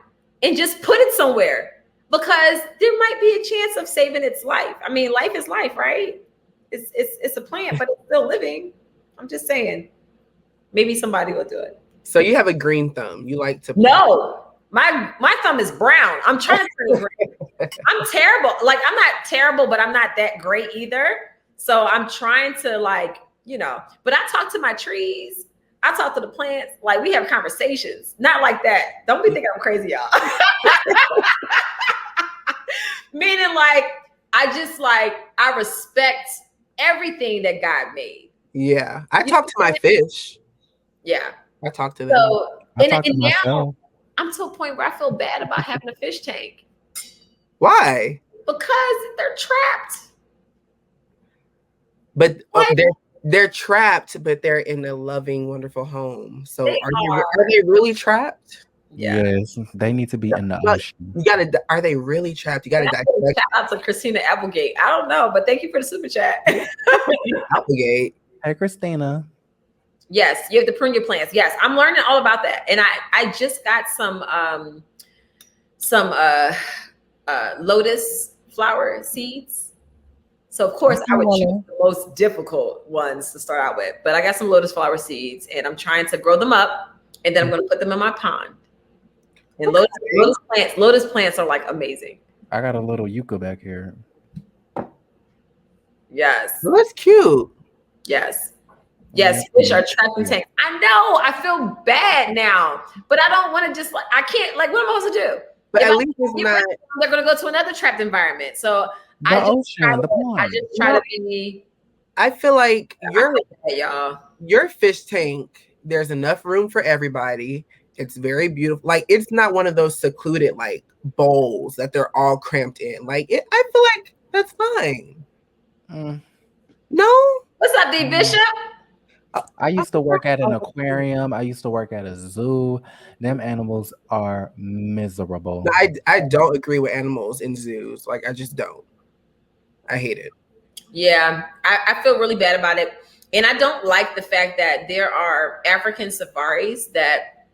and just put it somewhere, because there might be a chance of saving its life. I mean, life is life, right? It's a plant, but it's still living. I'm just saying, maybe somebody will do it. So you have a green thumb. You like to No. My thumb is brown. I'm trying to turn it green. I'm terrible. Like, I'm not terrible, but I'm not that great either. So I'm trying to, like, you know, but I talk to my trees. I talk to the plants. Like, we have conversations. Not like that. Don't be thinking I'm crazy, y'all. Meaning, like, I respect everything that God made. Yeah. I talk to my fish. Yeah. I talk to them. So, and now myself. I'm to a point where I feel bad about having a fish tank. Why? Because they're trapped. But they're trapped, but they're in a loving, wonderful home. So are they really trapped? Yeah. Yes, they need to be in the ocean. Are they really trapped? You gotta Shout out to Christina Applegate. I don't know, but thank you for the super chat. Applegate. Hey, Christina. Yes, you have to prune your plants. Yes, I'm learning all about that. And I just got some lotus flower seeds. So of course I would choose the most difficult ones to start out with. But I got some lotus flower seeds and I'm trying to grow them up, and then I'm going to put them in my pond. And lotus plants are like amazing. I got a little yucca back here. Yes. Well, that's cute. Yes. Yes, fish are trapped in tanks. I know. I feel bad now, but I don't want to just like, I can't, like, what am I supposed to do? But if at least it's not. They're going to go to another trapped environment. So I just try to be. I feel like y'all. Your fish tank, there's enough room for everybody. It's very beautiful. Like, it's not one of those secluded like bowls that they're all cramped in. Like, I feel like that's fine. No. What's up, D Bishop? I used to work at an aquarium. I used to work at a zoo. Them animals are miserable. I don't agree with animals in zoos. Like, I just don't. I hate it. Yeah, I feel really bad about it. And I don't like the fact that there are African safaris that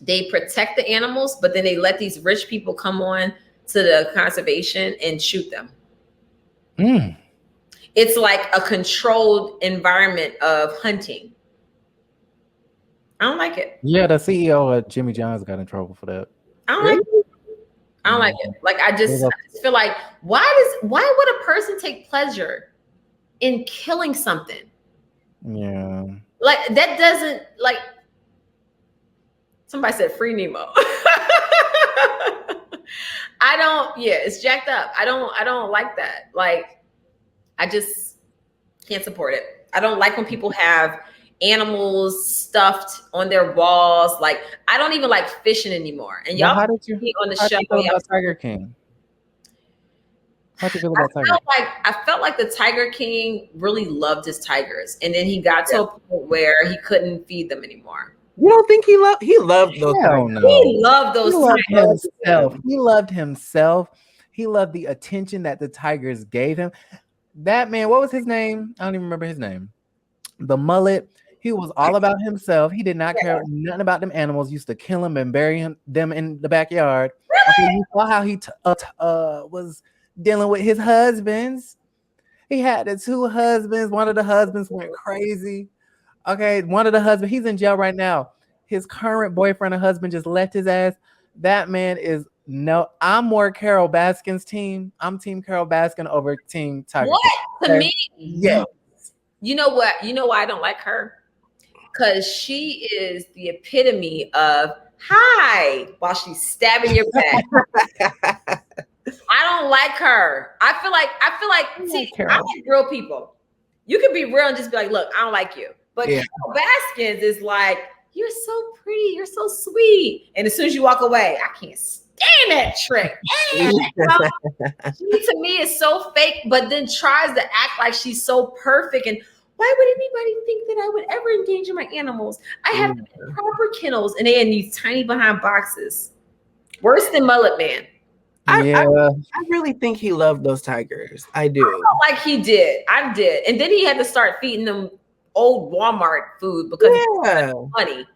they protect the animals, but then they let these rich people come on to the conservation and shoot them. It's like a controlled environment of hunting. I don't like it. Yeah, the CEO of Jimmy John's got in trouble for that. I don't like it. I don't like it. Like, I just feel like, why would a person take pleasure in killing something? Yeah. Like, that doesn't, like, somebody said free Nemo. It's jacked up. I don't like that. Like, I just can't support it. I don't like when people have animals stuffed on their walls. Like, I don't even like fishing anymore. And y'all on the show about Tiger King. How'd you feel about Tiger? I felt like the Tiger King really loved his tigers, and then he got to a point where he couldn't feed them anymore. You don't think he loved those tigers? No. He loved those tigers. He loved himself. He loved the attention that the tigers gave him. That man, what was his name? I don't even remember his name. The mullet. He was all about himself. He did not care nothing about them animals. Used to kill them and bury them in the backyard. Okay, you saw how he was dealing with his husbands. He had the two husbands. One of the husbands went crazy. Okay, one of the husbands, he's in jail right now. His current boyfriend and husband just left his ass. That man is I'm more Carol Baskin's team. I'm team Carol Baskin over team Tiger. What? To me? Yeah. You know what? You know why I don't like her? Because she is the epitome of hi while she's stabbing your back. I don't like her. I feel like see, I like real people. You can be real and just be like, look, I don't like you. But Carol Baskins is like, you're so pretty, you're so sweet. And as soon as you walk away, I can't stand that trick. She to me is so fake, but then tries to act like she's so perfect. And why would anybody think that I would ever endanger my animals? I have proper kennels, and they in these tiny behind boxes. Worse than Mullet Man. Yeah, I really think he loved those tigers. I do. I felt like he did. I did. And then he had to start feeding them old Walmart food because he had money.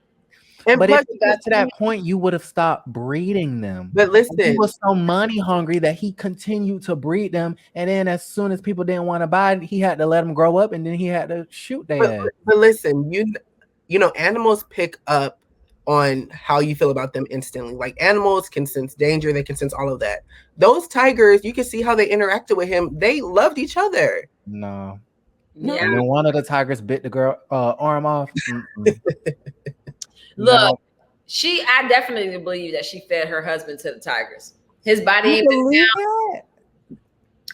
And but plus, if you got to that point, you would have stopped breeding them. But listen, he was so money hungry that he continued to breed them, and then as soon as people didn't want to buy it, he had to let them grow up, and then he had to shoot their ass. But listen, you know, animals pick up on how you feel about them instantly. Like animals can sense danger, they can sense all of that. Those tigers, you can see how they interacted with him. They loved each other. No. Yeah. And then one of the tigers bit the girl arm off. Look, I definitely believe that she fed her husband to the tigers. His body ain't been down.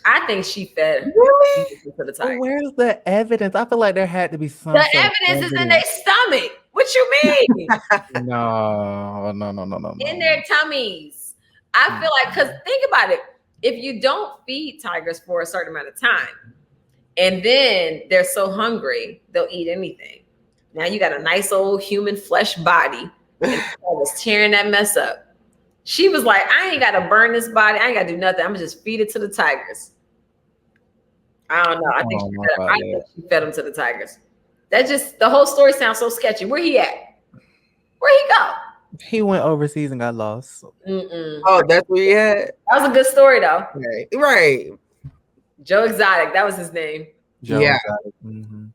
I think she fed him to the tigers. But where's the evidence? I feel like there had to be some. The evidence is in their stomach. What you mean? No. In their tummies. I feel like, because think about it. If you don't feed tigers for a certain amount of time, and then they're so hungry, they'll eat anything. Now you got a nice old human flesh body, and I was tearing that mess up. She was like, I ain't got to burn this body. I ain't got to do nothing. I'm going to just feed it to the tigers. I don't know. I think she fed him to the tigers. The whole story sounds so sketchy. Where he at? Where he go? He went overseas and got lost. Oh, that's where he at? That was a good story, though. Right. Joe Exotic. That was his name. Joe Exotic. Mm-hmm.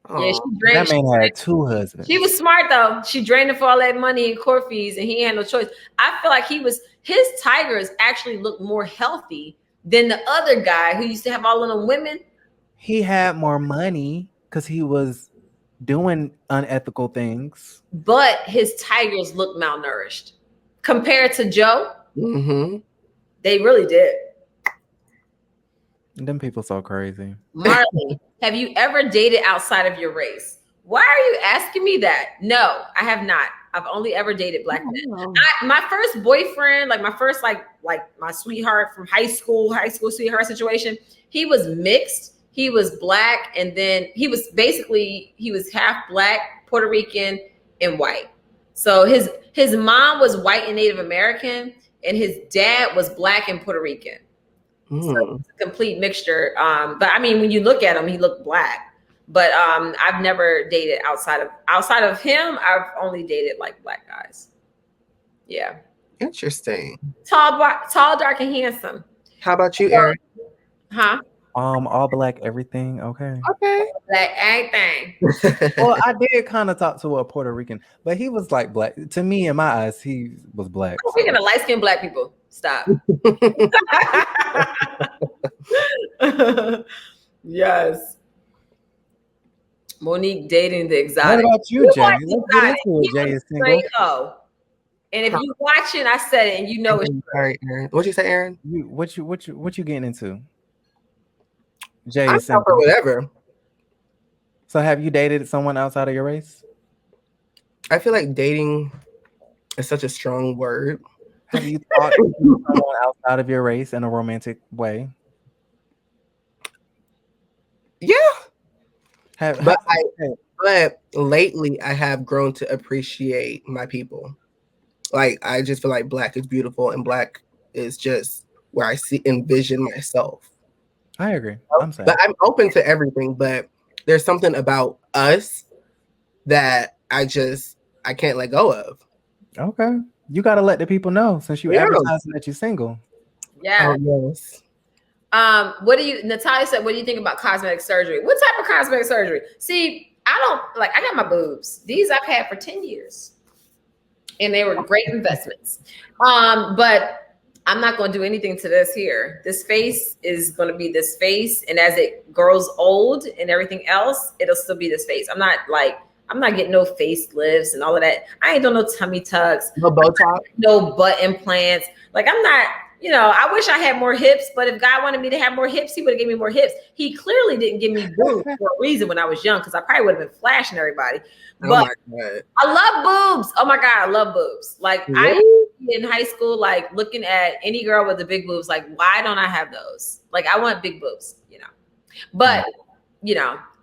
Yeah, she drained. That man had 2 husbands. She was smart though. She drained him for all that money and court fees, and he had no choice. I feel like his tigers actually looked more healthy than the other guy who used to have all of them women. He had more money because he was doing unethical things. But his tigers looked malnourished compared to Joe. Mm-hmm. They really did. Them people so crazy. Marley, have you ever dated outside of your race? Why are you asking me that? No, I have not. I've only ever dated black men. My first boyfriend, like my first like my sweetheart from high school sweetheart situation, he was mixed. He was black, and then he was half black, Puerto Rican, and white. So his mom was white and Native American, and his dad was black and Puerto Rican. So it's a complete mixture. But I mean, when you look at him, he looked black. But I've never dated outside of him. I've only dated like black guys. Yeah. Interesting. Tall, dark, and handsome. How about you, Aaron? Huh? All black, everything. Okay. Black everything. Well, I did kind of talk to a Puerto Rican, but he was like black. To me, in my eyes, he was black. Speaking of light-skinned black people, stop. Yes. Monique dating the exotic. What about you, Jay? Let's get into it. Jay is single. And if you watching, I said it, and you know it's all right, Aaron. What'd you say, Aaron? What you getting into? Jay I'm is single. for whatever. So have you dated someone outside of your race? I feel like dating is such a strong word. Have you talked to someone outside of your race in a romantic way? Yeah. But lately I have grown to appreciate my people. Like I just feel like black is beautiful, and black is just where I envision myself. I agree. I'm saying. But I'm open to everything, but there's something about us that I can't let go of. Okay. You got to let the people know since you advertising that you're single. Yeah. Oh, yes. Natalia said, what do you think about cosmetic surgery? What type of cosmetic surgery? See, I got my boobs. These I've had for 10 years. And they were great investments. But I'm not going to do anything to this here. This face is going to be this face. And as it grows old and everything else, it'll still be this face. I'm not getting no facelifts and all of that. I ain't doing no tummy tucks. No Botox. No butt implants. Like I'm not, I wish I had more hips, but if God wanted me to have more hips, he would have given me more hips. He clearly didn't give me boobs for a reason when I was young, because I probably would have been flashing everybody. But I love boobs. Oh my God, I love boobs. Like I in high school, like looking at any girl with the big boobs, like why don't I have those? Like I want big boobs, But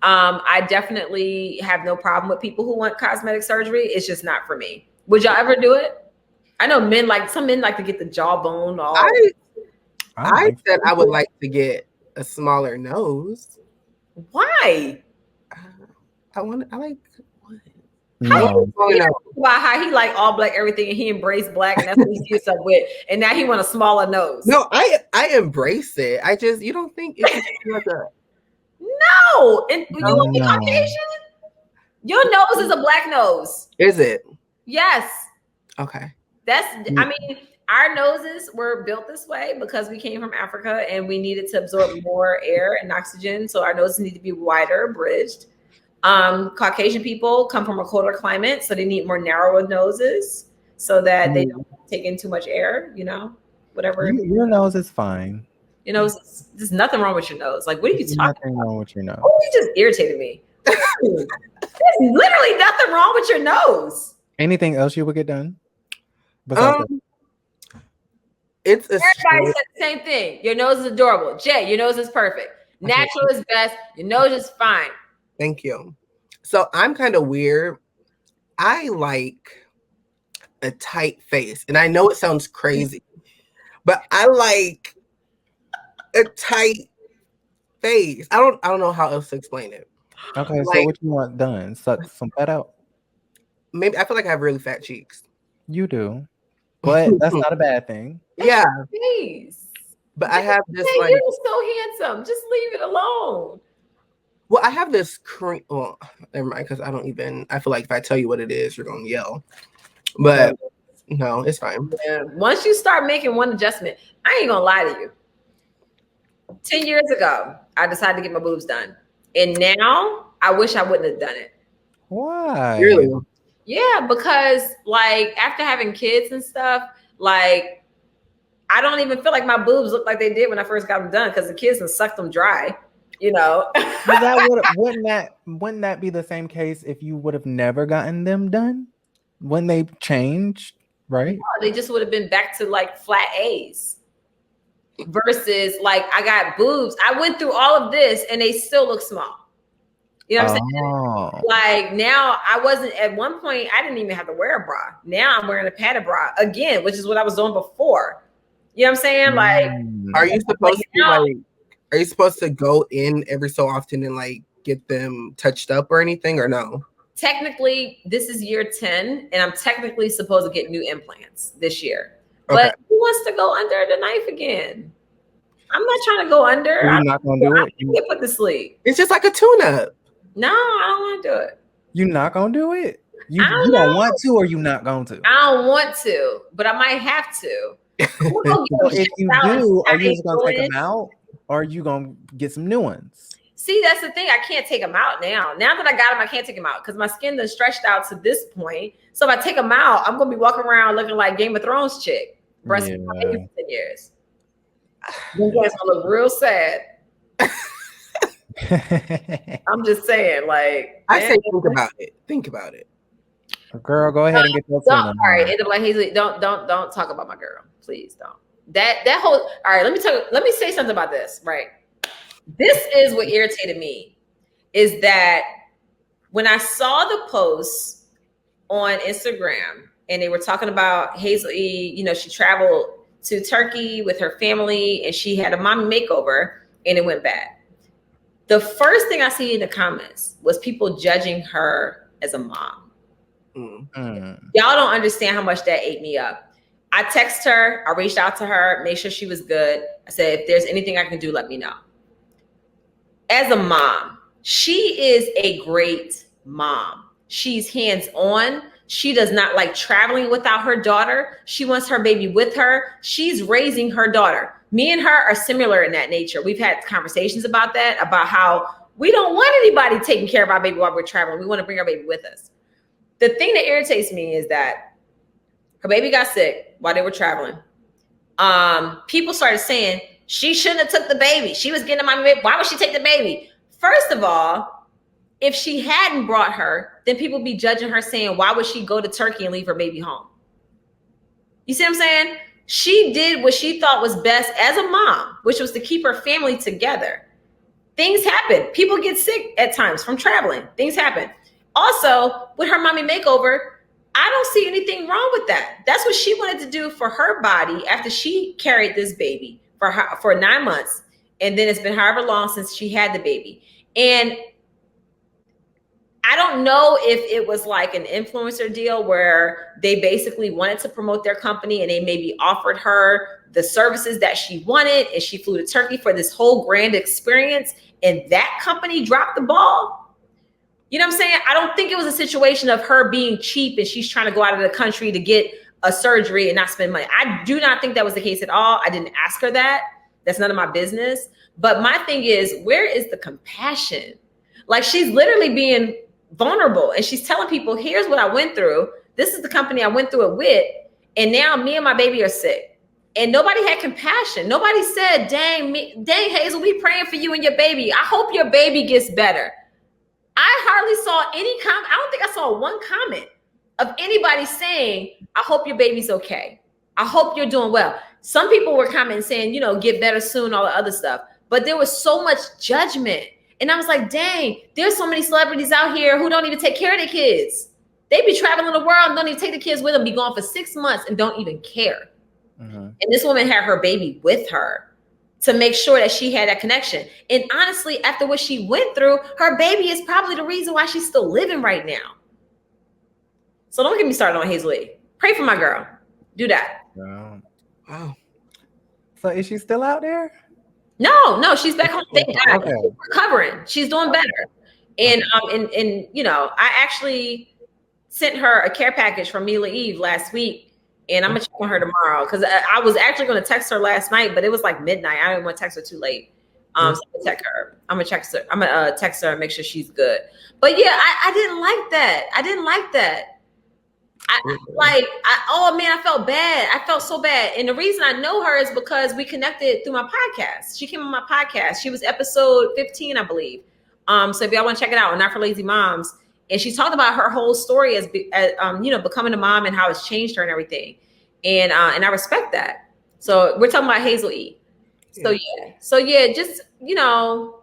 I definitely have no problem with people who want cosmetic surgery. It's just not for me. Would y'all ever do it? I know some men like to get the jawbone all. I said I would like to get a smaller nose. Why? I like. No. About how he like all black everything and he embraced black and that's what he sees himself with, and now he want a smaller nose. No, I embrace it. I just you don't think it's like a no, and you want to be Caucasian? Your nose is a black nose. Is it? Yes. Okay. I mean, our noses were built this way because we came from Africa and we needed to absorb more air and oxygen, so our noses need to be wider, bridged. Caucasian people come from a colder climate, so they need more narrower noses so that they don't take in too much air, whatever. Your nose is fine. There's nothing wrong with your nose. Like, what are you talking about? Nothing wrong with your nose. Oh, you just irritated me. There's literally nothing wrong with your nose. Anything else you would get done? It's everybody said the same thing. Your nose is adorable. Jay, your nose is perfect. Natural is best. Your nose is fine. Thank you. So I'm kind of weird. I like a tight face. And I know it sounds crazy, but I like a tight face. I don't know how else to explain it. Okay, so what you want done? Suck some fat out? Maybe I feel like I have really fat cheeks. You do. But that's not a bad thing. Yeah. Face. But I have this like you're so handsome. Just leave it alone. Well, I have this cream. Well, never mind, because I feel like if I tell you what it is, you're gonna yell. But no, it's fine. Yeah. Once you start making one adjustment, I ain't gonna lie to you. 10 years ago, I decided to get my boobs done. And now I wish I wouldn't have done it. Why? Really? Yeah, because like after having kids and stuff, like I don't even feel like my boobs look like they did when I first got them done because the kids have sucked them dry. Wouldn't that be the same case if you would have never gotten them done when they changed, right? No, they just would have been back to like flat A's versus like I got boobs. I went through all of this and they still look small. You know what I'm saying? Like now I wasn't at one point, I didn't even have to wear a bra. Now I'm wearing a padded bra again, which is what I was doing before. You know what I'm saying? Like, are you supposed to go in every so often and like get them touched up or anything, or no? Technically, this is year 10, and I'm technically supposed to get new implants this year. Okay. But who wants to go under the knife again? I'm not trying to go under. You're not gonna do it. Get put to sleep. It's just like a tune-up. No, I don't want to do it. You're not gonna do it? You don't want to, or you not going to? I don't want to, but I might have to. If you do, are you just gonna take them out? Or are you gonna get some new ones? See, that's the thing. I can't take them out now. Now that I got them, I can't take them out because my skin is stretched out to this point. So if I take them out, I'm gonna be walking around looking like Game of Thrones chick. Breastfeeding for 10 years. You guys gonna look real sad. I'm just saying, like I say, think about it. Girl, go ahead and get those. All right, end up like Hazley. Don't talk about my girl, please. Don't. That whole. All right, let me say something about this. Right, this is what irritated me, is that when I saw the posts on Instagram and they were talking about Hazel E. She traveled to Turkey with her family and she had a mommy makeover and it went bad. The first thing I see in the comments was people judging her as a mom. Y'all don't understand how much that ate me up. I texted her, I reached out to her, made sure she was good. I said, if there's anything I can do, let me know. As a mom, she is a great mom. She's hands-on. She does not like traveling without her daughter. She wants her baby with her. She's raising her daughter. Me and her are similar in that nature. We've had conversations about that, about how we don't want anybody taking care of our baby while we're traveling. We want to bring our baby with us. The thing that irritates me is that her baby got sick while they were traveling. People started saying she shouldn't have took the baby. She was getting a mommy baby. Why would she take the baby? First of all, if she hadn't brought her, then people would be judging her saying, why would she go to Turkey and leave her baby home? You see what I'm saying? She did what she thought was best as a mom, which was to keep her family together. Things happen. People get sick at times from traveling. Things happen. Also, with her mommy makeover, I don't see anything wrong with that. That's what she wanted to do for her body after she carried this baby for 9 months. And then it's been however long since she had the baby. And I don't know if it was like an influencer deal where they basically wanted to promote their company and they maybe offered her the services that she wanted and she flew to Turkey for this whole grand experience and that company dropped the ball. You know what I'm saying? I don't think it was a situation of her being cheap and she's trying to go out of the country to get a surgery and not spend money. I do not think that was the case at all. I didn't ask her that. That's none of my business. But my thing is, where is the compassion? Like, she's literally being vulnerable and she's telling people, here's what I went through. This is the company I went through it with. And now me and my baby are sick. And nobody had compassion. Nobody said, dang, Hazel, we praying for you and your baby. I hope your baby gets better. I hardly saw any comment. I don't think I saw one comment of anybody saying, I hope your baby's okay. I hope you're doing well. Some people were commenting saying, you know, get better soon, all the other stuff. But there was so much judgment. And I was like, dang, there's so many celebrities out here who don't even take care of their kids. They be traveling the world and don't even take the kids with them, be gone for 6 months and don't even care. Mm-hmm. And this woman had her baby with her to make sure that she had that connection. And honestly, after what she went through, her baby is probably the reason why she's still living right now. So don't get me started on Hazel E. Pray for my girl. Do that. Wow. So is she still out there? No, she's back home. Thank God. Okay. She's recovering. She's doing better. And you know, I actually sent her a care package from Mila Eve last week. And I'm gonna check on her tomorrow because I was actually gonna text her last night, but it was like midnight. I didn't want to text her too late. So I'm gonna text her. I'm gonna text her and make sure she's good. But yeah, I didn't like that. I didn't like that. Oh man, I felt bad. I felt so bad. And the reason I know her is because we connected through my podcast. She came on my podcast. She was episode 15, I believe. So if y'all want to check it out, Not for Lazy Moms. And she talked about her whole story as you know, becoming a mom and how it's changed her and everything. And I respect that. So we're talking about Hazel E. So yeah, just, you know,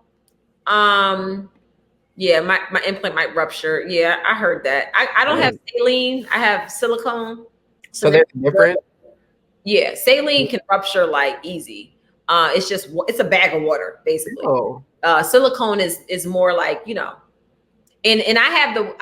yeah, my implant might rupture. Yeah, I heard that. I don't have saline. I have silicone. So they're different? Yeah, saline can rupture like easy. It's a bag of water, basically. Oh. Silicone is more like, you know, and I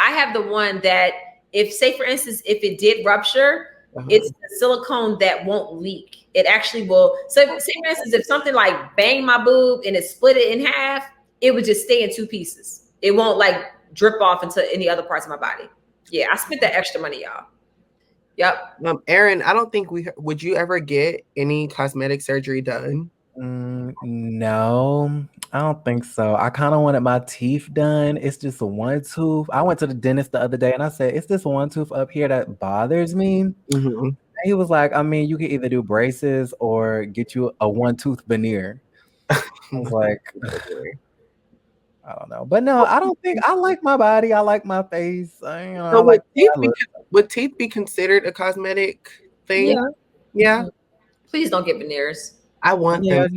have the one that if, say for instance, if it did rupture, it's the silicone that won't leak. It actually will. So say for instance, if something like banged my boob and it split it in half, it would just stay in 2 pieces. It won't like drip off into any other parts of my body. Yeah, I spent that extra money, y'all. Yep. Erin, I don't think would you ever get any cosmetic surgery done? No, I don't think so. I kind of wanted my teeth done. It's just a one tooth. I went to the dentist the other day and I said, it's this one tooth up here that bothers me. Mm-hmm. He was like, I mean, you can either do braces or get you a one tooth veneer. I was like, I don't know. But no, I don't think I like my body. I like my face. Would teeth be considered a cosmetic thing? Yeah. Please don't get veneers. I want them.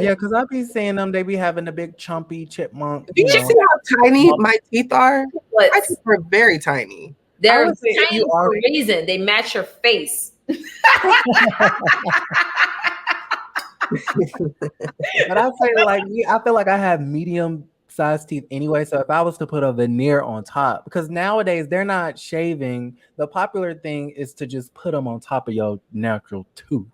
Yeah, because I be seeing them. They be having a big chumpy chipmunk. Did you see how tiny my teeth are? My teeth are very tiny. They're tiny for a reason. They match your face. But I say I feel like I have medium size teeth anyway. So if I was to put a veneer on top, because nowadays they're not shaving. The popular thing is to just put them on top of your natural tooth.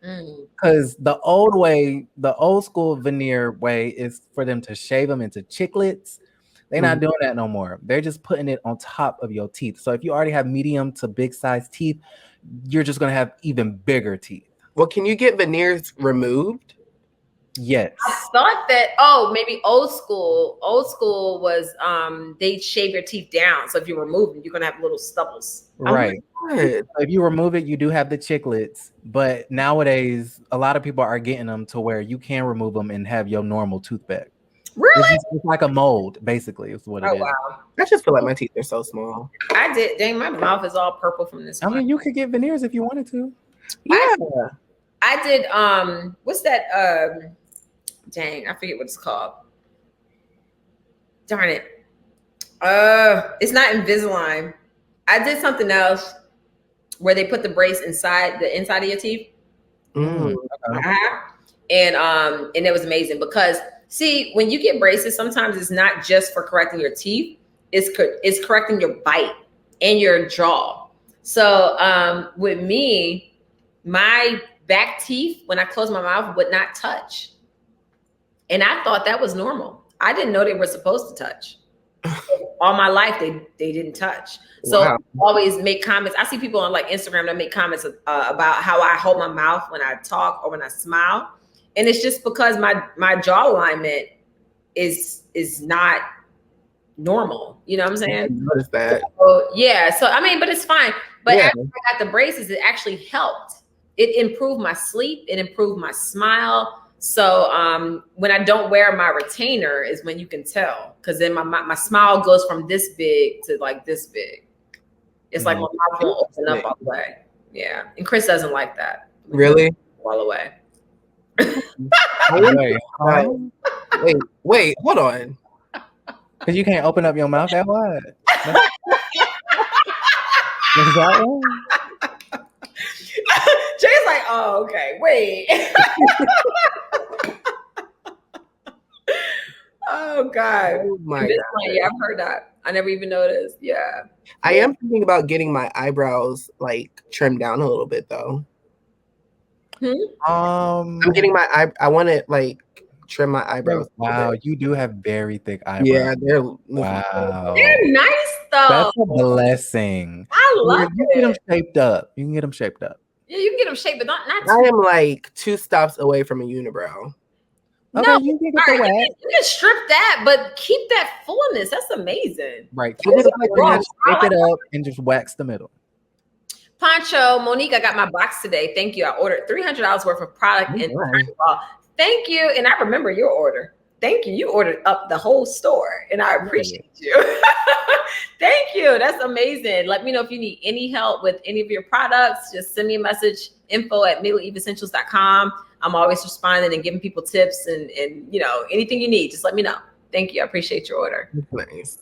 Because the old school veneer way is for them to shave them into chiclets. They're not doing that no more. They're just putting it on top of your teeth. So if you already have medium to big size teeth, you're just going to have even bigger teeth. Well, can you get veneers removed? Yes. I thought that, maybe old school was they shave your teeth down. So if you remove them, you're going to have little stubbles. Right. If you remove it, you do have the chiclets. But nowadays, a lot of people are getting them to where you can remove them and have your normal tooth back. Really? It's like a mold, basically, is what it is. Wow. I just feel like my teeth are so small. I did. Dang, my mouth is all purple from this. I mean, you could get veneers if you wanted to. Yeah. I did, what's that? Dang, I forget what it's called. Darn it. It's not Invisalign. I did something else where they put the brace inside of your teeth. And it was amazing because see, when you get braces, sometimes it's not just for correcting your teeth, it's correcting your bite and your jaw. So with me, my back teeth, when I closed my mouth, would not touch. And I thought that was normal. I didn't know they were supposed to touch. All my life, they didn't touch. So wow. I always make comments. I see people on like Instagram that make comments about how I hold my mouth when I talk or when I smile. And it's just because my jaw alignment is not normal. You know what I'm saying? Notice that. So, yeah. So I mean, but it's fine. But after I got the braces, it actually helped. It improved my sleep. It improved my smile. So when I don't wear my retainer is when you can tell, because then my smile goes from this big to like this big. It's like my mouth won't open up all the way. Yeah. And Chris doesn't like that. Really? All the way. Wait, hold on. Because you can't open up your mouth that wide. Is that one? Jay's like, oh, okay, wait. Oh God. Oh my God. Yeah, I've heard that. I never even noticed. Yeah. I am thinking about getting my eyebrows like trimmed down a little bit though. I'm getting I want to like trim my eyebrows. Wow, you do have very thick eyebrows. Yeah, they're nice though. That's a blessing. I love you can get them shaped up. You can get them shaped up. Yeah, you can get them shaped, but not I am like 2 stops away from a unibrow. Okay, no, you can get the wax. You can strip that, but keep that fullness. That's amazing. Right. So just shape it up and just wax the middle. Poncho, Monique, I got my box today. Thank you. I ordered $300 worth of product. And thank you. And I remember your order. Thank you. You ordered up the whole store, and I appreciate you. Thank you. That's amazing. Let me know if you need any help with any of your products. Just send me a message, info@milaeveessentials.com. I'm always responding and giving people tips and you know, anything you need. Just let me know. Thank you. I appreciate your order. Nice.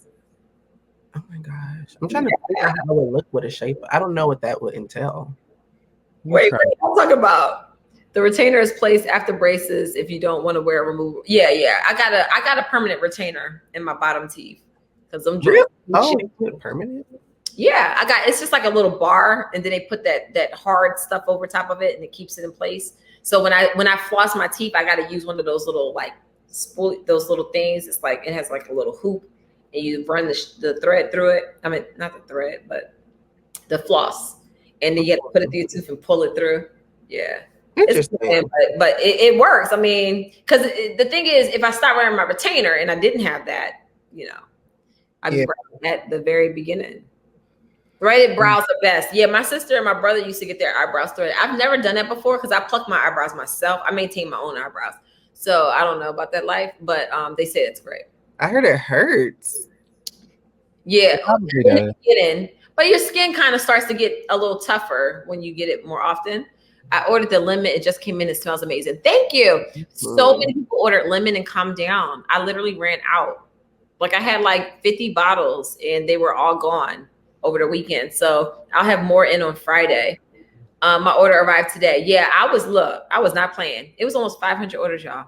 Oh my gosh. I'm trying to figure out how it would look with a shape. I don't know what that would entail. Wait, I'll talk about. The retainer is placed after braces if you don't want to wear a removal. Yeah. I got a permanent retainer in my bottom teeth because I'm really? Oh, permanent? Yeah, it's just like a little bar, and then they put that hard stuff over top of it, and it keeps it in place. So when I floss my teeth, I got to use one of those little like those little things. It's like it has like a little hoop, and you run the thread through it. I mean, not the thread, but the floss, and then you have to put it through your tooth and pull it through. Yeah. Interesting. But it works. I mean, because the thing is, if I start wearing my retainer and I didn't have that, you know, I'd be at the very beginning. Threaded brows are best. Yeah, my sister and my brother used to get their eyebrows threaded. I've never done that before because I pluck my eyebrows myself. I maintain my own eyebrows. So I don't know about that life, but they say it's great. I heard it hurts. Yeah. But your skin kind of starts to get a little tougher when you get it more often. I ordered the lemon. It just came in. It smells amazing. Thank you. So many people ordered lemon and calmed down. I literally ran out. Like I had like 50 bottles and they were all gone over the weekend. So I'll have more in on Friday. My order arrived today. Yeah, I was not playing. It was almost 500 orders, y'all.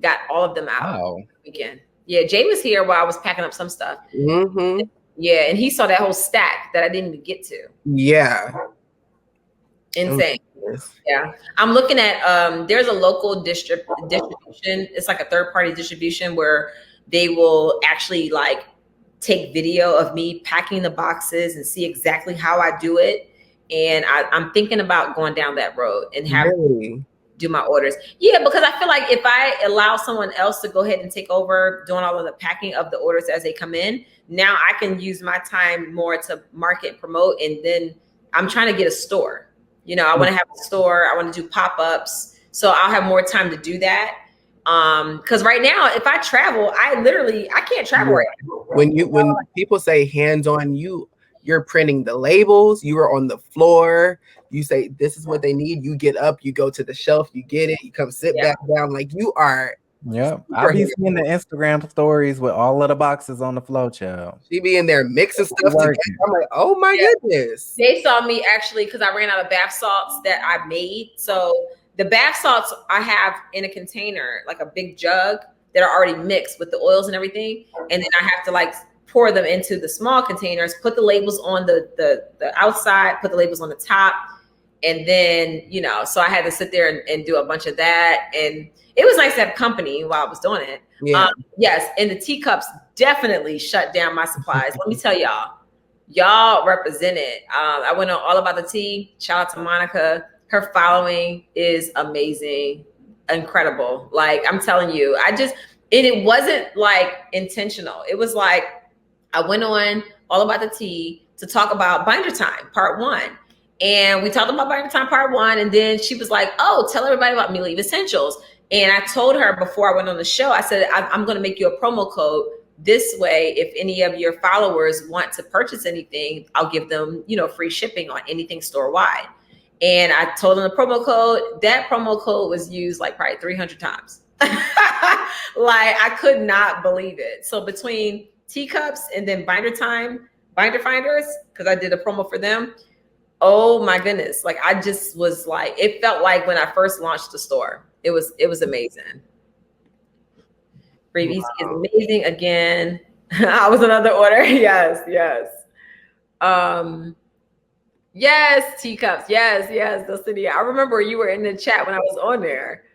Got all of them out weekend. Yeah, Jay was here while I was packing up some stuff. Mm-hmm. Yeah, and he saw that whole stack that I didn't even get to. Yeah. Insane. Yeah. I'm looking at there's a local distribution. It's like a third-party distribution where they will actually like take video of me packing the boxes and see exactly how I do it. And I'm thinking about going down that road and do my orders. Yeah, because I feel like if I allow someone else to go ahead and take over doing all of the packing of the orders as they come in, now I can use my time more to market and promote. And then I'm trying to get a store. You know, I want to have a store. I want to do pop-ups. So I'll have more time to do that. Because right now, if I travel, I can't travel right now. When people say hands-on, you're printing the labels, you are on the floor, you say this is what they need, you get up, you go to the shelf, you get it, you come sit back down, like you are. Yeah, I'll be seeing the Instagram stories with all of the boxes on the flow, child. She be in there mixing stuff together. I'm like, oh my goodness. They saw me actually because I ran out of bath salts that I made. So The bath salts I have in a container, like a big jug that are already mixed with the oils and everything. And then I have to like pour them into the small containers, put the labels on the outside, put the labels on the top. And then, you know, so I had to sit there and do a bunch of that. And it was nice to have company while I was doing it. Yeah. Yes. And the teacups definitely shut down my supplies. Let me tell y'all represented. I went on All About the Tea. Shout out to Monica. Her following is amazing, incredible. Like I'm telling you, it wasn't like intentional. It was like I went on All About the Tea to talk about Binder Time Part 1. And we talked about Binder Time Part 1. And then she was like, oh, tell everybody about Mila Eve Essentials. And I told her before I went on the show, I said, I'm going to make you a promo code. This way, if any of your followers want to purchase anything, I'll give them, you know, free shipping on anything store-wide. And I told them the promo code. That promo code was used like probably 300 times. Like I could not believe it. So between teacups and then Binder Finders, because I did a promo for them. Oh my goodness. Like I just was like, it felt like when I first launched the store. It was amazing. Breathe Easy is amazing again. I was another order. Yes. Yes, teacups. Yes, Dulcinea. I remember you were in the chat when I was on there.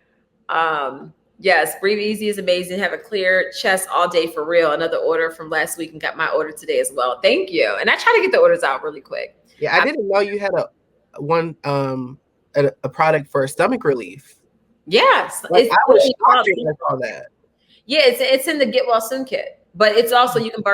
Yes, Breathe Easy is amazing. Have a clear chest all day for real. Another order from last week and got my order today as well. Thank you. And I try to get the orders out really quick. Yeah, I didn't know you had a product for stomach relief. Yes, like, I was shocked when I saw that. Yeah, it's in the Get Well Soon kit, but it's also you can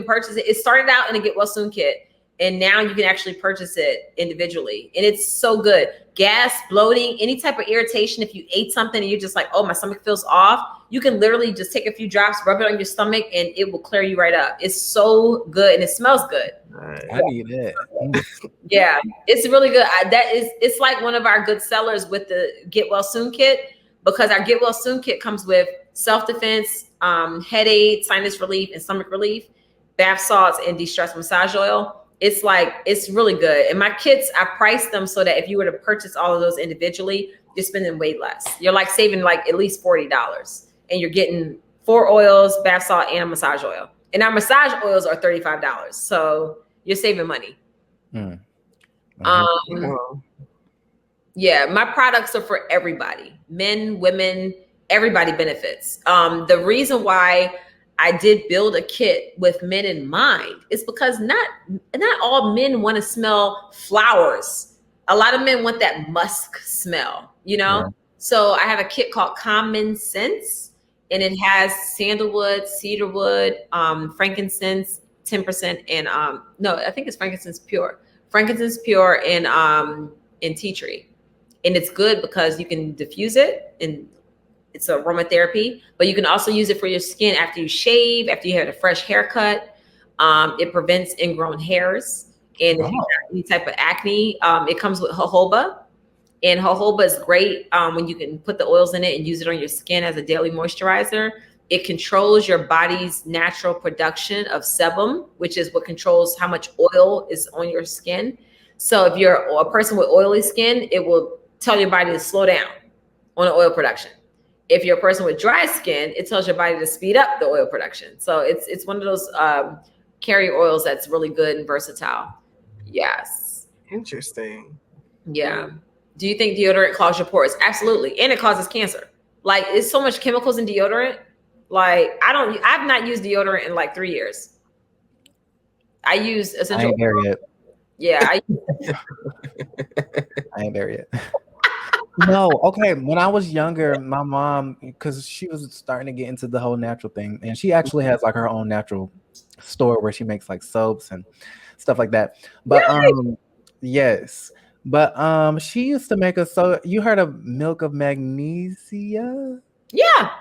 purchase it. It started out in a Get Well Soon kit, and now you can actually purchase it individually, and it's so good. Gas, bloating, any type of irritation. If you ate something and you're just like, oh, my stomach feels off, you can literally just take a few drops, rub it on your stomach, and it will clear you right up. It's so good, and it smells good. I need it. Yeah, it's really good. It's like one of our good sellers with the Get Well Soon kit, because our Get Well Soon kit comes with self-defense, headache, sinus relief, and stomach relief, bath salts, and de-stress massage oil. It's really good. And my kits, I priced them so that if you were to purchase all of those individually, you're spending way less. You're like saving like at least $40, and you're getting 4 oils, bath salt, and a massage oil. And our massage oils are $35. So you're saving money. Yeah, my products are for everybody. Men, women, everybody benefits. The reason why I did build a kit with men in mind is because not all men want to smell flowers. A lot of men want that musk smell, you know? Yeah. So I have a kit called Common Sense, and it has sandalwood, cedarwood, frankincense, 10%, and no, I think it's frankincense pure. Frankincense pure and tea tree. And it's good because you can diffuse it, and it's aromatherapy, but you can also use it for your skin after you shave, after you had a fresh haircut. It prevents ingrown hairs, and if you have any type of acne, it comes with jojoba. And jojoba is great when you can put the oils in it and use it on your skin as a daily moisturizer. It controls your body's natural production of sebum, which is what controls how much oil is on your skin. So if you're a person with oily skin, it will tell your body to slow down on the oil production. If you're a person with dry skin, it tells your body to speed up the oil production. So it's one of those carrier oils that's really good and versatile. Yes. Interesting. Yeah. Do you think deodorant clogs your pores? Absolutely. And it causes cancer. Like, it's so much chemicals in deodorant. Like, I've not used deodorant in like 3 years. I use essential. I ain't there yet. Yeah. I ain't there yet. No, okay. When I was younger, my mom, because she was starting to get into the whole natural thing, and she actually has like her own natural store where she makes like soaps and stuff like that. But yes. But she used to make you heard of milk of magnesia? Yeah.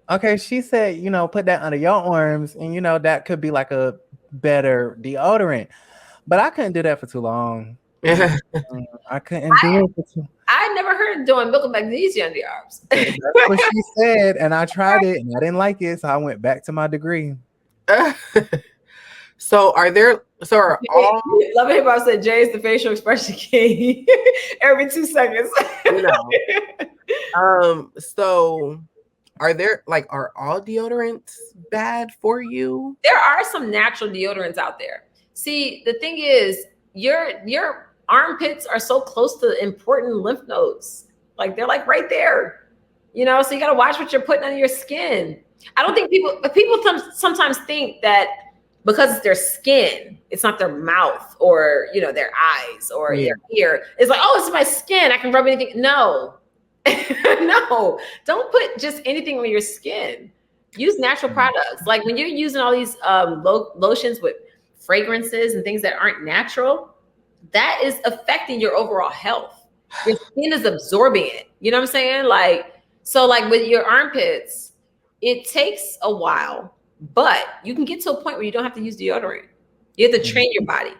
Okay, she said, put that under your arms, and that could be like a better deodorant. But I couldn't do that for too long. I couldn't do it for too long. I never heard of doing milk of magnesia on the arms. That's what she said, and I tried it, and I didn't like it, so I went back to my degree. So are there So are all Love it about said Jay is the facial expression king every 2 seconds. you know. So are all deodorants bad for you? There are some natural deodorants out there. See, the thing is, your armpits are so close to important lymph nodes. Like they're like right there. You know, so you got to watch what you're putting on your skin. I don't think people sometimes think that because it's their skin, it's not their mouth or, you know, their eyes or their ear. It's like, oh, it's my skin. I can rub anything. No, no, don't put just anything on your skin. Use natural products. Like when you're using all these lotions with fragrances and things that aren't natural, that is affecting your overall health. Your skin is absorbing it. You know what I'm saying? Like, so like with your armpits, it takes a while, but you can get to a point where you don't have to use deodorant. You have to train your body.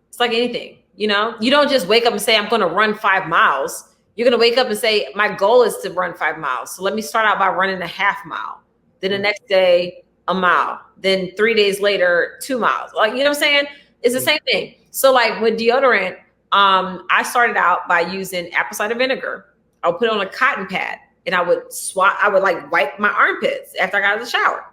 It's like anything, you know? You don't just wake up and say, I'm going to run 5 miles. You're going to wake up and say, my goal is to run 5 miles. So let me start out by running a half mile. Then the next day, a mile. Then 3 days later, 2 miles. Like, you know what I'm saying? It's the same thing. So like with deodorant, I started out by using apple cider vinegar. I would put it on a cotton pad and I would like wipe my armpits after I got out of the shower.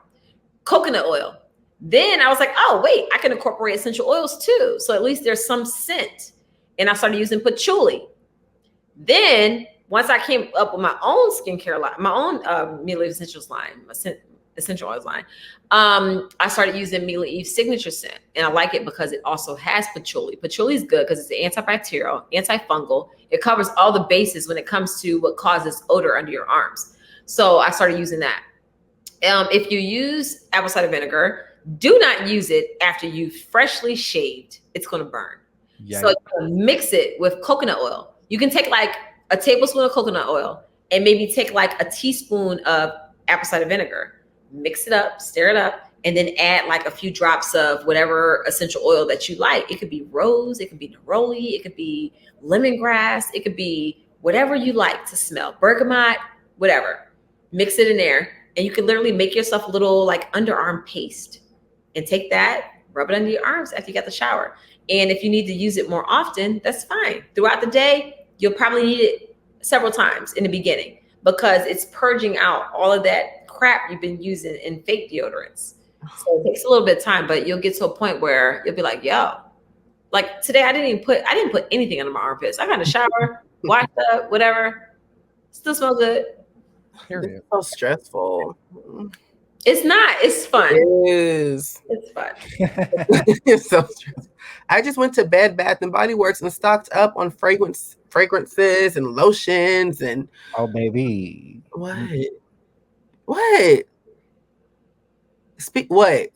Coconut oil. Then I was like, oh, wait, I can incorporate essential oils too. So at least there's some scent. And I started using patchouli. Then once I came up with my own skincare line, my own Mila Eve Essentials line, my essential oils line, I started using Mila Eve Signature Scent. And I like it because it also has patchouli. Patchouli is good because it's antibacterial, antifungal. It covers all the bases when it comes to what causes odor under your arms. So I started using that. If you use apple cider vinegar, do not use it after you've freshly shaved. It's going to burn. Yikes. So you mix it with coconut oil. You can take like a tablespoon of coconut oil and maybe take like a teaspoon of apple cider vinegar, mix it up, stir it up, and then add like a few drops of whatever essential oil that you like. It could be rose, it could be neroli, it could be lemongrass, it could be whatever you like to smell, bergamot, whatever. Mix it in there, and you can literally make yourself a little like underarm paste and take that, rub it under your arms after you got the shower. And if you need to use it more often, that's fine. Throughout the day, you'll probably need it several times in the beginning because it's purging out all of that crap you've been using in fake deodorants. So it takes a little bit of time, but you'll get to a point where you'll be like, yo, like today I didn't put anything under my armpits. I got in the shower, washed up, whatever. Still smell good. Period. It's so stressful. It's not. It's fun. It is. It's fun. It's so stressful. I just went to Bed Bath and Body Works and stocked up on fragrances and lotions and oh baby. What? Speak what?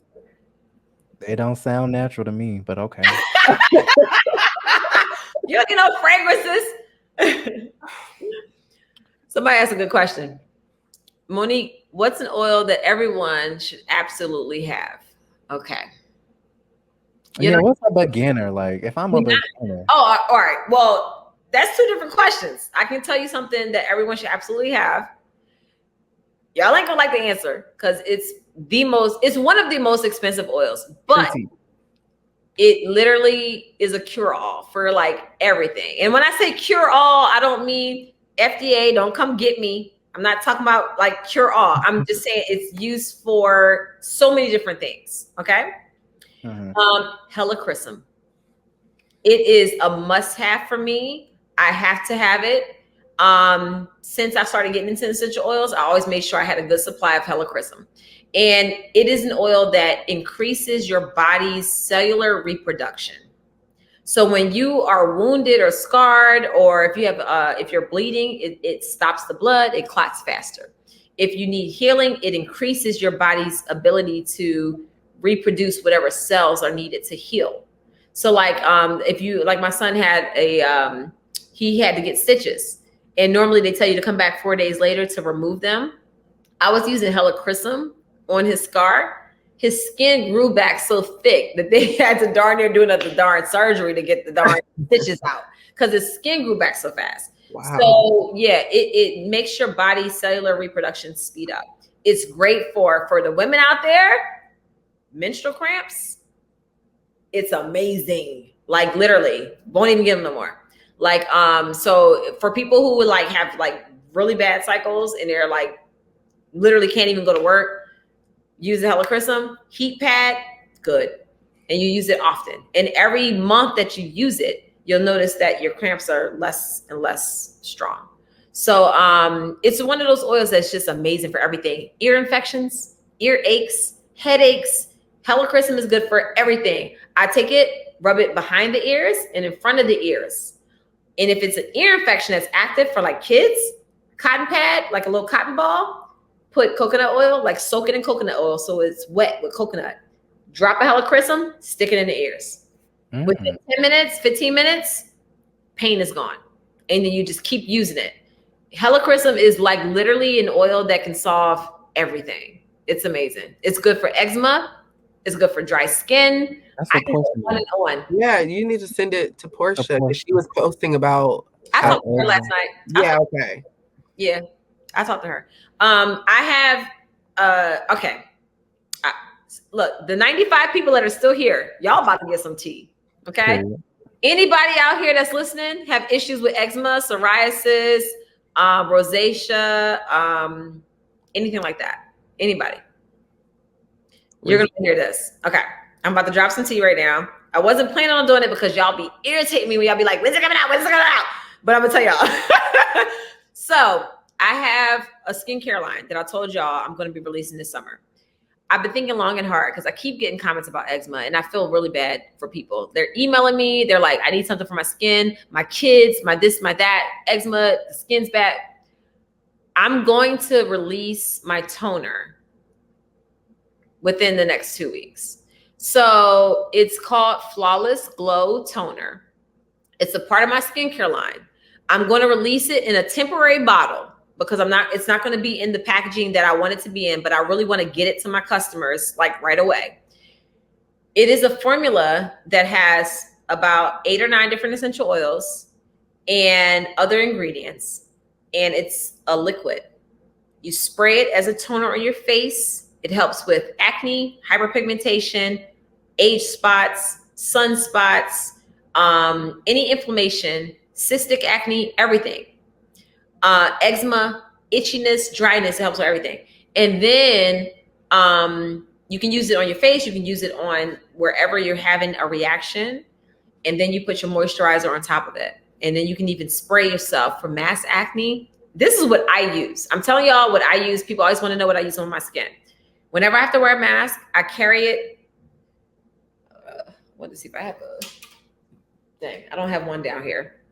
They don't sound natural to me, but okay. You looking up fragrances? Somebody asked a good question. Monique, what's an oil that everyone should absolutely have? Okay. What's a beginner? Like if I'm a beginner. Oh, all right. Well, that's 2 different questions. I can tell you something that everyone should absolutely have. Y'all ain't gonna like the answer because it's one of the most expensive oils, but it literally is a cure-all for like everything. And when I say cure-all, I don't mean FDA, don't come get me. I'm not talking about like cure-all. I'm just saying it's used for so many different things. Okay. Helichrysum. It is a must-have for me. I have to have it. Since I started getting into essential oils, I always made sure I had a good supply of helichrysum. And it is an oil that increases your body's cellular reproduction. So when you are wounded or scarred, or if you're bleeding, it stops the blood, it clots faster. If you need healing, it increases your body's ability to reproduce whatever cells are needed to heal. So like my son had he had to get stitches. And normally they tell you to come back 4 days later to remove them. I was using helichrysum on his scar. His skin grew back so thick that they had to darn near do another darn surgery to get the darn stitches out because his skin grew back so fast. Wow. So yeah, it makes your body's cellular reproduction speed up. It's great for the women out there, menstrual cramps. It's amazing. Like literally, won't even get them no more. Like, so for people who would like have like really bad cycles and they're like literally can't even go to work, use the helichrysum heat pad, good. And you use it often. And every month that you use it, you'll notice that your cramps are less and less strong. So it's one of those oils that's just amazing for everything. Ear infections, ear aches, headaches. Helichrysum is good for everything. I take it, rub it behind the ears and in front of the ears. And if it's an ear infection that's active for like kids, cotton pad, like a little cotton ball, put coconut oil, like soak it in coconut oil so it's wet with coconut. Drop a helichrysum, stick it in the ears. Within 10 minutes, 15 minutes, pain is gone. And then you just keep using it. Helichrysum is like literally an oil that can solve everything. It's amazing. It's good for eczema. It's good for dry skin. That's a question. On and on. Yeah, you need to send it to Portia because she was posting about. I talked to her last night. Yeah, okay. Yeah, I talked to her. I have, okay. Look, the 95 people that are still here, y'all about to get some tea, okay? Anybody out here that's listening have issues with eczema, psoriasis, rosacea, anything like that? Anybody? You're going to hear this. Okay, I'm about to drop some tea right now. I wasn't planning on doing it because y'all be irritating me when y'all be like, when's it coming out? When's it coming out? But I'm going to tell y'all. So I have a skincare line that I told y'all I'm going to be releasing this summer. I've been thinking long and hard because I keep getting comments about eczema and I feel really bad for people. They're emailing me. They're like, I need something for my skin, my kids, my this, my that, eczema, the skin's bad. I'm going to release my toner within the next 2 weeks. So it's called Flawless Glow Toner. It's a part of my skincare line. I'm going to release it in a temporary bottle because it's not going to be in the packaging that I want it to be in, but I really want to get it to my customers like right away. It is a formula that has about 8 or 9 different essential oils and other ingredients. And it's a liquid. You spray it as a toner on your face. It helps with acne, hyperpigmentation, age spots, sunspots, any inflammation, cystic acne, everything. Eczema, itchiness, dryness, it helps with everything. And then you can use it on your face. You can use it on wherever you're having a reaction. And then you put your moisturizer on top of it. And then you can even spray yourself for mass acne. This is what I use. I'm telling y'all what I use. People always want to know what I use on my skin. Whenever I have to wear a mask, I carry it. I want to see if I have a thing. I don't have one down here.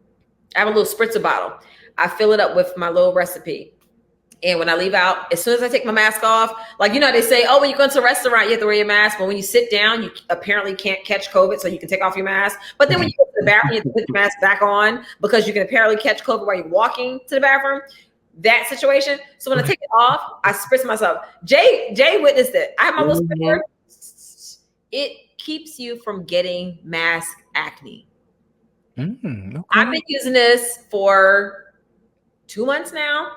I have a little spritzer bottle. I fill it up with my little recipe. And when I leave out, as soon as I take my mask off, like, you know, they say, oh, when you go into a restaurant, you have to wear your mask. But when you sit down, you apparently can't catch COVID, so you can take off your mask. But then when you go to the bathroom, you have to put your mask back on because you can apparently catch COVID while you're walking to the bathroom. That situation. So when I take it off, I spritz myself. Jay witnessed it. I have my little spritzer. It keeps you from getting mask acne. Okay. I've been using this for 2 months now.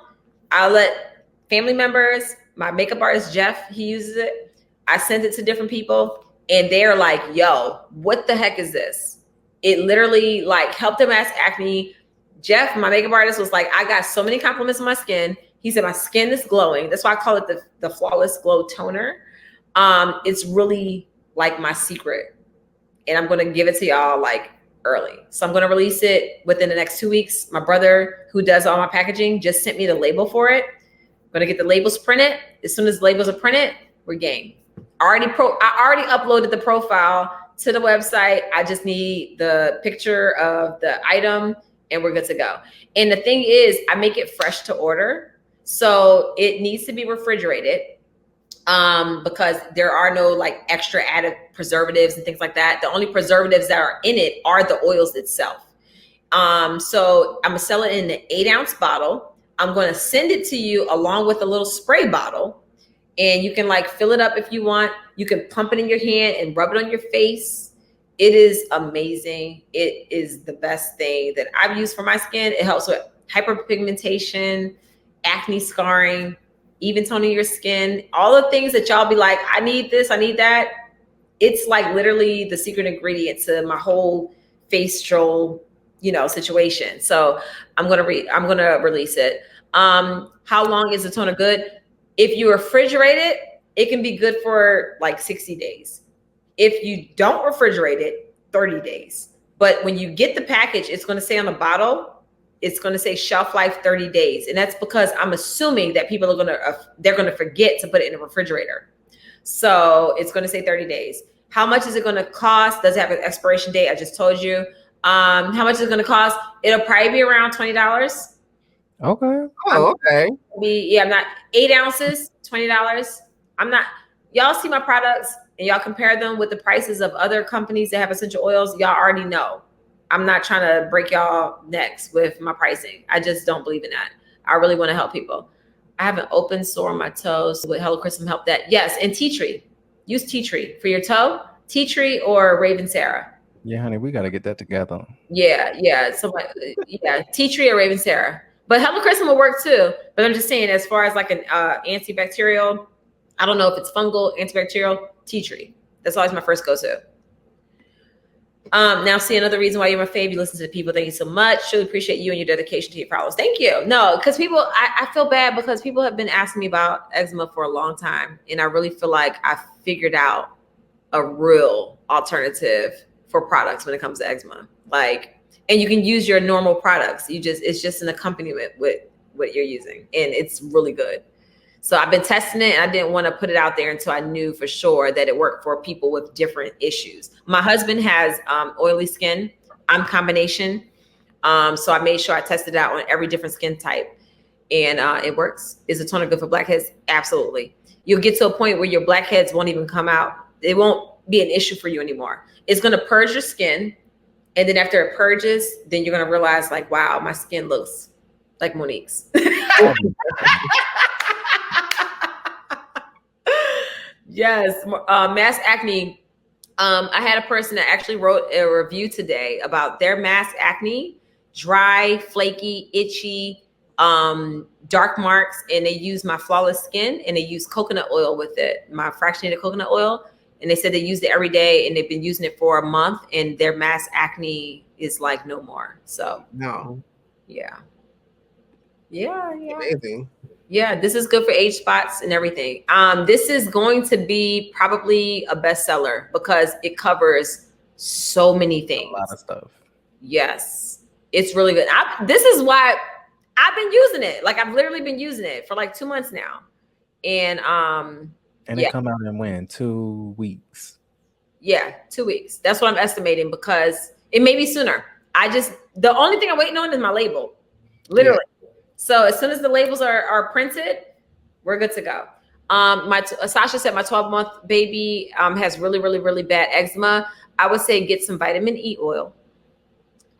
I let family members, my makeup artist, Jeff, he uses it. I send it to different people and they're like, yo, what the heck is this? It literally like helped them mask acne. Jeff, my makeup artist, was like, I got so many compliments on my skin. He said, my skin is glowing. That's why I call it the Flawless Glow Toner. It's really like my secret. And I'm going to give it to y'all like early. So I'm going to release it within the next 2 weeks. My brother, who does all my packaging, just sent me the label for it. I'm going to get the labels printed. As soon as the labels are printed, we're game. I already uploaded the profile to the website. I just need the picture of the item and we're good to go. And the thing is, I make it fresh to order. So it needs to be refrigerated because there are no like extra added preservatives and things like that. The only preservatives that are in it are the oils itself. So I'm gonna sell it in an 8-ounce bottle. I'm going to send it to you along with a little spray bottle. And you can like fill it up if you want. You can pump it in your hand and rub it on your face. It is amazing. It is the best thing that I've used for my skin. It helps with hyperpigmentation, acne scarring, even toning your skin, all the things that y'all be like, I need this, I need that. it's like literally the secret ingredient to my whole face stroll, situation. So I'm gonna release it. How long is the toner good? If you refrigerate it, it can be good for like 60 days. If you don't refrigerate it, 30 days. But when you get the package, it's going to say on the bottle, it's going to say shelf life 30 days. And that's because I'm assuming that people are they're going to forget to put it in the refrigerator. So it's going to say 30 days. How much is it going to cost? Does it have an expiration date? I just told you. How much is it going to cost? It'll probably be around $20. Okay. Oh, okay. I'm not 8 ounces, $20. I'm not, y'all see my products and y'all compare them with the prices of other companies that have essential oils. Y'all already know. I'm not trying to break y'all necks with my pricing. I just don't believe in that. I really want to help people. I have an open sore on my toes. Would Hello Christmas help that? Yes. And tea tree. Use tea tree for your toe. Tea tree or Raven Sarah. Yeah, honey, we got to get that together. Yeah. So, tea tree or Raven Sarah. But Hello Christmas will work too. But I'm just saying, as far as like an antibacterial, I don't know if it's fungal, antibacterial, tea tree. That's always my first go-to. Now, see, another reason why you're my fave, you listen to the people. Thank you so much. Really appreciate you and your dedication to your followers. Thank you. No, because people, I feel bad because people have been asking me about eczema for a long time. And I really feel like I figured out a real alternative for products when it comes to eczema. And you can use your normal products. It's just an accompaniment with what you're using. And it's really good. So I've been testing it, and I didn't want to put it out there until I knew for sure that it worked for people with different issues. My husband has oily skin. I'm combination. So I made sure I tested it out on every different skin type, and it works. Is the toner good for blackheads? Absolutely. You'll get to a point where your blackheads won't even come out. It won't be an issue for you anymore. It's going to purge your skin, and then after it purges, then you're going to realize, like, wow, my skin looks like Monique's. Yes, mass acne. I had a person that actually wrote a review today about their mass acne, dry, flaky, itchy, dark marks, and they used my Flawless Skin, and they used coconut oil with it, my fractionated coconut oil, and they said they used it every day, and they've been using it for a month, and their mass acne is like no more. So no, yeah. Amazing. Yeah, this is good for age spots and everything. This is going to be probably a bestseller because it covers so many things. A lot of stuff. Yes, it's really good. This is why I've been using it. Like, I've literally been using it for like 2 months now. And it come out in when? 2 weeks. Yeah, 2 weeks. That's what I'm estimating because it may be sooner. The only thing I'm waiting on is my label. Literally. Yeah. So as soon as the labels are printed, we're good to go. Sasha said my 12-month baby has really, really, really bad eczema. I would say get some vitamin E oil,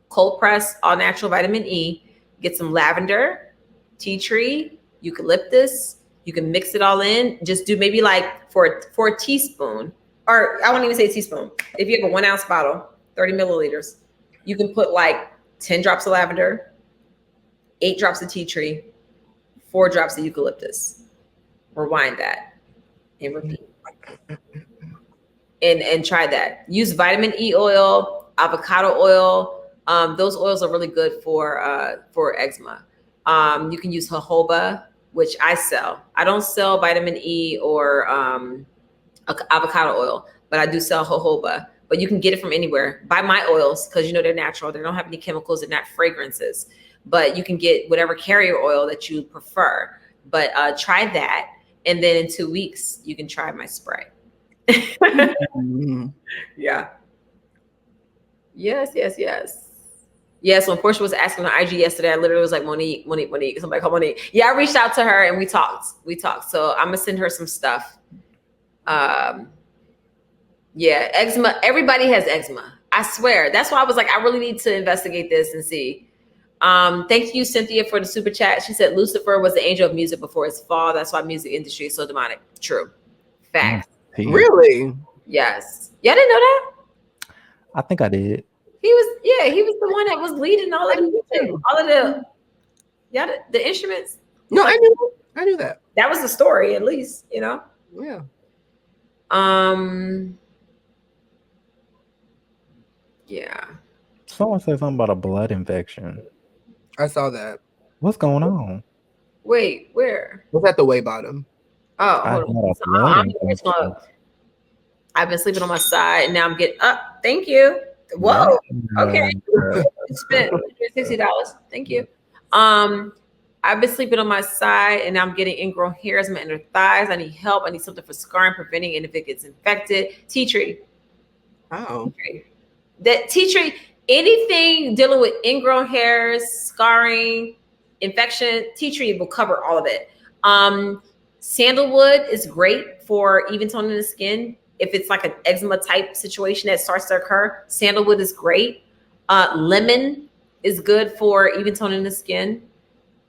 cold press, all natural vitamin E. Get some lavender, tea tree, eucalyptus. You can mix it all in. Just do maybe like for a teaspoon, or I won't even say a teaspoon. If you have a 1 ounce bottle, 30 milliliters, you can put like 10 drops of lavender, 8 drops of tea tree, 4 drops of eucalyptus. Rewind that and repeat. And try that. Use vitamin E oil, avocado oil. Those oils are really good for eczema. You can use jojoba, which I sell. I don't sell vitamin E or avocado oil, but I do sell jojoba. But you can get it from anywhere. Buy my oils because they're natural. They don't have any chemicals and not fragrances. But you can get whatever carrier oil that you prefer. But try that. And then in 2 weeks, you can try my spray. Yeah. Yes. Yes, when Portia was asking on IG yesterday, I literally was like, Monique. Somebody called Monique. Yeah, I reached out to her and we talked. So I'm going to send her some stuff. Yeah, eczema. Everybody has eczema. I swear. That's why I was like, I really need to investigate this and see. Thank you, Cynthia, for the super chat. She said Lucifer was the angel of music before his fall. That's why music industry is so demonic. True. Fact. Really? Yes. Y'all didn't know that? I think I did. He was the one that was leading all of the instruments. No, I knew that. That was the story, at least, Yeah. Yeah. Someone said something about a blood infection. I saw that. What's going on? Wait, where? What's at the way bottom? Oh, I hold had on. a So, blood infection. I've been sleeping on my side, and now I'm getting up. Thank you. Whoa. Okay. Spent $160. Thank you. I've been sleeping on my side, and now I'm getting ingrown hairs in my inner thighs. I need help. I need something for scarring, preventing, and if it gets infected, tea tree. Oh. That tea tree, anything dealing with ingrown hairs, scarring, infection, tea tree will cover all of it. Sandalwood is great for even toning the skin. If it's like an eczema type situation that starts to occur, sandalwood is great. Lemon is good for even toning the skin.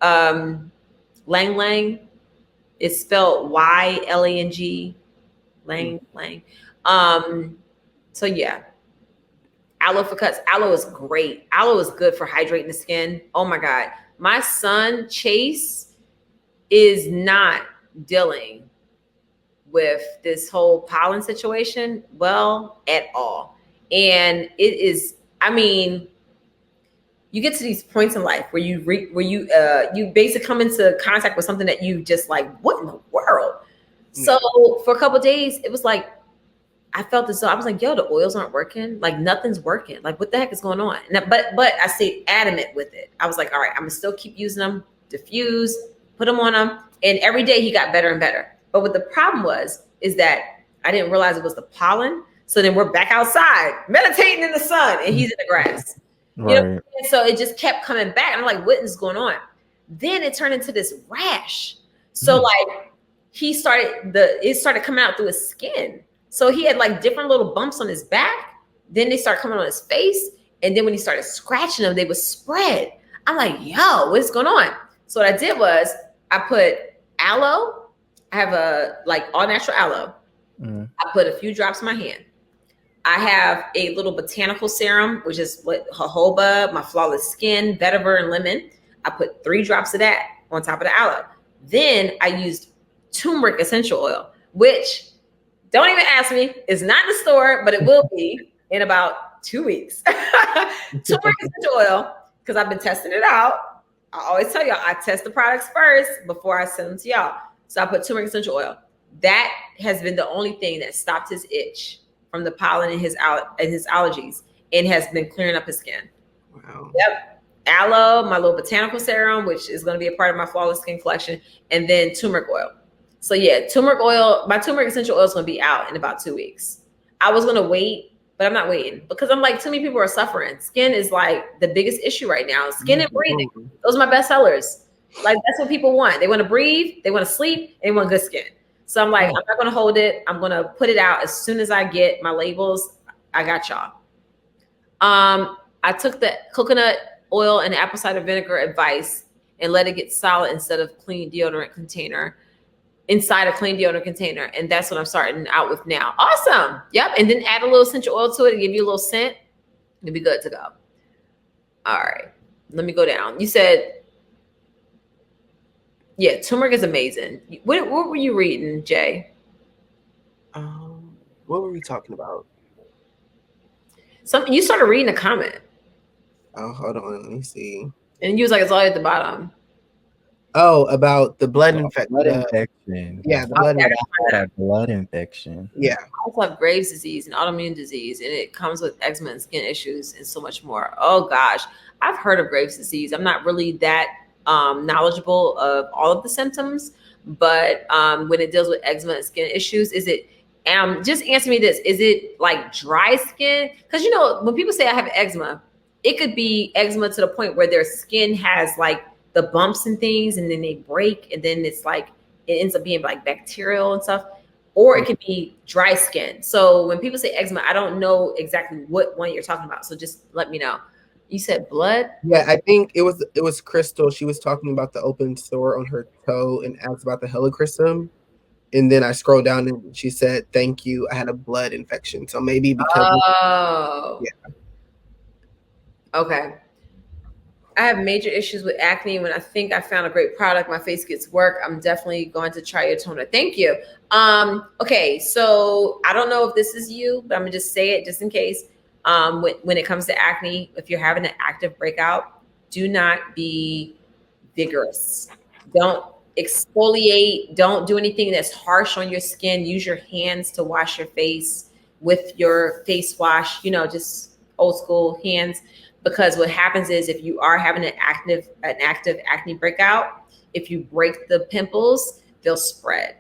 Lang Lang is spelled Y-L-A-N-G. Lang. So yeah. Aloe for cuts. Aloe is great. Aloe is good for hydrating the skin. Oh my God. My son, Chase, is not dealing with this whole pollen situation well at all. And it is, I mean, you get to these points in life where you basically come into contact with something that you just like, what in the world? So for a couple of days, it was like, I felt as though I was like, yo, the oils aren't working. Like nothing's working. Like what the heck is going on? And but I stayed adamant with it. I was like, all right, I'm gonna still keep using them, diffuse, put them on them. And every day he got better and better. But what the problem is that I didn't realize it was the pollen. So then we're back outside meditating in the sun and he's in the grass. Right. You know? And so it just kept coming back. And I'm like, what is going on? Then it turned into this rash. So like it started coming out through his skin. So he had like different little bumps on his back. Then they started coming on his face. And then when he started scratching them, they would spread. I'm like, yo, what's going on? So what I did was I put aloe. I have a like all natural aloe. I put a few drops in my hand. I have a little botanical serum, which is what jojoba, my flawless skin, vetiver, and lemon. I put 3 drops of that on top of the aloe. Then I used turmeric essential oil, which don't even ask me, it's not in the store, but it will be in about 2 weeks. Turmeric essential oil, because I've been testing it out. I always tell y'all, I test the products first before I send them to y'all. So I put turmeric essential oil. That has been the only thing that stopped his itch from the pollen and his allergies and has been clearing up his skin. Wow. Yep. Aloe, my little botanical serum, which is going to be a part of my flawless skin collection, and then turmeric oil. So yeah, turmeric oil, my turmeric essential oil is going to be out in about 2 weeks. I was going to wait, but I'm not waiting because I'm like, too many people are suffering. Skin is like the biggest issue right now. Skin and breathing. Those are my best sellers. Like that's what people want. They want to breathe, they want to sleep, and they want good skin. So I'm like, I'm not going to hold it. I'm going to put it out as soon as I get my labels. I got y'all. I took the coconut oil and apple cider vinegar advice and let it get solid instead of clean deodorant container. Inside a clean deodorant container. And that's what I'm starting out with now. Awesome. Yep. And then add a little essential oil to it and give you a little scent. It'll be good to go. All right. Let me go down. You said, yeah, turmeric is amazing. What were you reading, Jay? What were we talking about? Something you started reading a comment. Oh, hold on. Let me see. And you was like, it's all at the bottom. Oh, about the blood infection. Blood infection. Yeah, the blood infection. Blood infection. Yeah. I also have Graves' disease and autoimmune disease, and it comes with eczema and skin issues and so much more. Oh gosh, I've heard of Graves' disease. I'm not really that knowledgeable of all of the symptoms, but when it deals with eczema and skin issues, is it? Just answer me this: is it like dry skin? Because you know, when people say I have eczema, it could be eczema to the point where their skin has like the bumps and things, and then they break, and then it's like it ends up being like bacterial and stuff, or it could be dry skin. So when people say eczema, I don't know exactly what one you're talking about. So just let me know. You said blood? Yeah, I think it was Crystal. She was talking about the open sore on her toe and asked about the helichrysum. And then I scrolled down and she said, "Thank you. I had a blood infection." So maybe because yeah. Okay. I have major issues with acne. When I think I found a great product, my face gets work. I'm definitely going to try your toner. Thank you. Okay, so I don't know if this is you, but I'm gonna just say it just in case. When it comes to acne, if you're having an active breakout, do not be vigorous. Don't exfoliate. Don't do anything that's harsh on your skin. Use your hands to wash your face with your face wash, just old school hands. Because what happens is if you are having an active acne breakout, if you break the pimples, they'll spread.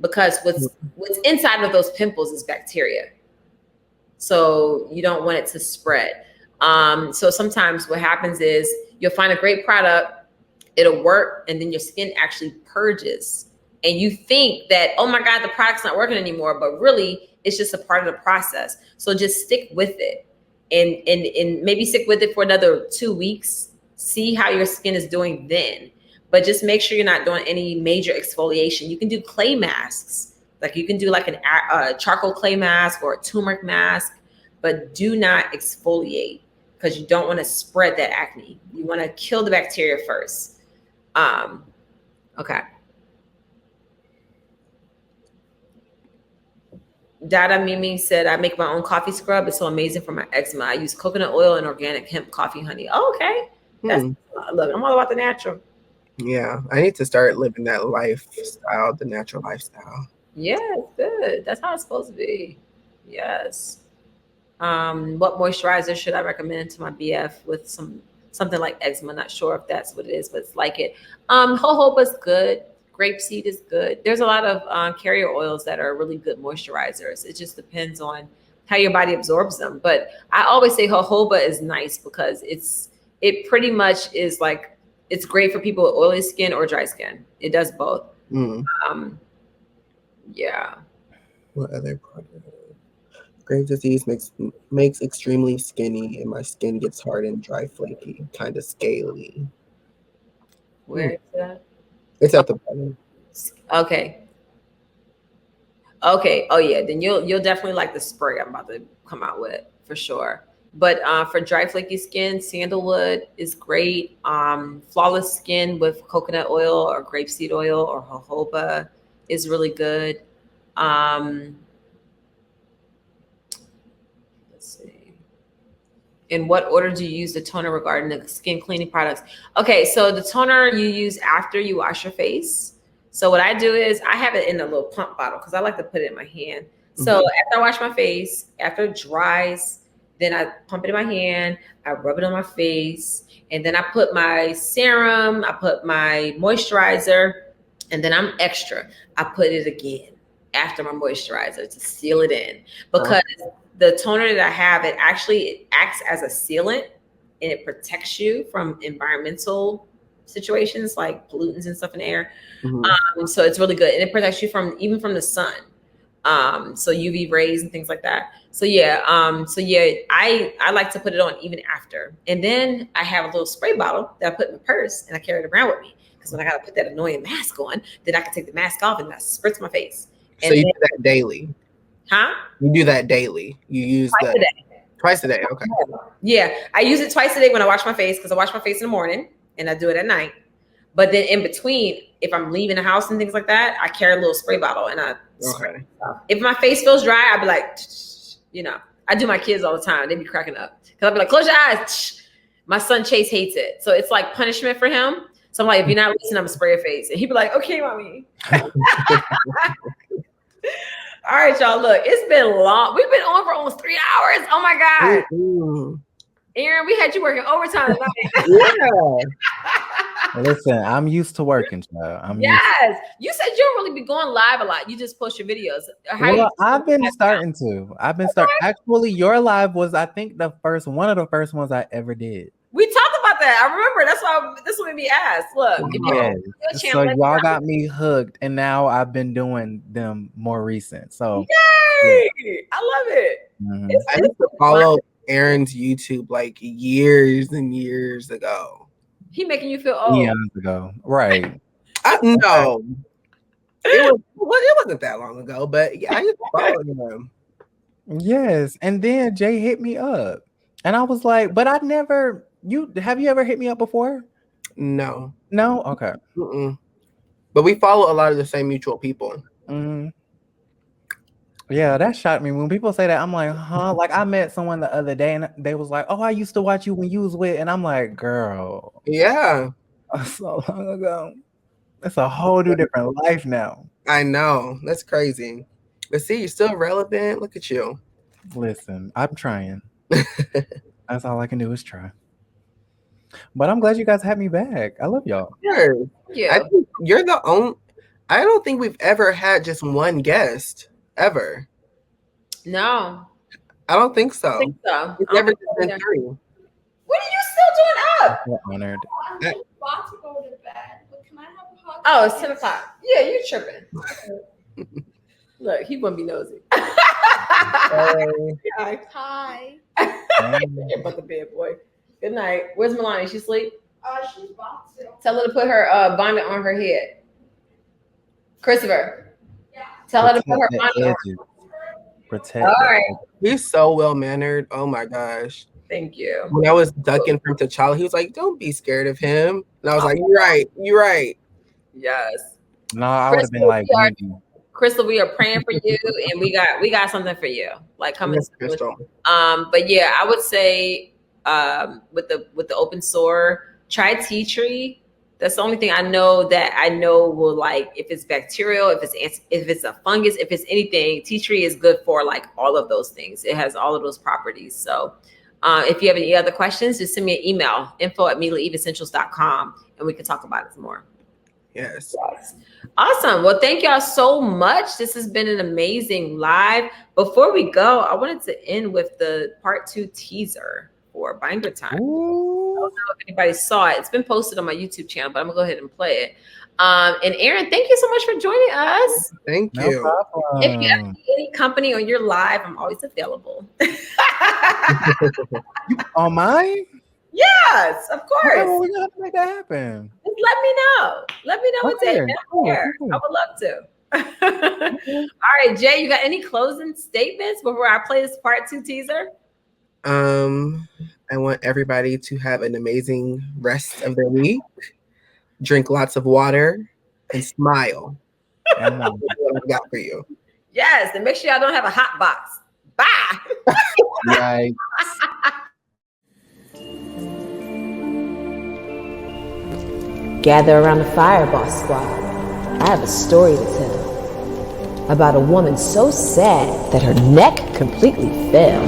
Because what's inside of those pimples is bacteria. So you don't want it to spread. So sometimes what happens is you'll find a great product, it'll work, and then your skin actually purges. And you think that, oh my God, the product's not working anymore, but really it's just a part of the process. So just stick with it and maybe stick with it for another 2 weeks. See how your skin is doing then. But just make sure you're not doing any major exfoliation. You can do clay masks. Like you can do like a charcoal clay mask or a turmeric mask, but do not exfoliate because you don't want to spread that acne. You want to kill the bacteria first. Okay. Dada Mimi said, I make my own coffee scrub. It's so amazing for my eczema. I use coconut oil and organic hemp coffee honey. Oh, okay. Look, I'm all about the natural. Yeah, I need to start living that lifestyle, the natural lifestyle. Yeah, it's good. That's how it's supposed to be. Yes. What moisturizer should I recommend to my BF with something like eczema? Not sure if that's what it is, but it's like it. Jojoba's good. Grapeseed is good. There's a lot of carrier oils that are really good moisturizers. It just depends on how your body absorbs them. But I always say jojoba is nice because it pretty much is like, it's great for people with oily skin or dry skin. It does both. Yeah. What other product? Graves' disease makes extremely skinny, and my skin gets hard and dry, flaky, kind of scaly. Where is that? It's at the bottom. Okay. Oh yeah. Then you'll definitely like the spray I'm about to come out with for sure. But for dry, flaky skin, sandalwood is great. Flawless skin with coconut oil or grapeseed oil or jojoba is really good. Let's see. In what order do you use the toner regarding the skin cleaning products? Okay, so the toner you use after you wash your face. So what I do is I have it in a little pump bottle because I like to put it in my hand. So after I wash my face, after it dries, then I pump it in my hand, I rub it on my face, and then I put my serum, I put my moisturizer, and then I'm extra. I put it again after my moisturizer to seal it in. Because the toner that I have, it acts as a sealant, and it protects you from environmental situations like pollutants and stuff in the air. So it's really good. And it protects you even from the sun. So UV rays and things like that. So yeah, I like to put it on even after. And then I have a little spray bottle that I put in my purse and I carry it around with me. Because when I gotta put that annoying mask on, then I can take the mask off and I spritz my face. So you do that daily? Huh? You do that daily? You use twice a day? Okay. Yeah, I use it twice a day when I wash my face because I wash my face in the morning and I do it at night. But then in between, if I'm leaving the house and things like that, I carry a little spray bottle and I spray. If my face feels dry, I'd be like, I do my kids all the time. They be cracking up. Because I'd be like, close your eyes. My son Chase hates it. So it's like punishment for him. So I'm like, if you're not listening, I'm going to spray your face. And he'd be like, okay, mommy. All right, y'all. Look, it's been long. We've been on for almost 3 hours. Oh, my God. Aaron, we had you working overtime tonight. Yeah. Listen, I'm used to working, child. Yes. You said you don't really be going live a lot. You just post your videos. I've been starting to. Actually, your live was, I think, one of the first ones I ever did. We talked about that. I remember. That's why this one made me ask. Look, so y'all got me hooked, and now I've been doing them more recent. So yay! I love it. I used to follow Aaron's YouTube like years and years ago. He making you feel old. Years ago, right? No, it wasn't that long ago, but yeah, I used to follow him. Yes, and then Jay hit me up, and I was like, "But I never." Have you ever hit me up before? No. Okay. But we follow a lot of the same mutual people. Yeah, that shocked me. When people say that, I'm like, huh? Like I met someone the other day and they was like, oh, I used to watch you when you was with, and I'm like, girl, Yeah, so long ago. It's a whole new different life now. I know. That's crazy. But see, you're still relevant. Look at you. Listen, I'm trying. That's all I can do is try. But I'm glad you guys had me back. I love y'all. Sure. Yeah. I think you're the only. I don't think we've ever had just one guest ever. No. I don't think so. I think so. It's never been three. What are you still doing up? I'm honored. I'm about to go to bed, but can I have a hug? Oh, it's 10 o'clock. Yeah, you're tripping. Look, he wouldn't be nosy. Hi. Hi. But the bed, boy. Good night. Where's Milani? She sleep? She's about to. Tell her to put her bonnet on her head. Christopher. Yeah. Tell her to put her Protect bonnet the on. edges. Protect. All the right. edges. He's so well mannered. Oh my gosh. Thank you. When I was ducking from T'Challa, he was like, "Don't be scared of him." And I was like, "You're right. You're right." Yes. No, I would have been like, Crystal, we are praying for you, and we got something for you. Like coming. Yes, Crystal. But yeah, I would say with the open sore, try tea tree. That's the only thing I know will, like, if it's bacterial, if it's a fungus, if it's anything, tea tree is good for like all of those things. It has all of those properties. So if you have any other questions, just send me an email, info@milaeveessentials.com, and we can talk about it some more. Yes. Awesome. Well, thank y'all so much. This has been an amazing live. Before we go, I wanted to end with the part 2 teaser for Binder Time. I don't know if anybody saw it. It's been posted on my YouTube channel, but I'm gonna go ahead and play it. And Aaron, thank you so much for joining us. Thank no you. problem. If you have any company on your live, I'm always available. You on mine? Yes, of course. Oh, we gotta make that happen. Just let me know. Let me know what day. Okay, Cool. cool. I would love to. All right, Jay, you got any closing statements before I play this part 2 teaser? I want everybody to have an amazing rest of their week. Drink lots of water and smile. And, That's what I've got for you. Yes, and make sure y'all don't have a hot box. Bye. right. Gather around the fire, boss squad. I have a story to tell about a woman so sad that her neck completely fell.